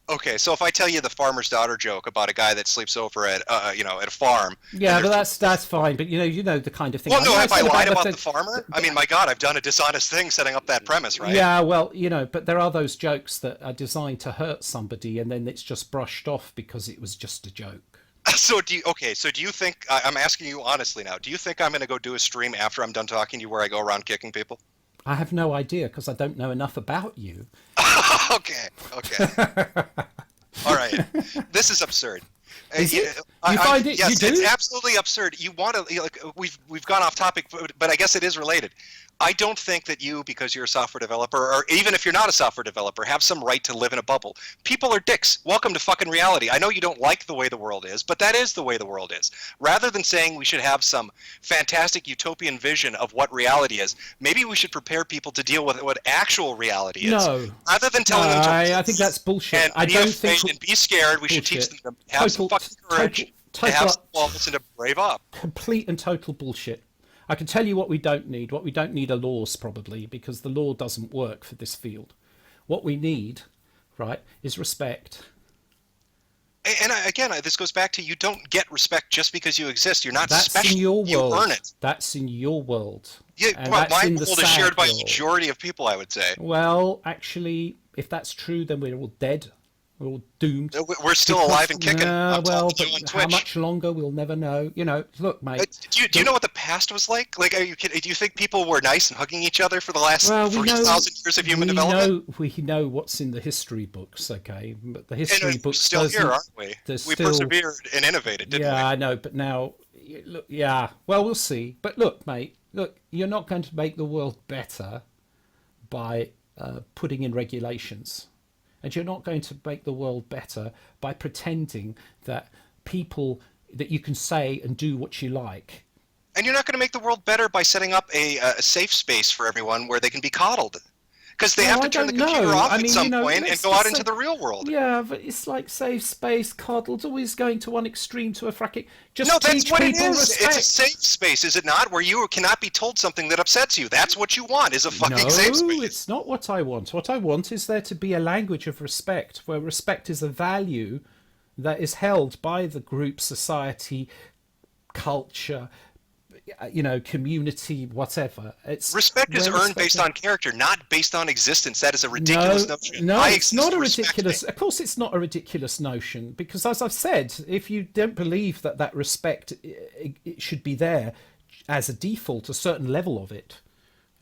Okay, so if I tell you the farmer's daughter joke about a guy that sleeps over at at a farm. Yeah, but that's fine. But you know the kind of thing. Well, no, have I lied about about the farmer? I mean, my God, I've done a dishonest thing setting up that premise, right? Yeah, well, but there are those jokes that are designed to hurt somebody, and then it's just brushed off because it was just a joke. So do you think I'm asking you honestly now? Do you think I'm going to go do a stream after I'm done talking to you where I go around kicking people? I have no idea because I don't know enough about you. Okay. All right. This is absurd. Is it? You find it? Yes, You do? it's absolutely absurd. You want to we've gone off topic, but I guess it is related. I don't think that you, because you're a software developer, or even if you're not a software developer, have some right to live in a bubble. People are dicks. Welcome to fucking reality. I know you don't like the way the world is, but that is the way the world is. Rather than saying we should have some fantastic utopian vision of what reality is, maybe we should prepare people to deal with what actual reality is. No. Rather than telling them to I think that's bullshit. and I be don't afraid think and be scared, we should teach them to have some fucking courage, to have some balls, and to brave up. complete and total bullshit. I can tell you what we don't need. What we don't need are laws, probably, because the law doesn't work for this field. What we need, right, is respect. And again, this goes back to you don't get respect just because you exist. You're not That's special. in your world. You earn it. That's in your world. Yeah, And well, that's my in the world is sad shared by a world. majority of people, I would say. Well, actually, if that's true, then we're all dead. We're all doomed. We're still alive and kicking. I'm Well, talking to you on but how Twitch. much longer, we'll never know. Look, mate. Do you know what the past was like? Like, are you kidding? Do you think people were nice and hugging each other for the last Well, 3,000 years of human development? We know what's in the history books, okay? But the And history we're books still doesn't. here, aren't we? there's We still- persevered and innovated, didn't Yeah, we? I know, but now, look, yeah. Well, we'll see. But look, mate. Look, you're not going to make the world better by putting in regulations. And you're not going to make the world better by pretending that that you can say and do what you like. And you're not going to make the world better by setting up a safe space for everyone where they can be coddled. Because they have to turn the computer off at some point and go out into the real world. Yeah, but it's like safe space, coddled, always going to one extreme to a fracking. Just No, teach that's what it people is. respect. It's a safe space, is it not? Where you cannot be told something that upsets you. That's what you want, is a fucking safe No, space. it's not what I want. What I want is there to be a language of respect, where respect is a value that is held by the group, society, culture, community, whatever. Respect is where earned based on character, not based on existence. That is a ridiculous notion. No, I it's exist not a to respect ridiculous. me. Of course, it's not a ridiculous notion because, as I've said, if you don't believe that respect it should be there as a default, a certain level of it.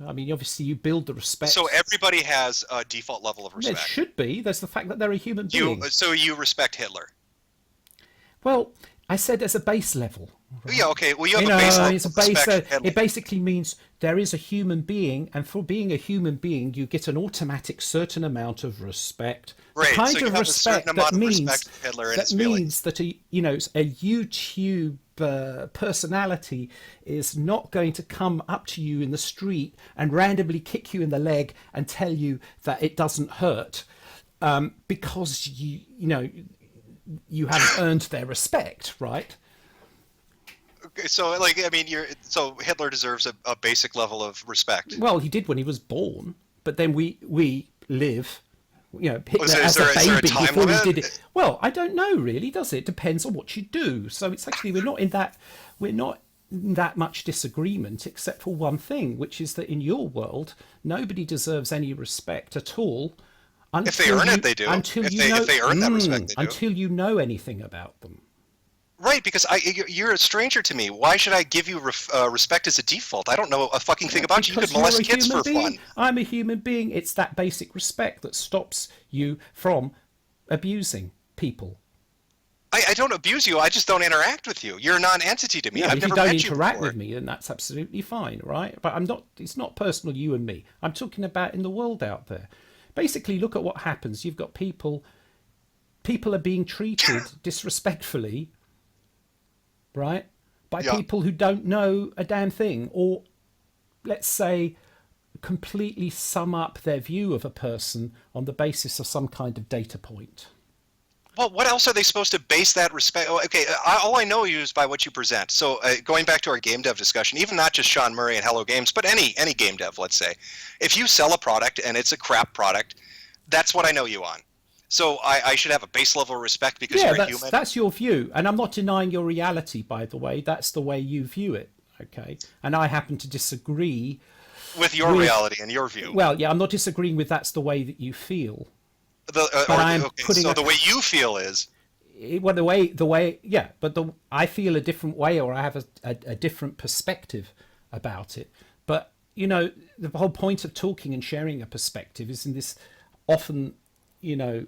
I mean, obviously, you build the respect. So everybody has a default level of There respect. should be. There's the fact that they're a human being. So you respect Hitler. Well, I said as a base level. Yeah, okay. Well, you have a base level It's a of base. respect for Hitler. It basically means there is a human being, and for being a human being, you get an automatic certain amount of respect. Right, The kind so you of have a respect certain that amount of means respect for Hitler and that his feelings. means that a YouTube personality is not going to come up to you in the street and randomly kick you in the leg and tell you that it doesn't hurt because you haven't earned their respect, right? Okay, so, so Hitler deserves a basic level of respect. Well, he did when he was born, but then we live, Hitler Is as there a a baby time before he limit? did it. Well, I don't know really, does it? Depends on what you do. So it's actually we're not in that much disagreement except for one thing, which is that in your world, nobody deserves any respect at all. If they earn it, they do. If they earn that respect, they do. Until you know anything about them. Right, because you're a stranger to me. Why should I give you respect as a default? I don't know a fucking thing about you. You Because could you're molest a kids human for being. fun. I'm a human being. It's that basic respect that stops you from abusing people. I don't abuse you. I just don't interact with you. You're a non-entity to me. Yeah, but I've if you never don't met you interact before. with me, then that's absolutely fine, right? But I'm not. It's not personal, you and me. I'm talking about in the world out there. Basically, look at what happens. You've got people. People are being treated disrespectfully, right, by Yeah. people who don't know a damn thing, or let's say completely sum up their view of a person on the basis of some kind of data point. Well, what else are they supposed to base that respect? Oh, okay, all I know you is by what you present. So going back to our game dev discussion, even not just Sean Murray and Hello Games, but any game dev, let's say, if you sell a product and it's a crap product, that's what I know you on. So I should have a base level of respect because Yeah, you're a human. that's your view, and I'm not denying your reality, by the way. That's the way you view it, okay? And I happen to disagree With your with. reality and your view. Well, yeah, I'm not disagreeing with that's the way that you feel. The, But I'm okay, putting so a, the way you feel is, well, the way, yeah, but I feel a different way, or I have a different perspective about it. But you know, the whole point of talking and sharing a perspective is in this often, you know,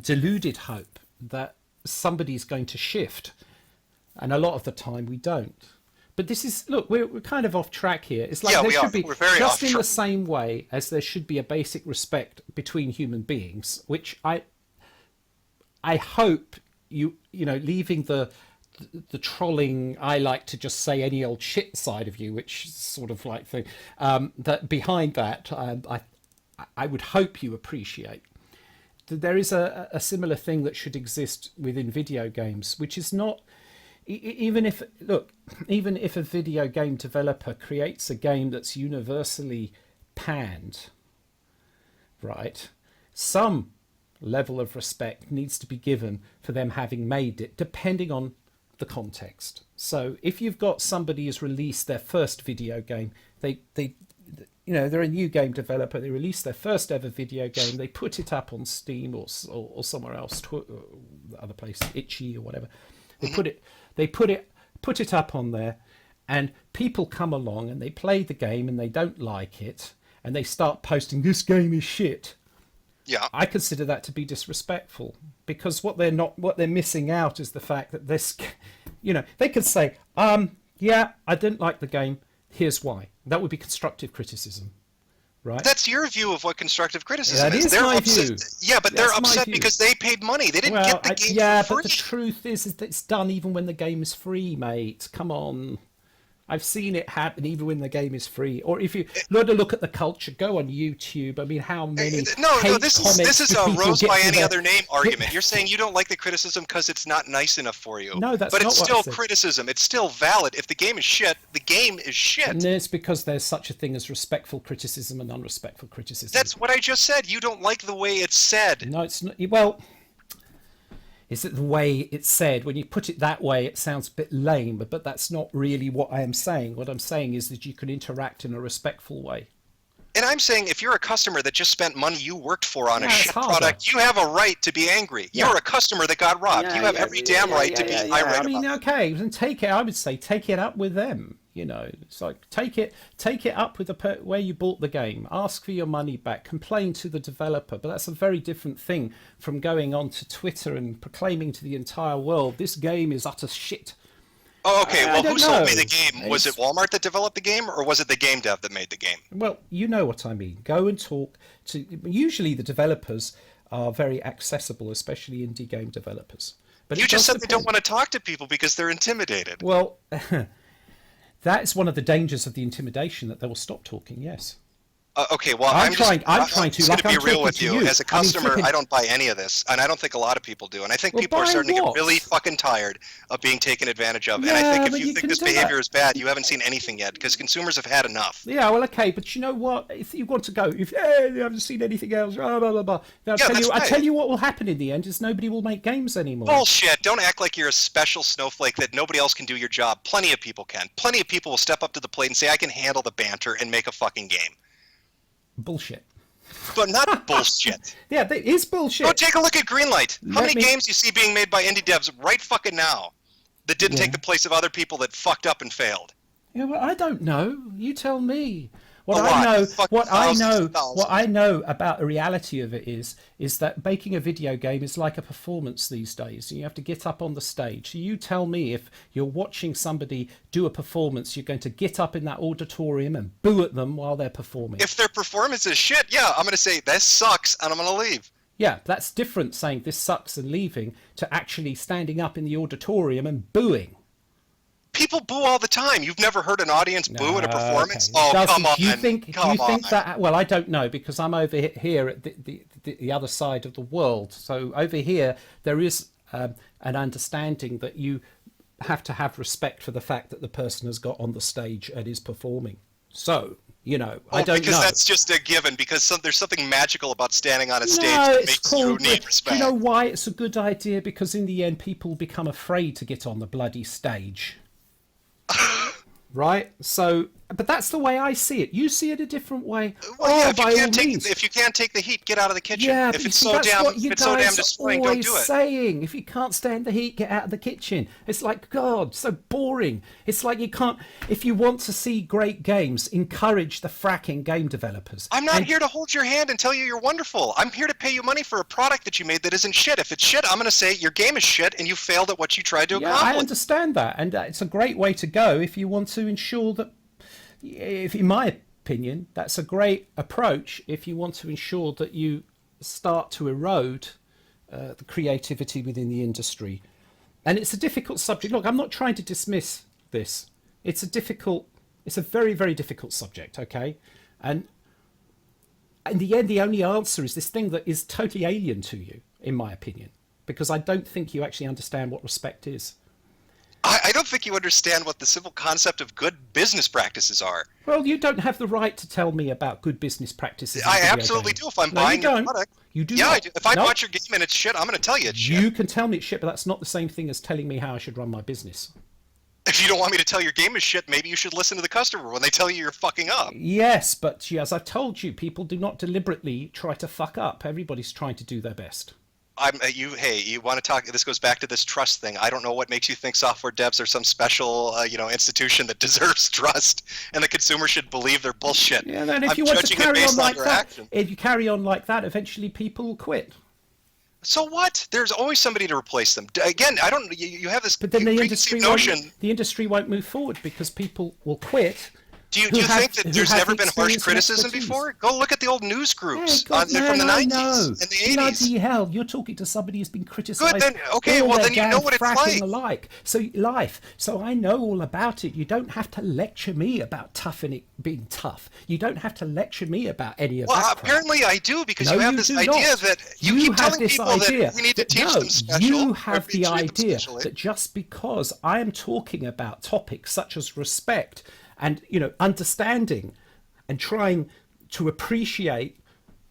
deluded hope that somebody's going to shift, and a lot of the time we don't. But this is, look, we're kind of off track here. It's like yeah, there we should are. be, We're very just off in the track. same way as there should be a basic respect between human beings, which I hope you know, leaving the trolling, I like to just say any old shit side of you, which is sort of like thing, that behind that, I would hope you appreciate. There is a similar thing that should exist within video games, which is not, even if, look, even if a video game developer creates a game that's universally panned, right, some level of respect needs to be given for them having made it, depending on the context. So if you've got somebody who's released their first video game, they you know, they're a new game developer, they release their first ever video game, they put it up on Steam or somewhere else, other place, Itchy or whatever. They put it up on there, and people come along and they play the game and they don't like it, and they start posting, this game is shit. Yeah. I consider that to be disrespectful, because what they're missing out is the fact that this, you know, they could say, yeah, I didn't like the game, here's why. That would be constructive criticism, right? That's your view of what constructive criticism That is They're my upset. view. Yeah, but That's they're my upset view. because they paid money. They didn't Well, get the game yeah, for but the free. truth is that it's done even when the game is free, mate. Come on. I've seen it happen even when the game is free. Or if you look at the culture, go on YouTube. I mean, how many No, hate this comments is do a people rose get by to any their- other name argument. You're saying you don't like the criticism because it's not nice enough for you. No, that's but not it's what I still said. criticism. It's still valid. If the game is shit, the game is shit. And it's because there's such a thing as respectful criticism and unrespectful criticism. That's what I just said. You don't like the way it's said. No, it's not. Well, is it the way it's said? When you put it that way, it sounds a bit lame, but that's not really what I am saying. What I'm saying is that you can interact in a respectful way. And I'm saying if you're a customer that just spent money you worked for on a Yeah, it's shit harder. product, you have a right to be angry. Yeah. You're a customer that got robbed. You have every damn right to be irate I mean, about it. okay, then take it. I would say take it up with them. You know, it's like take it up with where you bought the game. Ask for your money back. Complain to the developer. But that's a very different thing from going on to Twitter and proclaiming to the entire world this game is utter shit. Oh, okay. I Well, don't who sold me know. the game? Was it It's- Walmart that developed the game, or was it the game dev that made the game? Well, you know what I mean. Go and talk to. Usually, the developers are very accessible, especially indie game developers. But You it just does said they don't depend. want to talk to people because they're intimidated. Well, that is one of the dangers of the intimidation, that they will stop talking. Yes. Okay, well, I'm just trying to, just like gonna I'm be real talking with to you. you. As a I mean, customer, flipping- I don't buy any of this, and I don't think a lot of people do. And I think Well, people are buy starting to what? get really fucking tired of being taken advantage of. and I Yeah, think if but you you think can this do behavior that. is bad, you haven't seen anything yet, because consumers have had enough. Yeah, well, okay, but you know what? If you want to go, if you haven't seen anything else, blah blah blah blah. Then Yeah, that's I right. tell you what will happen in the end is nobody will make games anymore. Bullshit. Don't act like you're a special snowflake that nobody else can do your job. Plenty of people can. Plenty of people will step up to the plate and say, I can handle the banter and make a fucking game. Bullshit. but not bullshit. Yeah, that is bullshit. Go take a look at Greenlight. How Let many games you see being made by indie devs right fucking now that didn't take the place of other people that fucked up and failed? Yeah, well, I don't know. You tell me. A lot. Fucking What I know, thousands. what I know about the reality of it is that making a video game is like a performance these days. You have to get up on the stage. You tell me if you're watching somebody do a performance, you're going to get up in that auditorium and boo at them while they're performing. If their performance is shit, yeah, I'm going to say, this sucks, and I'm going to leave. Yeah, that's different saying this sucks and leaving to actually standing up in the auditorium and booing. People boo all the time. You've never heard an audience boo at a performance? Okay. Oh, Doesn't, come on. Do you think come on. that? Well, I don't know because I'm over here at the other side of the world. So over here, there is an understanding that you have to have respect for the fact that the person has got on the stage and is performing. So, I don't know. Because that's just a given, because there's something magical about standing on a stage No, that it's makes cool, you need respect. Do you know why it's a good idea? Because in the end, people become afraid to get on the bloody stage. Right? So, but that's the way I see it. You see it a different way. Well, yeah, by all means. if you can't take the heat, get out of the kitchen. Yeah, if but it's see, so that's damn, what you if it's so damn guys destroying, don't always do it. saying. If you can't stand the heat, get out of the kitchen. It's like, God, so boring. It's like you can't. If you want to see great games, encourage the fracking game developers. I'm not here to hold your hand and tell you you're wonderful. I'm here to pay you money for a product that you made that isn't shit. If it's shit, I'm going to say your game is shit and you failed at what you tried to accomplish. I understand that, and it's a great way to go if you want to ensure that. If, in my opinion, that's a great approach if you want to ensure that you start to erode the creativity within the industry. And it's a difficult subject. Look, I'm not trying to dismiss this. It's a very, very difficult subject, okay? And in the end, the only answer is this thing that is totally alien to you, in my opinion, because I don't think you actually understand what respect is. I don't think you understand what the simple concept of good business practices are. Well, you don't have the right to tell me about good business practices. I absolutely do if I'm buying your product. You do yeah, not. I do. If I bought your game and it's shit, I'm going to tell you it's shit. You can tell me it's shit, but that's not the same thing as telling me how I should run my business. If you don't want me to tell your game is shit, maybe you should listen to the customer when they tell you you're fucking up. Yes, but as I've told you, people do not deliberately try to fuck up. Everybody's trying to do their best. You want to talk? This goes back to this trust thing. I don't know what makes you think software devs are some special, institution that deserves trust, and the consumer should believe their bullshit. Yeah, then if you want to carry on like that, action. if you carry on like that, eventually people will quit. So what? There's always somebody to replace them. Again, I don't. You have this. But then the industry won't move forward because people will quit. Do you think that there's never been harsh criticism before? Go look at the old news groups from the 90s and the 80s. Bloody hell, you're talking to somebody who's been criticised. Good, then, okay, well then you know what it's like. So I know all about it. You don't have to lecture me about being tough. You don't have to lecture me about any of that. Well, apparently I do, because you have this idea that you keep telling people that we need to teach them special. You have the idea that just because I am talking about topics such as respect and understanding and trying to appreciate.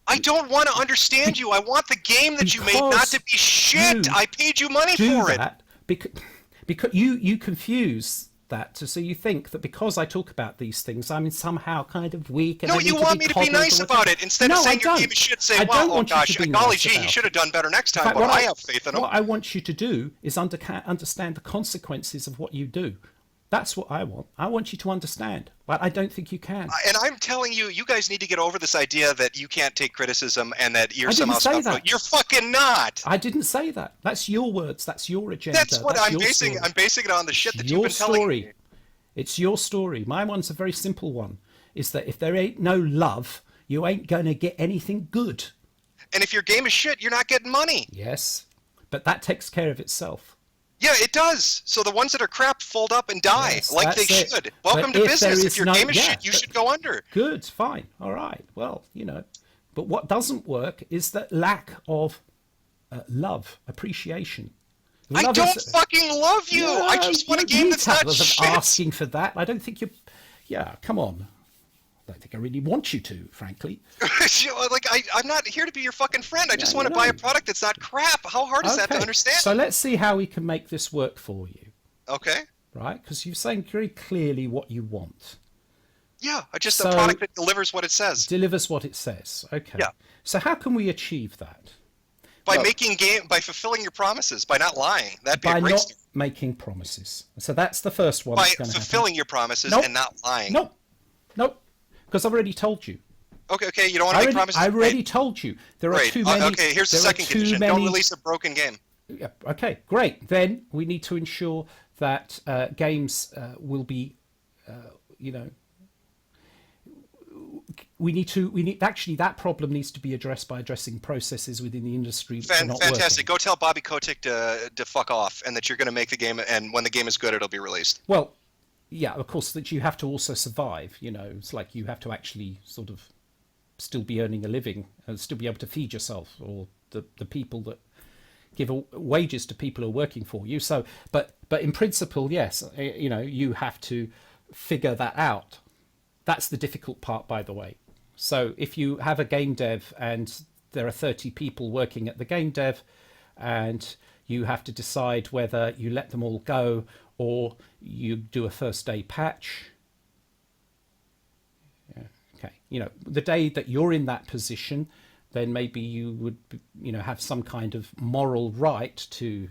I don't want to understand you. I want the game that you made not to be shit. I paid you money for it. Because you confuse that, so you think that because I talk about these things, I'm somehow kind of weak. And no, you want me to be nice about it instead of saying your game is shit. Say, well, oh gosh, golly gee, he should have done better next time. But I have faith in him. What I want you to do is understand the consequences of what you do. That's what I want. I want you to understand, but I don't think you can. And I'm telling you, you guys need to get over this idea that you can't take criticism and that you're somehow special. You're fucking not. I didn't say that. That's your words. That's your agenda. That's what I'm basing. I'm basing it on the shit that you've been telling me. It's your story. My one's a very simple one. Is that if there ain't no love, you ain't going to get anything good. And if your game is shit, you're not getting money. Yes, but that takes care of itself. Yeah, it does. So the ones that are crap fold up and die, like they should. Welcome to business. If your game is shit, you should go under. Good, fine, all right. Well, but what doesn't work is that lack of love, appreciation. I don't fucking love you. I just want a game that's not shit. Asking for that. I don't think you're. Yeah, come on. I don't think I really want you to, frankly. I'm not here to be your fucking friend. I just want to buy a product that's not crap. How hard is that to understand? So let's see how we can make this work for you. Okay. Right? Because you're saying very clearly what you want. Yeah, just So- a product that delivers what it says. Delivers what it says. Okay. Yeah. So how can we achieve that? By Well- by fulfilling your promises, by not lying. That'd be By a great not start. making promises. So that's the first one By that's going to happen. fulfilling your promises Nope. and not lying. Nope. Because I've already told you. Okay, you don't want to make promises? I already told you. There are Great. too many. Okay, here's the there are second too condition. many- Don't release a broken game. Yeah, okay, great. Then we need to ensure that games will be, actually that problem needs to be addressed by addressing processes within the industry that are not Fantastic. working. Go tell Bobby Kotick to fuck off, and that you're going to make the game, and when the game is good, it'll be released. Well, yeah, of course, that you have to also survive. It's like you have to actually sort of still be earning a living and still be able to feed yourself or the people that give wages to people who are working for you. So, but in principle, yes, you have to figure that out. That's the difficult part, by the way. So if you have a game dev and there are 30 people working at the game dev and you have to decide whether you let them all go or you do a first day patch. Yeah, okay. The day that you're in that position, then maybe you would, have some kind of moral right to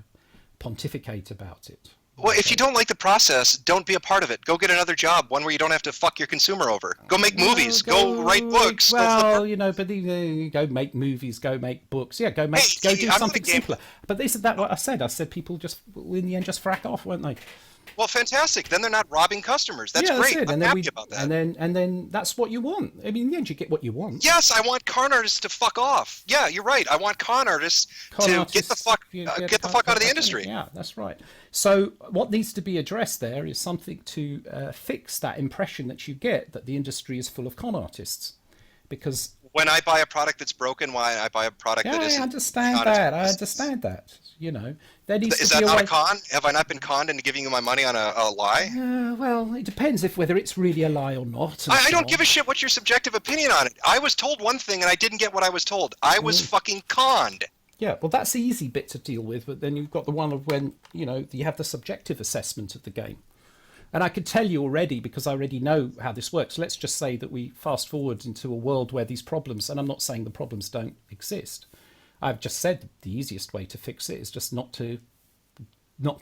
pontificate about it. Well, if you don't like the process, don't be a part of it. Go get another job, one where you don't have to fuck your consumer over. Go make movies. Go write books. Well, but go make movies, go make books. Yeah, go do something simpler. But isn't that what I said? I said people just, in the end, just frack off, won't they? Well, fantastic. Then they're not robbing customers. That's great. That's it. I'm happy about that. And then that's what you want. I mean, in the end, you get what you want. Yes, I want con artists to fuck off. Yeah, you're right. I want con artists to get the fuck out of the industry. Yeah, that's right. So what needs to be addressed there is something to fix that impression that you get that the industry is full of con artists, because when I buy a product that's broken, why I buy a product that isn't. I understand that. I understand that. There needs Is to be that a not way. a con? Have I not been conned into giving you my money on a lie? Well, it depends whether it's really a lie or not. I don't give a shit what's your subjective opinion on it. I was told one thing and I didn't get what I was told. I was fucking conned. Yeah, well, that's the easy bit to deal with, but then you've got the one of when, you have the subjective assessment of the game. And I could tell you already, because I already know how this works. Let's just say that we fast forward into a world where these problems, and I'm not saying the problems don't exist. I've just said the easiest way to fix it is just not to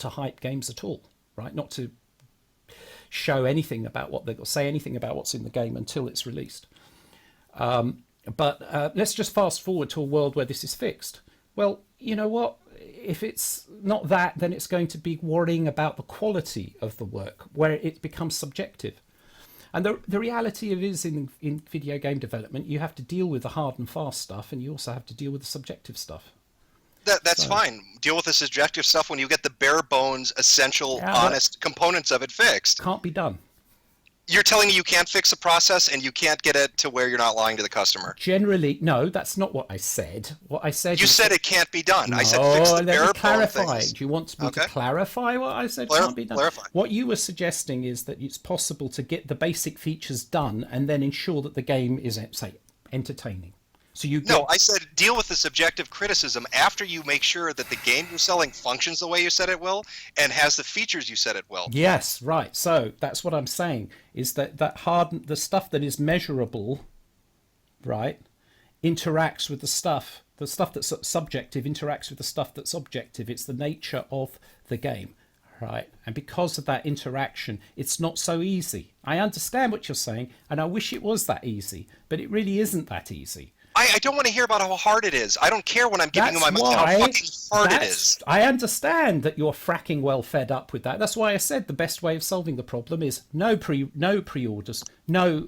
hype games at all, right? Not to show anything about say anything about what's in the game until it's released. But let's just fast forward to a world where this is fixed. Well, you know what? If it's not that, then it's going to be worrying about the quality of the work, where it becomes subjective. And the reality of it is in video game development, you have to deal with the hard and fast stuff, and you also have to deal with the subjective stuff. That's fine. Deal with the subjective stuff when you get the bare bones, essential, honest components of it fixed. Can't be done. You're telling me you can't fix a process and you can't get it to where you're not lying to the customer. Generally, no, that's not what I said. What I said. You said it can't be done. No, I said fix the bare bone clarify. things. Do you want me to clarify what I said can't be done? Clarify. What you were suggesting is that it's possible to get the basic features done and then ensure that the game is, say, entertaining. So No, I said deal with the subjective criticism after you make sure that the game you're selling functions the way you said it will and has the features you said it will. Yes, right. So that's what I'm saying, is that the stuff that is measurable, right, interacts with the stuff that's subjective interacts with the stuff that's objective. It's the nature of the game, right? And because of that interaction, it's not so easy. I understand what you're saying, and I wish it was that easy, but it really isn't that easy. I don't want to hear about how hard it is. I don't care when I'm giving you my money how fucking hard it is. I understand that you're fracking well fed up with that. That's why I said the best way of solving the problem is no pre-orders, no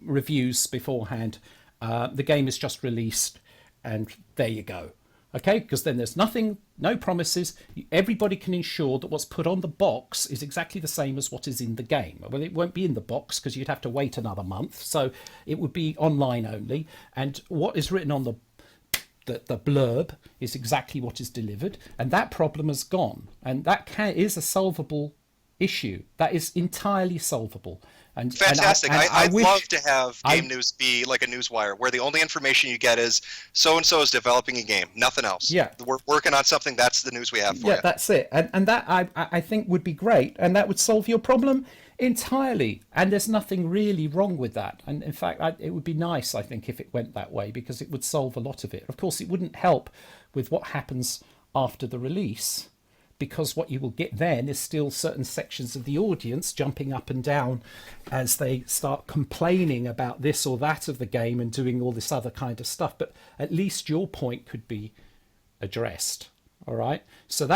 reviews beforehand. The game is just released, and there you go. Okay, because then there's no promises. Everybody can ensure that what's put on the box is exactly the same as what is in the game. Well, it won't be in the box because you'd have to wait another month. So it would be online only. And what is written on the blurb is exactly what is delivered. And that problem has gone. And that is a solvable issue. That is entirely solvable. And fantastic. I'd love to have game news be like a newswire where the only information you get is so-and-so is developing a game, nothing else. Yeah. We're working on something. That's the news we have for you. Yeah, that's it. And that I think would be great. And that would solve your problem. Entirely. And there's nothing really wrong with that. And in fact, it would be nice, I think, if it went that way, because it would solve a lot of it. Of course, it wouldn't help with what happens after the release, because what you will get then is still certain sections of the audience jumping up and down as they start complaining about this or that of the game and doing all this other kind of stuff. But at least your point could be addressed. All right. So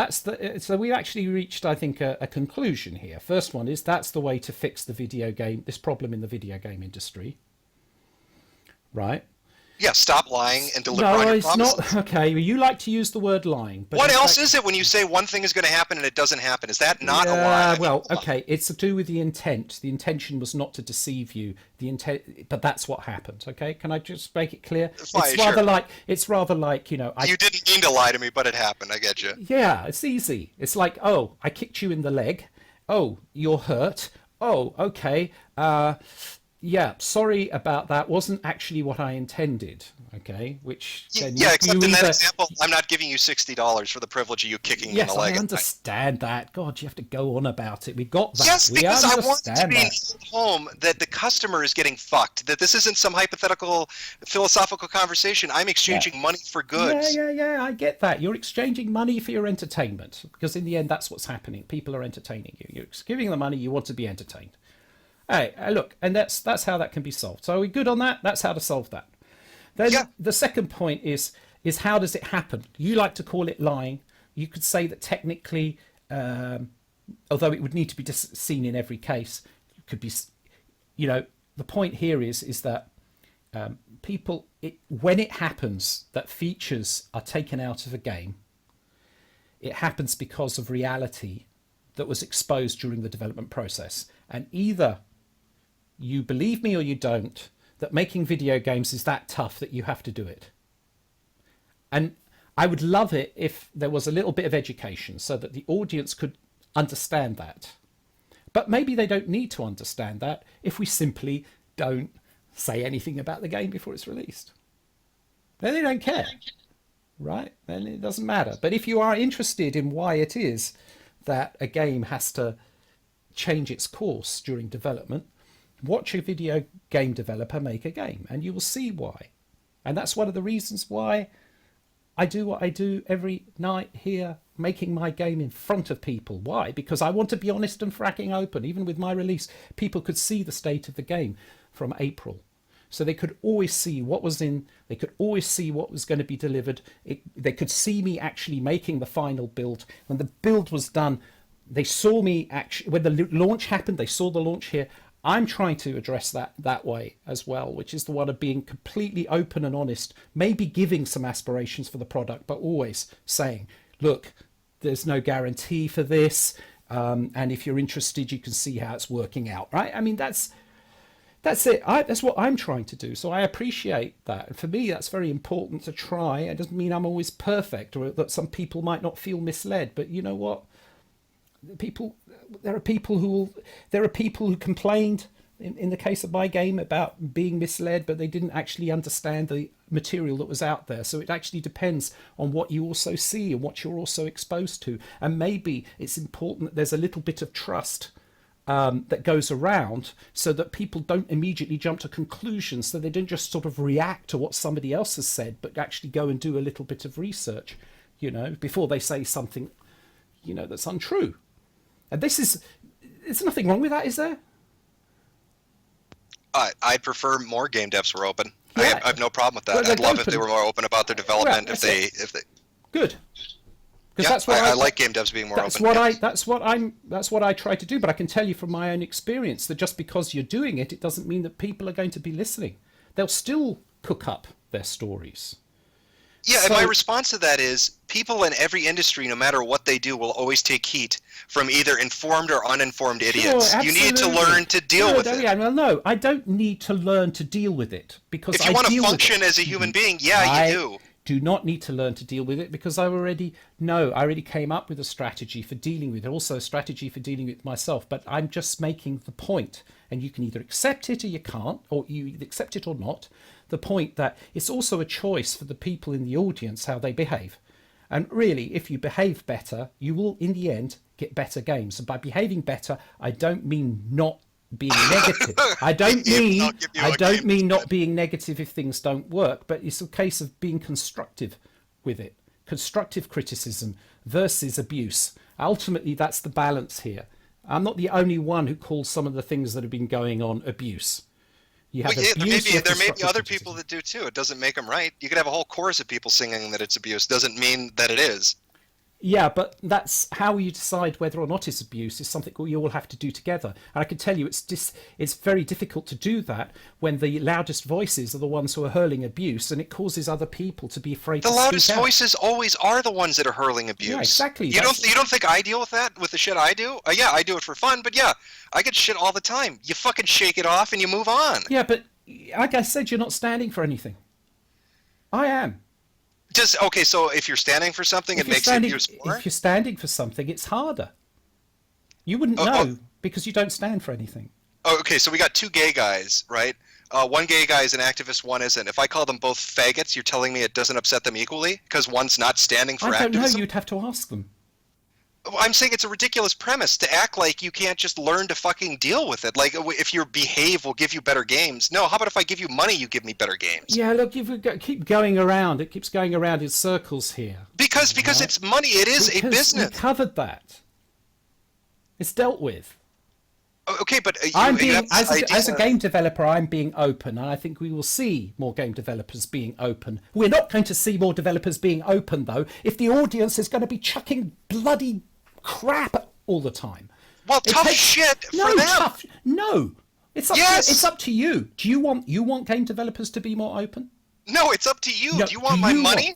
so we actually reached, I think, a conclusion here. First one is that's the way to fix this problem in the video game industry. Right. Yeah, stop lying and deliver No, on your it's promises. not. Okay, you like to use the word lying. But What else is it when you say one thing is going to happen and it doesn't happen? Is that not a lie? I mean, Well, okay, it's to do with the intent. The intention was not to deceive you. The intent, but that's what happened. Okay, can I just make it clear? Fine, It's rather like you didn't mean to lie to me, but it happened. I get you. Yeah, it's easy. It's like, oh, I kicked you in the leg. Oh, you're hurt. Oh, okay. Yeah, sorry about that. Wasn't actually what I intended. Okay, which then Yeah, except in that example, I'm not giving you $60 for the privilege of you kicking me in the leg. Yes, I understand that. God, you have to go on about it. We got that. Yes, because I want it to be that. home that the customer is getting fucked. That this isn't some hypothetical philosophical conversation. I'm exchanging money for goods. Yeah. I get that. You're exchanging money for your entertainment, because in the end, that's what's happening. People are entertaining you. You're giving the money. You want to be entertained. Hey, look, and that's how that can be solved. So are we good on that? That's how to solve that. Then the second point is how does it happen? You like to call it lying. You could say that technically, although it would need to be seen in every case, it could be, the point here is that people, when it happens that features are taken out of a game, it happens because of reality that was exposed during the development process. And either you believe me or you don't, that making video games is that tough that you have to do it. And I would love it if there was a little bit of education so that the audience could understand that. But maybe they don't need to understand that if we simply don't say anything about the game before it's released. Then they don't care, right? Then it doesn't matter. But if you are interested in why it is that a game has to change its course during development, watch a video game developer make a game and you will see why. And that's one of the reasons why I do what I do every night here, making my game in front of people. Why? Because I want to be honest and fracking open. Even with my release, people could see the state of the game from April. So they could always see what was they could always see what was going to be delivered. They could see me actually making the final build. When the build was done, they saw me actually, when the launch happened, they saw the launch here. I'm trying to address that way as well, which is the one of being completely open and honest, maybe giving some aspirations for the product, but always saying, look, there's no guarantee for this. And if you're interested, you can see how it's working out, right? I mean, that's it. That's what I'm trying to do. So I appreciate that. And for me, that's very important to try. It doesn't mean I'm always perfect or that some people might not feel misled. But you know what? There are people who complained in the case of my game about being misled, but they didn't actually understand the material that was out there. So it actually depends on what you also see and what you're also exposed to. And maybe it's important that there's a little bit of trust that goes around so that people don't immediately jump to conclusions, so they don't just sort of react to what somebody else has said, but actually go and do a little bit of research, before they say something, that's untrue. And there's nothing wrong with that, is there? I'd prefer more game devs were open. Yeah. I have no problem with that. Well, I'd love open. if they were more open about their development. If they good. Yeah, that's what I like game devs being more open. That's what I try to do. But I can tell you from my own experience that just because you're doing it, it doesn't mean that people are going to be listening. They'll still cook up their stories. Yeah, and my response to that is people in every industry, no matter what they do, will always take heat from either informed or uninformed idiots. Sure, you need to learn to deal with it. Yeah, well, no, I don't need to learn to deal with it because if you want to function as a human being, you do. Do not need to learn to deal with it because I already came up with a strategy for dealing with it, also a strategy for dealing with myself. But I'm just making the point, and you can either accept it or you can't, or you either accept it or not. The point that it's also a choice for the people in the audience how they behave. And really, if you behave better, you will, in the end, get better games. And by behaving better, I don't mean not being negative. I don't mean not being negative if things don't work, but it's a case of being constructive with it. Constructive criticism versus abuse. Ultimately, that's the balance here. I'm not the only one who calls some of the things that have been going on abuse. You have there may be other criticism. people that do too. It doesn't make them right. You could have a whole chorus of people singing that it's abuse. Doesn't mean that it is. Yeah, but that's how you decide whether or not it's abuse is something you all have to do together. And I can tell you it's very difficult to do that when the loudest voices are the ones who are hurling abuse, and it causes other people to be afraid to speak out. The loudest voices always are the ones that are hurling abuse. Yeah, exactly. You don't think I deal with that, with the shit I do? Yeah, I do it for fun, but yeah, I get shit all the time. You fucking shake it off and you move on. Yeah, but like I said, you're not standing for anything. I am. Okay, so if you're standing for something, it makes abuse more? If you're standing for something, it's harder. You wouldn't know because you don't stand for anything. Okay, so we got two gay guys, right? One gay guy is an activist, one isn't. If I call them both faggots, you're telling me it doesn't upset them equally? Because one's not standing for activism? I don't know. You'd have to ask them. I'm saying it's a ridiculous premise to act like you can't just learn to fucking deal with it. Like, if you behave, we'll give you better games. No, how about if I give you money, you give me better games? Yeah, look, keep going around. It keeps going around in circles here. Because it's money. It is a business. We covered that. It's dealt with. Okay, but as a game developer, I'm being open, and I think we will see more game developers being open. We're not going to see more developers being open, though, if the audience is going to be chucking bloody crap all the time. Well, shit for them. No, it's up to you. Do you want game developers to be more open? No, it's up to you. No, do you want my money?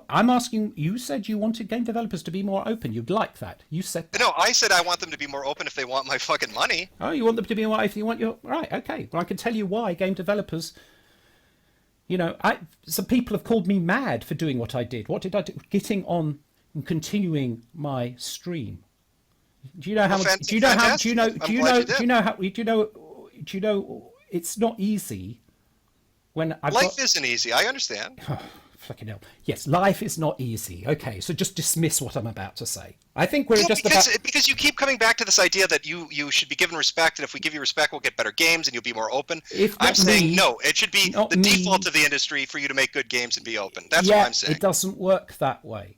I'm asking, you said you wanted game developers to be more open. You'd like that. You said that. No, I said I want them to be more open if they want my fucking money. Oh, you want them to be more open if you want your... Right, okay. Well, I can tell you why game developers... some people have called me mad for doing what I did. What did I do? Getting on and continuing my stream. Do you know how much... Do you know it's not easy when Life isn't easy. I understand. Fucking hell. Yes, life is not easy. Okay, so just dismiss what I'm about to say. I think because you keep coming back to this idea that you should be given respect, and if we give you respect, we'll get better games, and you'll be more open. I'm saying no. It should be the default of the industry for you to make good games and be open. That's what I'm saying. It doesn't work that way.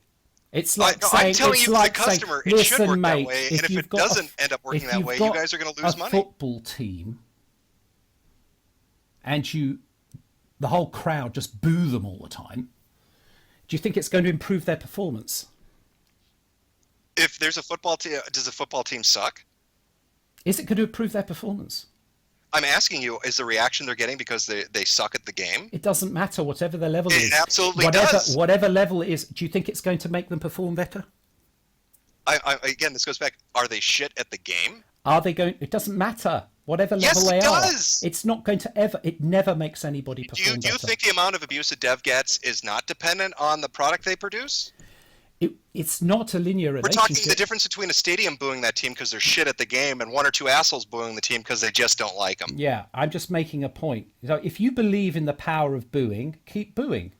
It's like I'm telling you, the customer, it should work that way, and if it doesn't end up working that way, you guys are going to lose money. If you've got a football team, and the whole crowd just boo them all the time, do you think it's going to improve their performance? If there's a football team, does the football team suck? Is it going to improve their performance? I'm asking you, is the reaction they're getting because they suck at the game? It doesn't matter, whatever their level is. It absolutely does. Whatever level it is, do you think it's going to make them perform better? Again, this goes back, are they shit at the game? Are they going... It doesn't matter. Whatever level they are, it's not going to ever... It never makes anybody perform better. Do you think the amount of abuse a dev gets is not dependent on the product they produce? It's not a linear relationship. We're talking the difference between a stadium booing that team because they're shit at the game and one or two assholes booing the team because they just don't like them. Yeah, I'm just making a point. So if you believe in the power of booing, keep booing.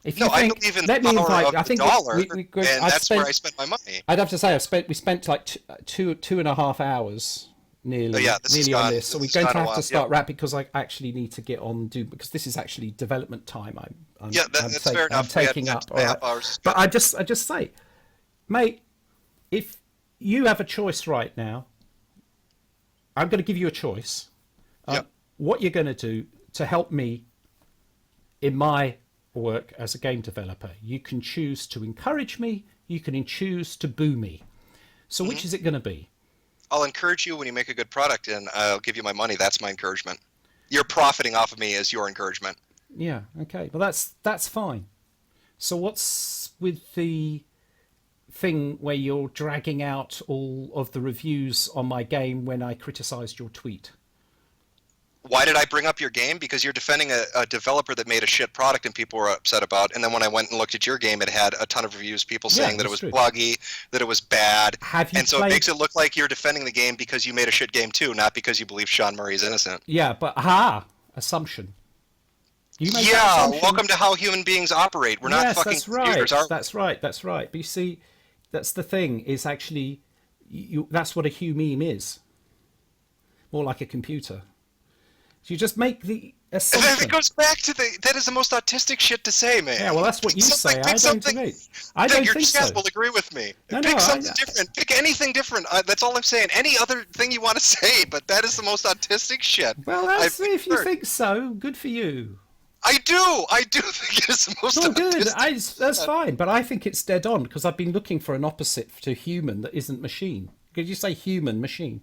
I believe in the power of the dollar, and that's where I spend my money. I'd have to say we spent like 2.5 hours nearly on this. So we're going to have to start wrapping because I actually need to get on because this is actually development time. That's fair enough. I'm taking up. Right. But I just say, mate, if you have a choice right now, I'm going to give you a choice. What you're going to do to help me in my work as a game developer. You can choose to encourage me, you can choose to boo me. So which is it going to be? I'll encourage you when you make a good product, and I'll give you my money. That's my encouragement. You're profiting off of me as your encouragement. Yeah, okay. Well, that's fine. So what's with the thing where you're dragging out all of the reviews on my game when I criticized your tweet? Why did I bring up your game? Because you're defending a developer that made a shit product and people were upset about. And then when I went and looked at your game, it had a ton of reviews, people saying that it was buggy, that it was bad. So it makes it look like you're defending the game because you made a shit game too, not because you believe Sean Murray is innocent. Yeah, but assumption. You made that Yeah, assumption. welcome to how human beings operate. We're not Yes, fucking that's right. computers, are we? That's right. That's right. But you see, that's the thing. Is actually, that's what a human is. More like a computer. You just make the And then assumption. it goes back to that is the most autistic shit to say, man. Yeah, well, that's what you say. I Pick don't something agree. I that don't your think chat so. will agree with me. No, Pick no, something different. Pick anything different. That's all I'm saying. Any other thing you want to say, but that is the most autistic shit. well, I've if you heard. think so, good for you. I do. I do think it's the most Oh, good. autistic. That's fine. But I think it's dead on because I've been looking for an opposite to human that isn't machine. Could you say human machine?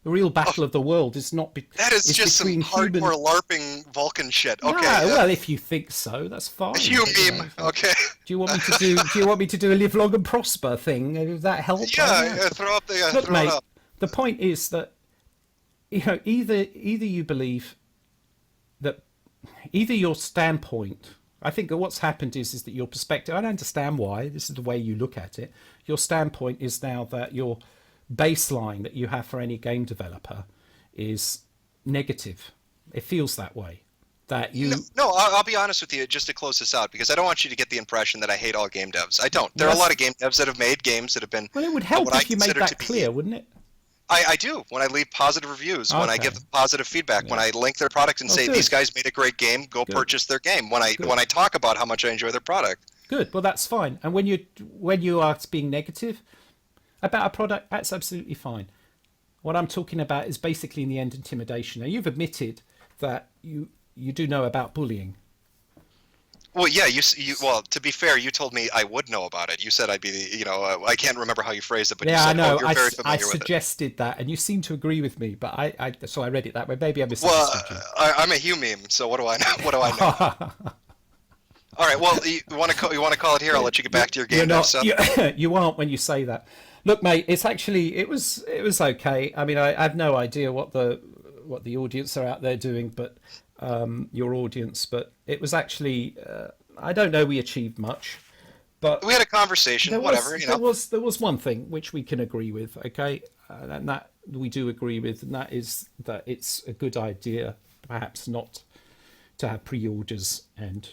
The real battle of the world is not That is just some between hardcore human. LARPing Vulcan shit. Okay. No, well, if you think so, that's fine. you But, meme. Okay. Do you want me to do? Do you want me to do a live long and prosper thing? Does that help? Yeah, throw up the Look, throw mate. it up. The point is that either you believe that either your standpoint. I think that what's happened is that your perspective. I don't understand why. This is the way you look at it. Your standpoint is now that your baseline that you have for any game developer is negative. It feels that way. That you. No, I'll be honest with you, just to close this out, because I don't want you to get the impression that I hate all game devs. I don't. There are a lot of game devs that have made games that have been. Well, it would help what I if you made consider that to be- clear, wouldn't it? I do. When I leave positive reviews, when I Okay. give them positive feedback, when I link their product and Oh, say good. these guys made a great game, go Good. purchase their game. When I Good. talk about how much I enjoy their product. Good. Well, that's fine. And when you are being negative about a product, that's absolutely fine. What I'm talking about is basically in the end intimidation. Now you've admitted that you do know about bullying. Well, yeah, well, to be fair, you told me I would know about it. You said I'd be I can't remember how you phrased it, but you Yeah, said, I know. oh, you're very familiar with it. suggested that, and you seem to agree with me. But so I read it that way. Maybe I Well, misunderstood I'm a Hugh meme, so what do I know? What do I know? All right, well, you want to call it here? I'll let you get back to your game You're dev not. stuff. You aren't when you say that. Look, mate. It's actually it was okay. I mean, I have no idea what the audience are out there doing, but your audience. But it was actually. I don't know. We achieved much, but We had a conversation, whatever, you know. there was one thing which we can agree with, okay, and that we do agree with, and that is that it's a good idea, perhaps not to have pre-orders and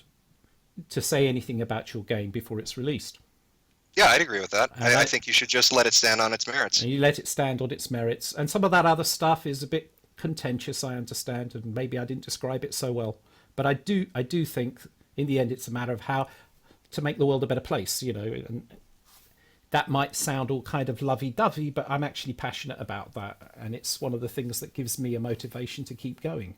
to say anything about your game before it's released. Yeah, I'd agree with that. And I think you should just let it stand on its merits. And you let it stand on its merits. And some of that other stuff is a bit contentious, I understand, and maybe I didn't describe it so well. But I do think in the end it's a matter of how to make the world a better place, you know. And that might sound all kind of lovey-dovey, but I'm actually passionate about that, and it's one of the things that gives me a motivation to keep going.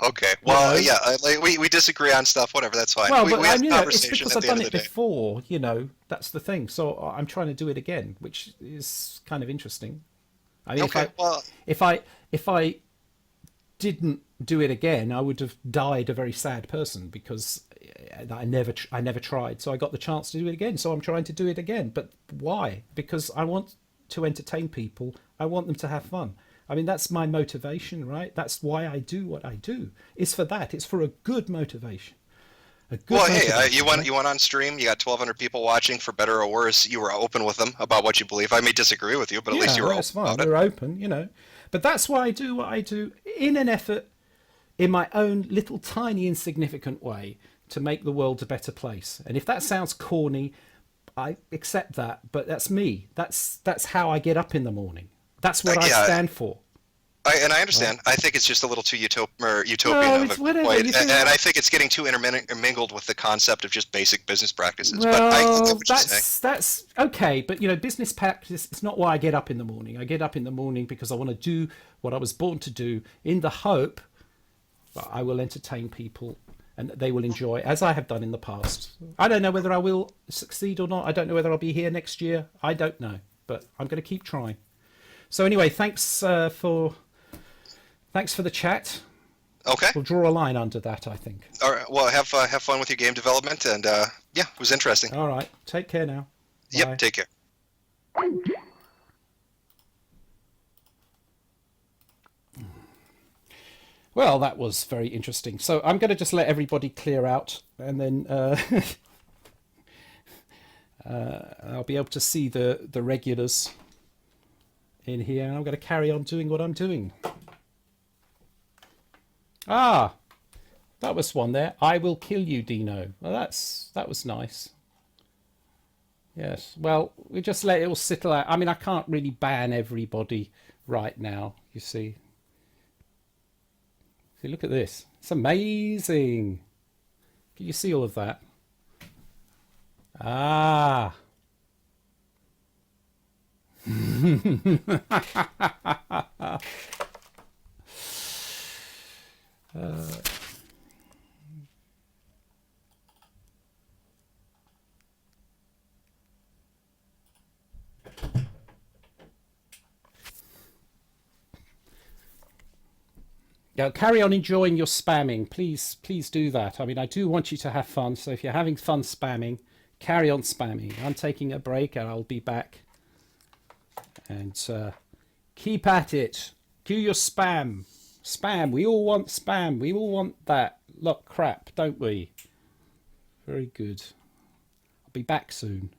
Okay. Well, You know? yeah, we disagree on stuff, whatever, that's fine. Well, we but had a it's conversation because at I've the done end of it the day. before, you know. That's the thing. So I'm trying to do it again, which is kind of interesting. I mean, Okay, well, if I didn't do it again, I would have died a very sad person because I never tried. So I got the chance to do it again. So I'm trying to do it again. But why? Because I want to entertain people. I want them to have fun. I mean, that's my motivation, right? That's why I do what I do. It's for that. It's for a good motivation. A good well, hey, motivation, you right? went on stream. You got 1,200 people watching. For better or worse, you were open with them about what you believe. I may disagree with you, but at least you were that's open fine. about it. We're open, you know. But that's why I do what I do in an effort, in my own little tiny insignificant way, to make the world a better place. And if that sounds corny, I accept that. But that's me. That's how I get up in the morning. That's what I Yeah. stand for. And I understand. I think it's just a little too utopian No, of it's a whatever. way. You think And I think it's getting too intermingled with the concept of just basic business practices. But I Well, get what you're saying. that's okay, but you know, business practice. It's not why I get up in the morning. I get up in the morning because I want to do what I was born to do, in the hope that I will entertain people and that they will enjoy, as I have done in the past. I don't know whether I will succeed or not. I don't know whether I'll be here next year. I don't know, but I'm going to keep trying. So anyway, thanks for the chat. Okay. We'll draw a line under that, I think. All right. Well, have fun with your game development, and yeah, it was interesting. All right. Take care now. Bye. Yep. Take care. Well, that was very interesting. So I'm going to just let everybody clear out, and then I'll be able to see the regulars in here, and I'm going to carry on doing what I'm doing. Ah, That was one there. I will kill you, Dino. Well, that was nice. Yes. Well, we just let it all settle out. I mean, I can't really ban everybody right now, you see. See, look at this. It's amazing. Can you see all of that? Ah. Yeah, carry on enjoying your spamming. Please do that. I mean, I do want you to have fun. So if you're having fun spamming, carry on spamming. I'm taking a break and I'll be back. And keep at it. Do your spam. Spam. We all want spam. We all want that. Look, crap, don't we? Very good. I'll be back soon.